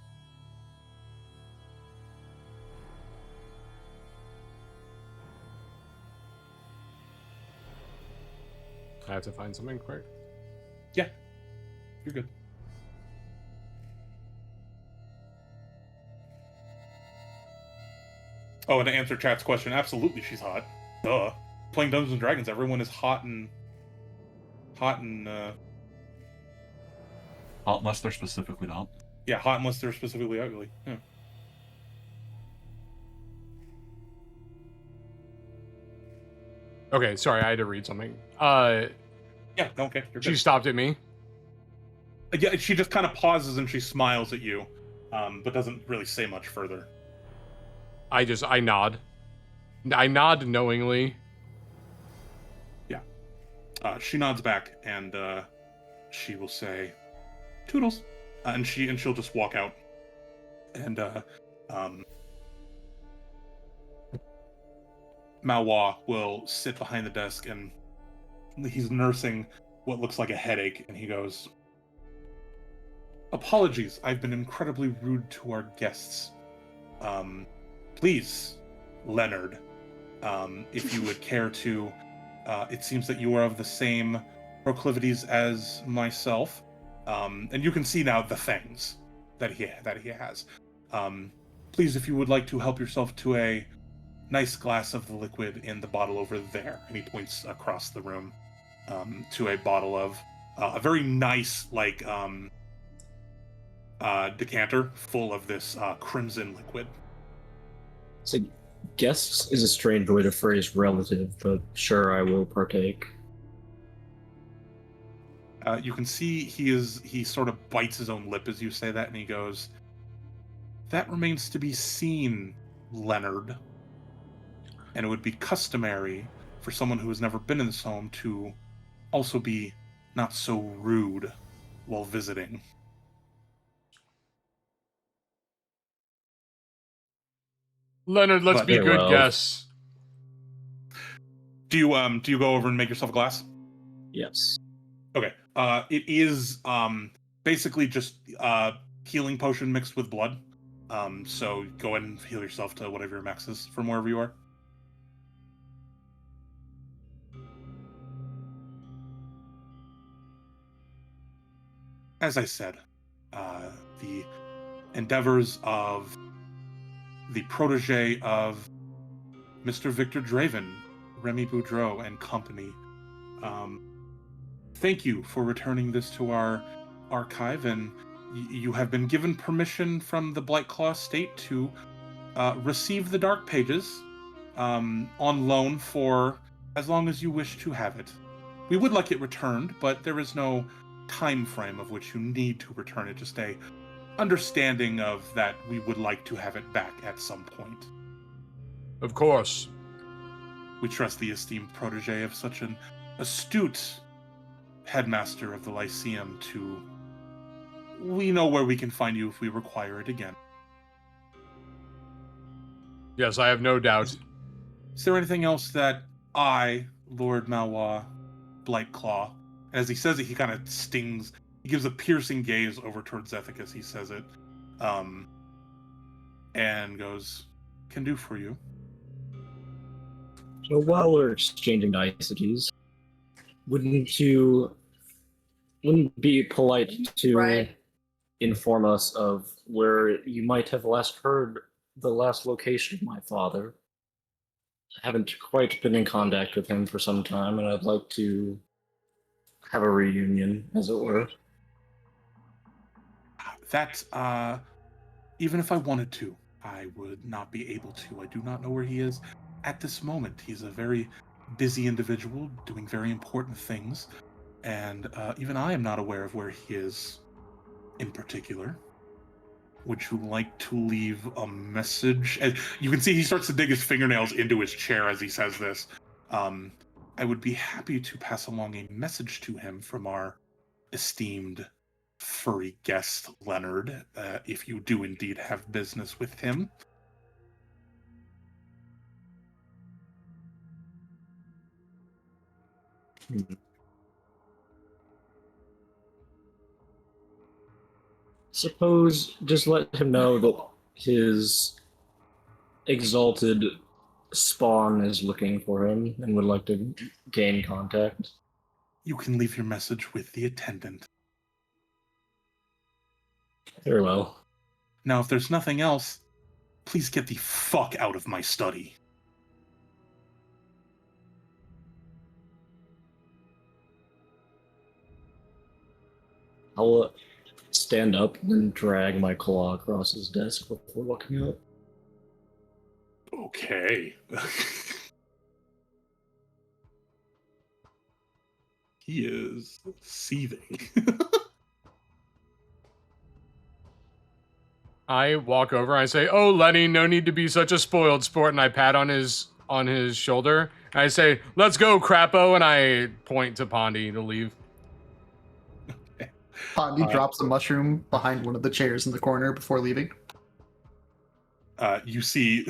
I have to find something quick. Yeah, you're good. Oh, and to answer chat's question, absolutely she's hot. Duh. Playing Dungeons and Dragons, everyone is hot and Unless they're specifically not. yeah, hot unless they're specifically ugly. Yeah. Okay, sorry, I had to read something. Yeah, okay, you're She good. stopped at me. Yeah, she just kind of pauses and she smiles at you, but doesn't really say much further. I nod. I nod knowingly. Yeah. She nods back, and she will say, "Toodles," and she'll just walk out, and Malwa will sit behind the desk, and he's nursing what looks like a headache, and he goes, "Apologies, I've been incredibly rude to our guests. Please, Leonard, if you would care to, it seems that you are of the same proclivities as myself, and you can see now the fangs that he has. Please, if you would like to help yourself to a nice glass of the liquid in the bottle over there," and he points across the room to a bottle of a very nice, like, decanter full of this crimson liquid. So, guests is a strange way to phrase relative, but sure, I will partake. You can see he sort of bites his own lip as you say that, and he goes, "That remains to be seen, Leonard. And it would be customary for someone who has never been in this home to also be not so rude while visiting." Leonard, let's But- be Yeah, good well. guests. Do you go over and make yourself a glass? Yes. Okay. It is basically just healing potion mixed with blood. So go ahead and heal yourself to whatever your max is from wherever you are. As I said, the endeavors of the protege of Mr. Victor Draven, Remy Boudreau, and company. Thank you for returning this to our archive, and you have been given permission from the Blightclaw State to receive the Dark Pages on loan for as long as you wish to have it. We would like it returned, but there is no time frame of which you need to return it, just a understanding of that we would like to have it back at some point. Of course. We trust the esteemed protege of such an astute headmaster of the Lyceum to... We know where we can find you if we require it again. Yes, I have no doubt. Is there anything else that I, Lord Malwa, Blightclaw, as he says it, he kind of stings. He gives a piercing gaze over towards Zethik as he says it, and goes, "Can do for you." So while we're exchanging niceties, wouldn't be polite to Right. inform us of where you might have last heard the last location of my father? I haven't quite been in contact with him for some time, and I'd like to have a reunion, as it were. That, even if I wanted to, I would not be able to. I do not know where he is at this moment. He's a very busy individual doing very important things, and even I am not aware of where he is in particular. Would you like to leave a message? And you can see he starts to dig his fingernails into his chair as he says this. I would be happy to pass along a message to him from our esteemed furry guest, Leonard, if you do indeed have business with him. Suppose just let him know that his exalted spawn is looking for him and would like to gain contact. You can leave your message with the attendant. Very well. Now, if there's nothing else, please get the fuck out of my study. I'll stand up and drag my claw across his desk before walking out. Okay. He is seething. I walk over, I say, "Oh, Lenny, no need to be such a spoiled sport," and I pat on his on his shoulder. I say, "Let's go, Crapo," and I point to Pondy to leave. Pondy drops a mushroom behind one of the chairs in the corner before leaving. You see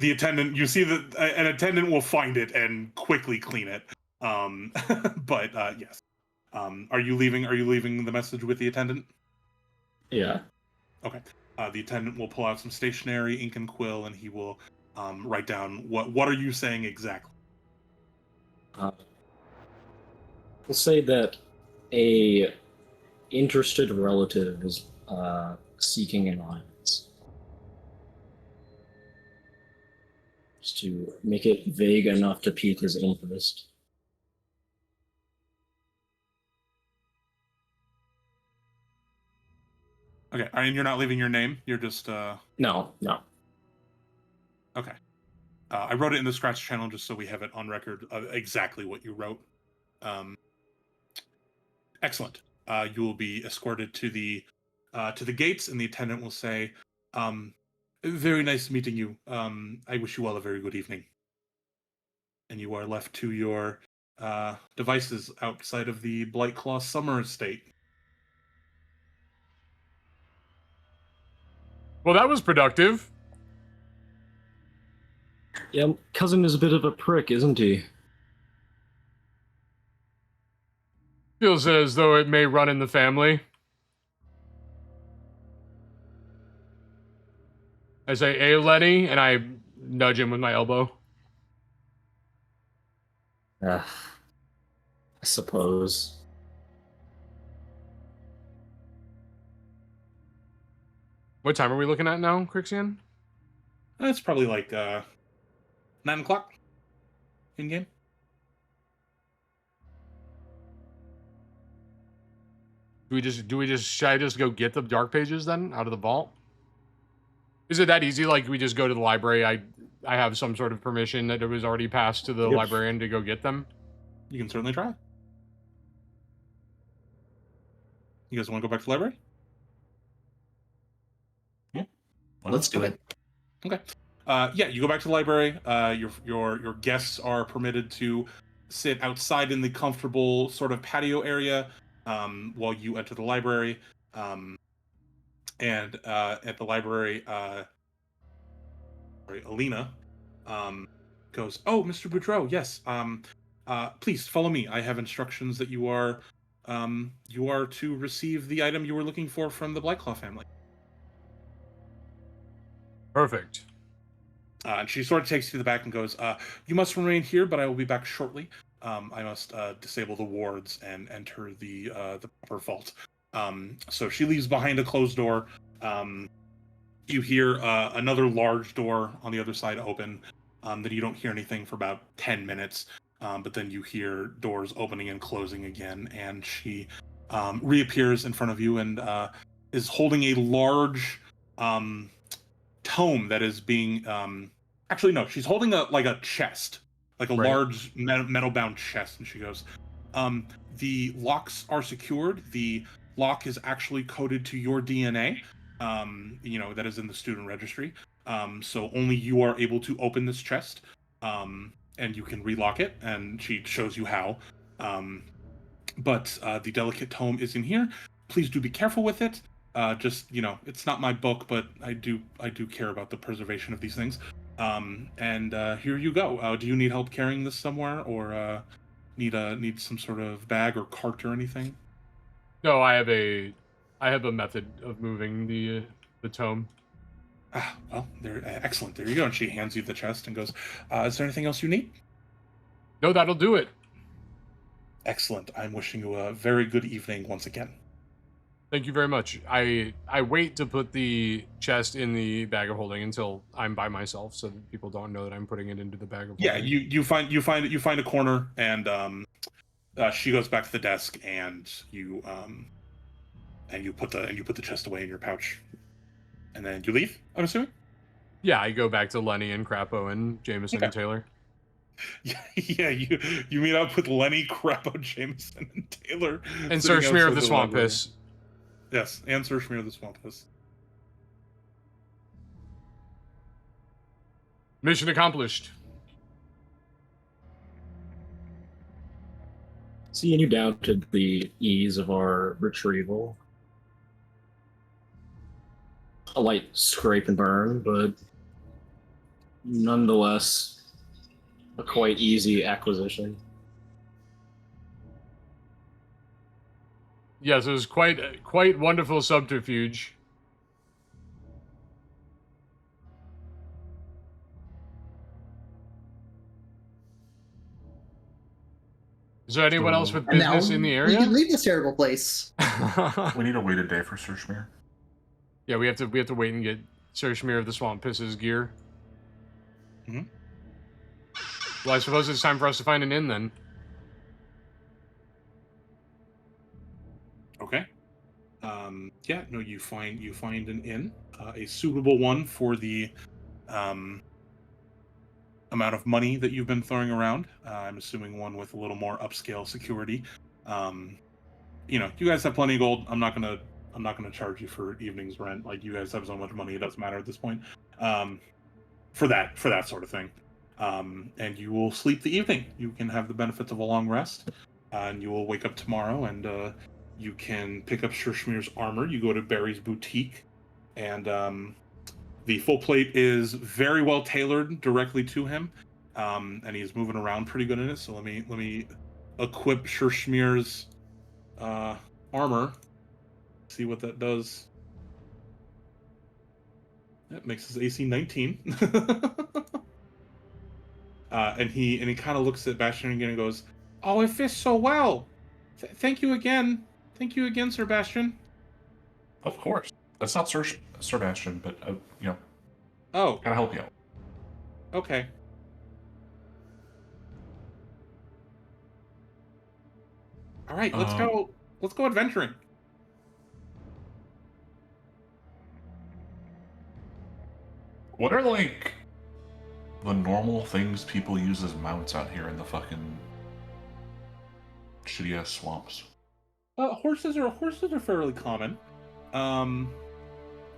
the attendant. You see that an attendant will find it and quickly clean it. But yes. Are you leaving? Are you leaving the message with the attendant? Yeah. Okay. The attendant will pull out some stationery, ink and quill, and he will write down what are you saying exactly. We'll say that a interested relative is seeking an alliance. Just to make it vague enough to pique his interest. Okay. And you're not leaving your name. You're just No. okay. I wrote it in the scratch channel just so we have it on record of exactly what you wrote. Excellent. You will be escorted to the gates, and the attendant will say, "Very nice meeting you. I wish you all a very good evening." And you are left to your devices outside of the Blightclaw Summer Estate. Well, that was productive. Yeah, cousin is a bit of a prick, isn't he? Feels as though it may run in the family. I say, "Hey, Lenny," and I nudge him with my elbow. I suppose. What time are we looking at now, Crixian? It's probably like 9 o'clock in game. Should I just go get the dark pages then out of the vault? Is it that easy? Like we just go to the library? I have some sort of permission that it was already passed to the Yep. librarian to go get them. You can certainly try. You guys want to go back to the library? Let's do it. Okay. Yeah, you go back to the library. Your guests are permitted to sit outside in the comfortable sort of patio area while you enter the library. And at the library, Alina goes, "Oh, Mr. Boudreau, yes. Please follow me. I have instructions that you are to receive the item you were looking for from the Blightclaw family." Perfect. And she sort of takes you to the back and goes, "You must remain here, but I will be back shortly. I must disable the wards and enter the proper vault." So she leaves behind a closed door. You hear another large door on the other side open. Then you don't hear anything for about 10 minutes. But then you hear doors opening and closing again. And she reappears in front of you and is holding a large tome that is being... actually, no, she's holding a chest. Like a Right. large metal-bound chest. And she goes, "The locks are secured. The lock is actually coded to your DNA. That is in the student registry. So only you are able to open this chest, and you can relock it." And she shows you how. But the delicate tome is in here. Please do be careful with it. It's not my book, but I do care about the preservation of these things. And here you go. Do you need help carrying this somewhere, or need some sort of bag or cart or anything? No, I have a method of moving the tome. Well, excellent. There you go. And she hands you the chest and goes, "Is there anything else you need?" No, that'll do it. Excellent. I'm wishing you a very good evening once again. Thank you very much. I wait to put the chest in the bag of holding until I'm by myself, so that people don't know that I'm putting it into the bag of holding. Yeah, you find a corner, and she goes back to the desk, and you put the chest away in your pouch, and then you leave. I'm assuming. Yeah, I go back to Lenny and Crapo and Jameson and Taylor. Yeah, you meet up with Lenny, Crapo, Jameson, and Taylor, And sitting Sir Schmear of outside the Swamp library. Piss. Yes, and Sir Schmear of the Swamp Piss. Mission accomplished. See, and you doubted the ease of our retrieval. A light scrape and burn, but nonetheless a quite easy acquisition. Yes, it was quite wonderful subterfuge. Is there anyone else with And now business in the we area? can leave this terrible place. We need to wait a day for Surshmere. Yeah, we have to wait and get Sir Schmear of the Swamp Piss's gear. Mhm. Well, I suppose it's time for us to find an inn then. Okay. Yeah, no, you find an inn, a suitable one for the um, amount of money that you've been throwing around. I'm assuming one with a little more upscale security. You know, you guys have plenty of gold. I'm not gonna charge you for evening's rent. Like, you guys have so much money, it doesn't matter at this point. For that sort of thing. And you will sleep the evening. You can have the benefits of a long rest, and you will wake up tomorrow, and you can pick up Shirshmir's armor. You go to Barry's boutique, and the full plate is very well tailored directly to him, and he's moving around pretty good in it. So let me equip Shirshmir's armor. See what that does. That makes his AC 19. And he kind of looks at Bastion again and goes, "Oh, it fits so well. Thank you again. Thank you again, Sir Bastion." Of course. That's not Sebastian, but, you know, Oh, gotta help you out. okay. All right, let's go. Let's go adventuring. What are, like, the normal things people use as mounts out here in the fucking shitty ass swamps? Horses are fairly common.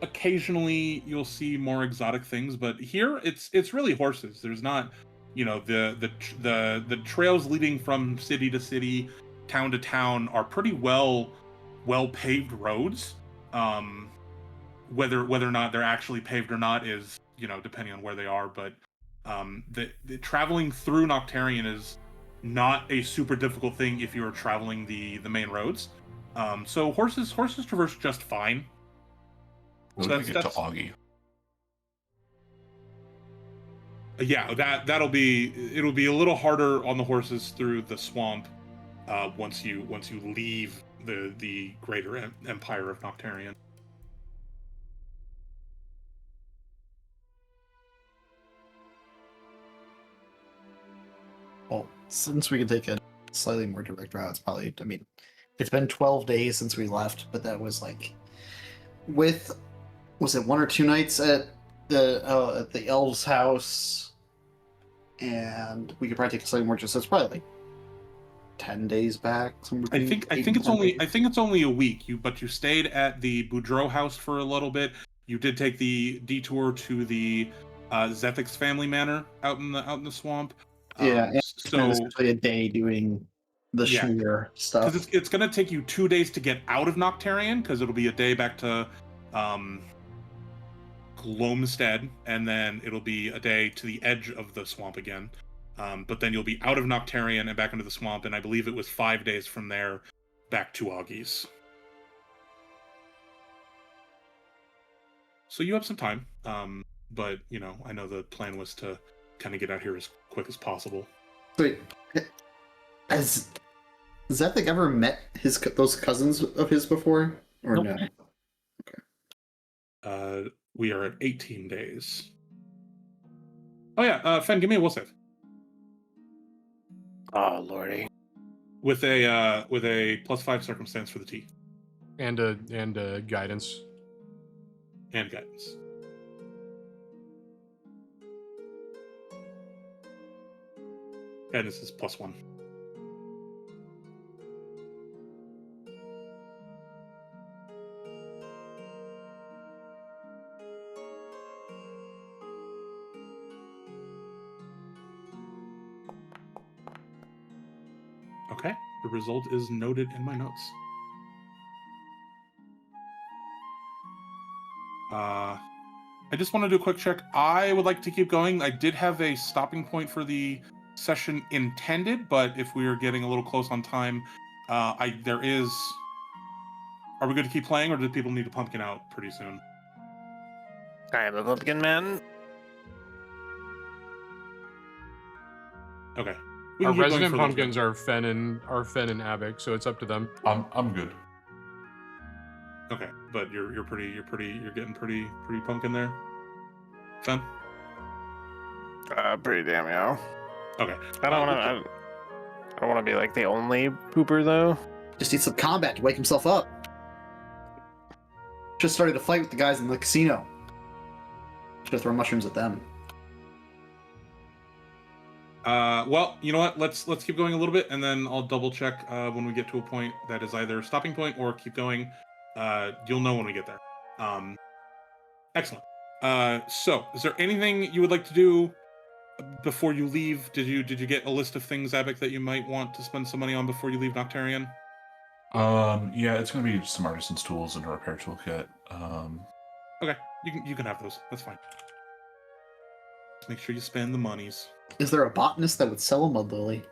Occasionally you'll see more exotic things, but here it's really horses. There's not, you know, the trails leading from city to city, town to town are pretty well paved roads. Whether or not they're actually paved or not is, you know, depending on where they are. But the traveling through Noctarian is not a super difficult thing if you are traveling the main roads. So horses traverse just fine. So So we get to Augie. Yeah, it'll be a little harder on the horses through the swamp once you leave the greater empire of Noctarian. Well, since we can take a slightly more direct route, it's probably, I mean, it's been 12 days since we left, but that was like, was it 1 or 2 nights at the elves' house, and we could probably take a slightly more, so it's probably like 10 days back. I think it's only a week. But you stayed at the Boudreaux house for a little bit. You did take the detour to the Zethix family manor out in the swamp. Yeah, and So essentially a day doing the Schmear stuff. because it's going to take you 2 days to get out of Noctarian, because it'll be a day back to Glomstead, and then it'll be a day to the edge of the swamp again. But then you'll be out of Noctarian and back into the swamp, and I believe it was 5 days from there back to Augie's. So you have some time, but, you know, I know the plan was to kind of get out here as quick as possible. Wait, has Zethik ever met those cousins of his before, or Nope. no? We are at 18 days. Oh yeah, Fen, give me a will save. Oh lordy. With a +5 circumstance for the T And guidance. and guidance. Guidance is +1. Okay. The result is noted in my notes. I just want to do a quick check. I would like to keep going. I did have a stopping point for the session intended, but if we are getting a little close on time, there is. Are we good to keep playing, or do people need to pumpkin out pretty soon? I am a pumpkin man. Okay. Our We can keep going resident for a little bit. pumpkins are Fen and Abic, so it's up to them. I'm good. Okay, but you're getting pretty pumpkin there. Fen? Pretty damn, yeah. Okay. I don't want to. I don't want to be like the only pooper though. Just need some combat to wake himself up. Just started a fight with the guys in the casino. Should have thrown mushrooms at them. Well, you know what? Let's keep going a little bit, and then I'll double check when we get to a point that is either stopping point or keep going. You'll know when we get there. Excellent. So, is there anything you would like to do before you leave? Did you get a list of things, Abic, that you might want to spend some money on before you leave Noctarian? Yeah, it's gonna be some artisan's tools and a repair toolkit. Okay, you can have those. That's fine. Just make sure you spend the monies. Is there a botanist that would sell a mud lily?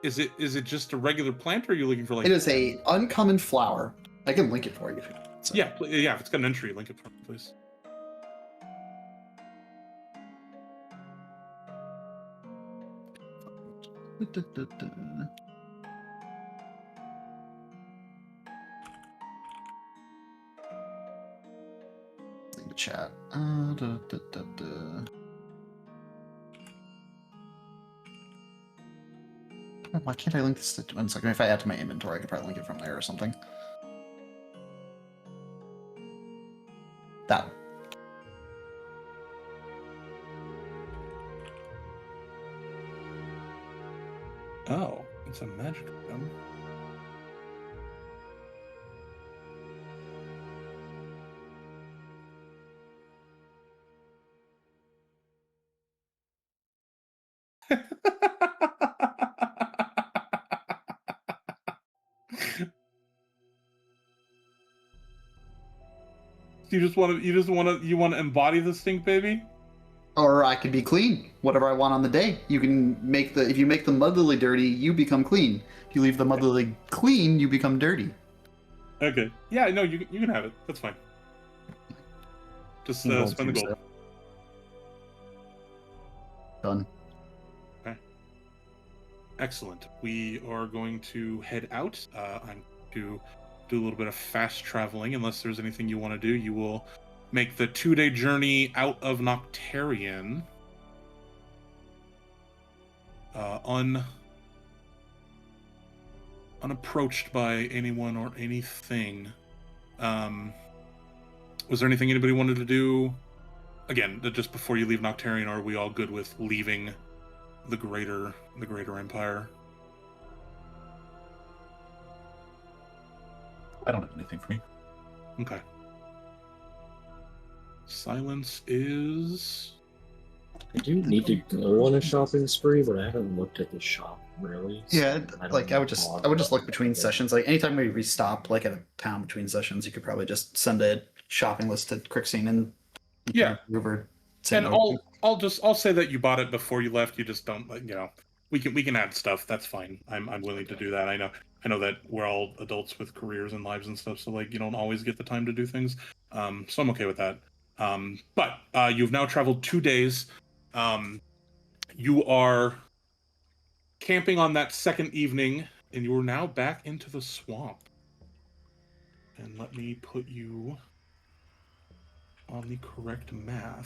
Is it just a regular plant, or are you looking for like? It is a uncommon flower. I can link it for you. If you want. So. Yeah, yeah. If it's got an entry, link it for me, please. In the chat. Why can't I link this to 1 second? If I add to my inventory, I could probably link it from there or something. That. Oh, it's a magic item. You want to embody the stink baby? Or I could be clean. Whatever I want on the day. You can make if you make the mud lily dirty, you become clean. If you leave the mud lily clean, you become dirty. Okay. Yeah, no, you can have it. That's fine. Just spend the gold. Done. Okay. Excellent. We are going to head out. I'm going to do a little bit of fast traveling. Unless there's anything you want to do, you will make the 2-day journey out of Noctarian. Unapproached by anyone or anything. Was there anything anybody wanted to do? Again, just before you leave Noctarian, are we all good with leaving the greater empire? I don't have anything for me. Okay. Silence is. I do need to go on a shopping spree, but I haven't looked at the shop really. So Yeah, don't like I would know just look between sessions. Like anytime we stop, like at a town between sessions, you could probably just send a shopping list to Crixine and Yeah. River. And I'll say that you bought it before you left. You just don't, we can add stuff. That's fine. I'm willing to do that. I know that we're all adults with careers and lives and stuff, so you don't always get the time to do things. So I'm okay with that. But you've now traveled 2 days. You are camping on that second evening, and you are now back into the swamp. And let me put you on the correct map.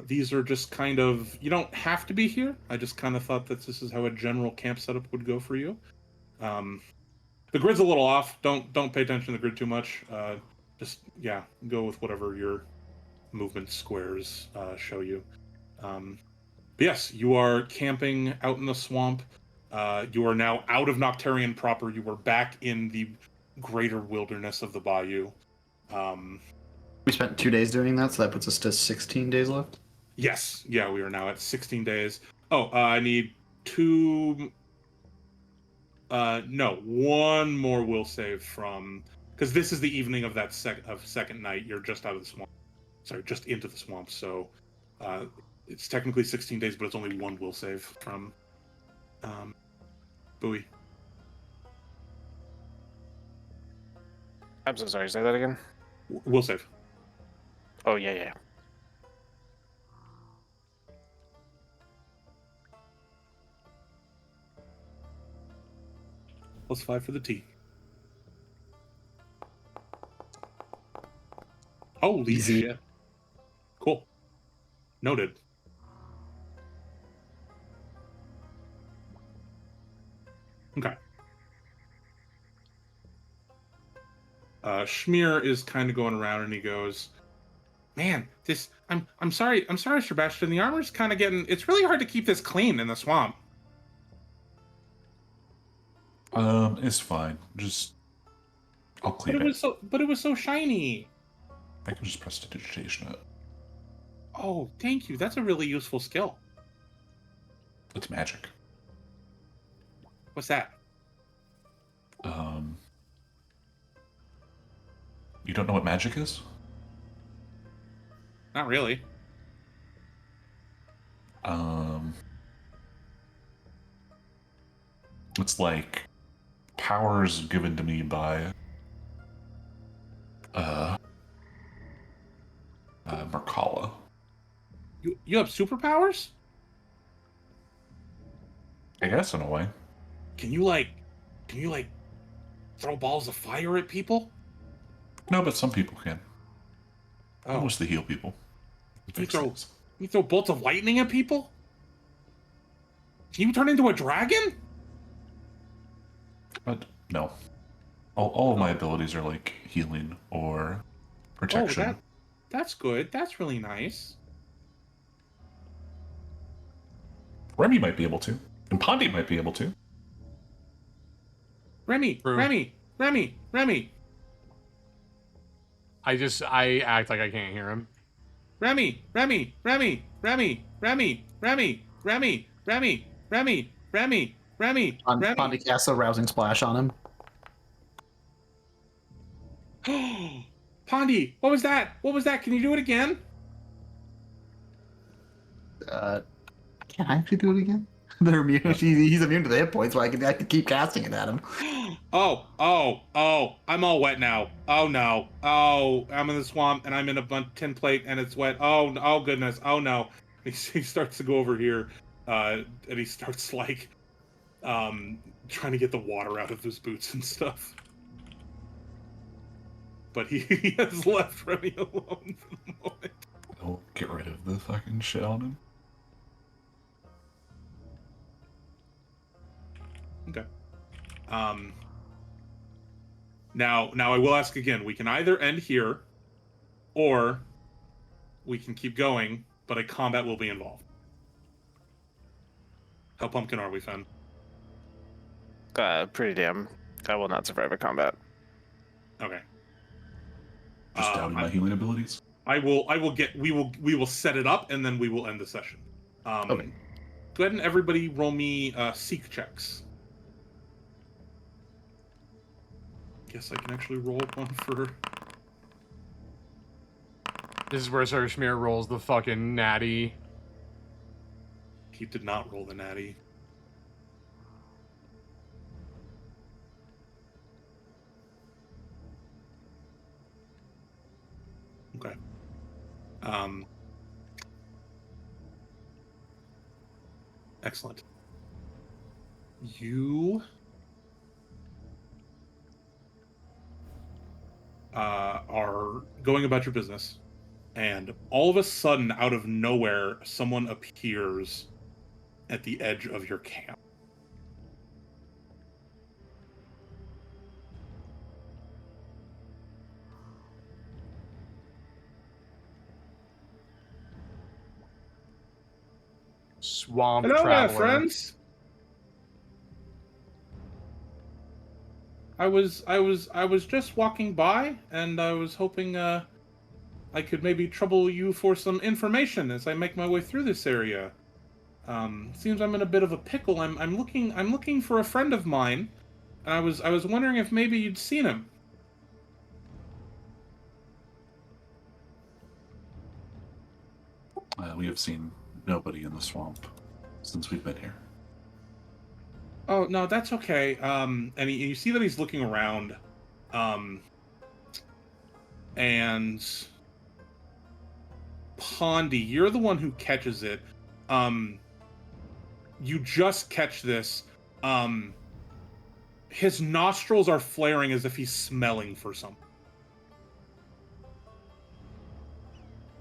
These are just kind of, you don't have to be here. I just kind of thought that this is how a general camp setup would go for you. The grid's a little off. Don't pay attention to the grid too much. Just go with whatever your movement squares show you. But yes, you are camping out in the swamp. You are now out of Noctarian proper. You are back in the greater wilderness of the bayou. We spent 2 days doing that, so that puts us to 16 days left. Yes, yeah, we are now at 16 days. Oh, I need two. No, one more will save from, because this is the evening of that second night. You're just out of the swamp. Sorry, just into the swamp. So, it's technically 16 days, but it's only one will save from, Bowie. I'm so sorry. Say that again. Will save. Oh yeah. +5 for the T. Holy Easy. shit. Cool. Noted. Okay. Schmear is kind of going around and he goes, "Man, this I'm sorry, Sebastian. The armor's kind of getting. It's really hard to keep this clean in the swamp." It's fine. Just I'll clean it. But it was so shiny. I can just press digitation it. Oh, thank you. That's a really useful skill. It's magic. What's that? You don't know what magic is? Not really. It's like powers given to me by Merkala. You have superpowers? I guess in a way. Can you like throw balls of fire at people? No, but some people can. Oh, Mostly heal people. you Fix throw things. you throw bolts of lightning at people? Can you turn into a dragon? But no. All of my abilities are like healing or protection. Oh, that's good. That's really nice. Remy might be able to. And Pondy might be able to. Remy, True. Remy. I act like I can't hear him. Remy. Pondy casts a rousing splash on him. Pondy, what was that? Can you do it again? Can I actually do it again? They're immune. He's immune to the hit points, so I can keep casting it at him. Oh, I'm all wet now. Oh no. Oh, I'm in the swamp and I'm in a tin plate and it's wet. Oh goodness. Oh no. He starts to go over here, and he starts like, trying to get the water out of his boots and stuff. But he has left Remy alone for the moment. I'll get rid of the fucking shit on him. Okay. Now I will ask again. We can either end here, or we can keep going, but a combat will be involved. How pumpkin are we, Fen? Pretty damn. I will not survive a combat. Okay. Just doubting my healing abilities. We will set it up and then we will end the session. Okay. Go ahead and everybody roll me seek checks. Guess I can actually roll one for. This is where Sir Schmear rolls the fucking natty. He did not roll the natty. Okay. Excellent. You are going about your business, and all of a sudden, out of nowhere, someone appears at the edge of your camp. Swamp Hello traveler. there, friends. I was just walking by, and I was hoping I could maybe trouble you for some information as I make my way through this area. Seems I'm in a bit of a pickle. I'm looking for a friend of mine, and I was wondering if maybe you'd seen him. We have seen nobody in the swamp since we've been here. Oh no, that's okay. And you see that he's looking around, and Pondy, you're the one who catches it. You just catch this. His nostrils are flaring as if he's smelling for something.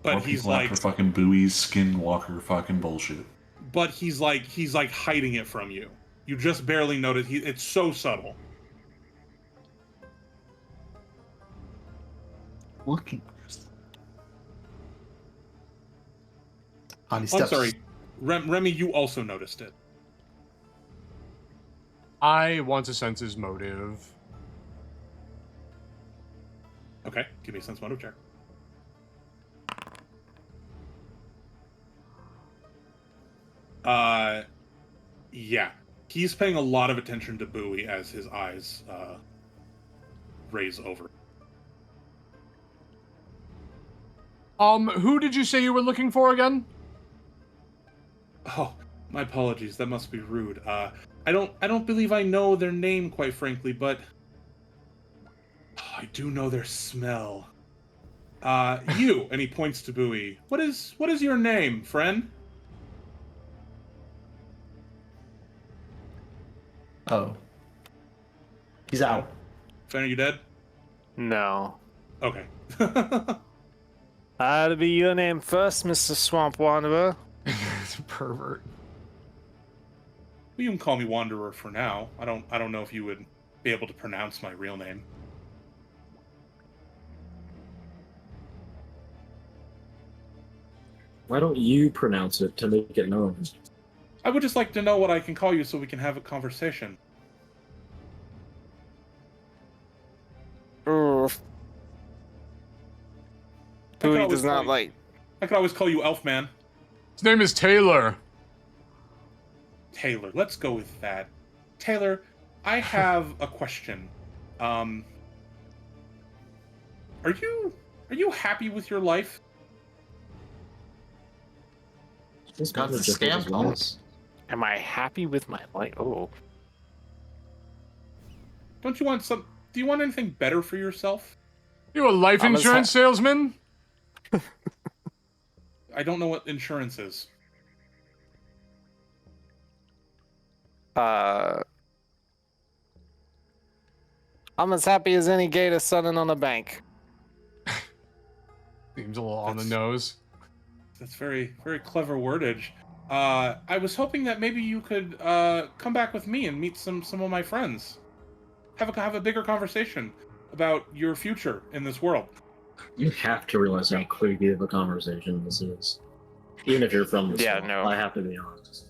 But More he's people like, after fucking buoys, skinwalker fucking bullshit. but he's like hiding it from you. You just barely notice. It's so subtle. Looking. Pondy I'm steps. sorry, Remy. You also noticed it. I want to sense his motive. Okay, give me a sense motive check. Yeah. He's paying a lot of attention to Bowie as his eyes raise over. Who did you say you were looking for again? Oh, my apologies. That must be rude. I don't believe I know their name, quite frankly, but I do know their smell. You, and he points to Bowie. What is your name, friend? Oh. He's out. Friend, are you dead? No. Okay. That'll be your name first, Mr. Swamp Wanderer. It's a pervert. You can call me Wanderer for now. I don't know if you would be able to pronounce my real name. Why don't you pronounce it to make it known? I would just like to know what I can call you so we can have a conversation. Oof. I could Bowie always does not call you- like. I could always call you Elfman. His name is Taylor. Taylor. Let's go with that. Taylor, I have a question. Are you happy with your life? This Got the is different scam as well. calls. Am I happy with my life? Oh. Don't you want some? Do you want anything better for yourself? You a life I'm as insurance salesman? I don't know what insurance is. I'm as happy as any gator sunning on a bank. Seems a little on the That's- nose. That's very, very clever wordage. I was hoping that maybe you could come back with me and meet some of my friends. Have a bigger conversation about your future in this world. You have to realize how creepy of a conversation this is. Even if you're from this Yeah, world, no. I have to be honest.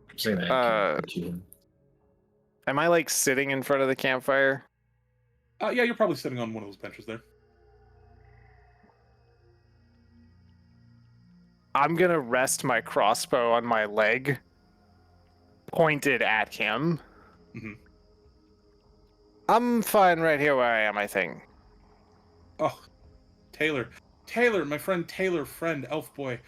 I'm saying that to him. Am I like sitting in front of the campfire? Yeah, you're probably sitting on one of those benches there. I'm gonna rest my crossbow on my leg, pointed at him. Mhm. I'm fine right here where I am, I think. Oh, Taylor, my friend Taylor, friend Elf Boy.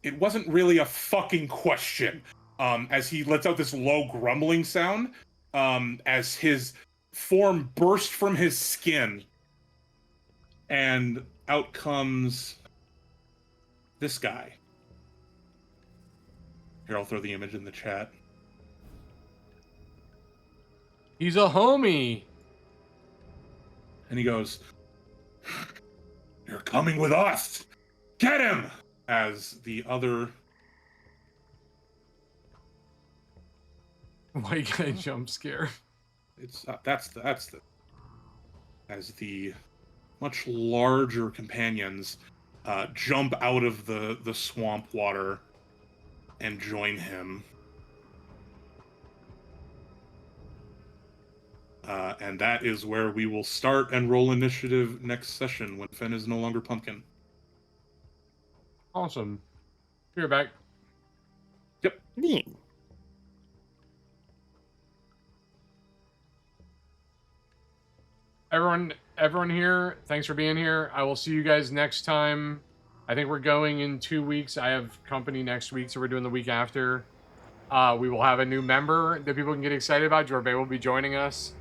It wasn't really a fucking question. As he lets out this low grumbling sound, as his form burst from his skin, and out comes this guy. Here, I'll throw the image in the chat. He's a homie. And he goes, "You're coming with us! Get him!" As the other White guy jump scare. it's that's the as the much larger companions jump out of the swamp water and join him. And that is where we will start and roll initiative next session when Fen is no longer Pumpkin. Awesome. You're back. Neat. Everyone here, thanks for being here. I will see you guys next time. I think we're going in 2 weeks. I have company next week, so we're doing the week after. We will have a new member that people can get excited about. Jorbe will be joining us.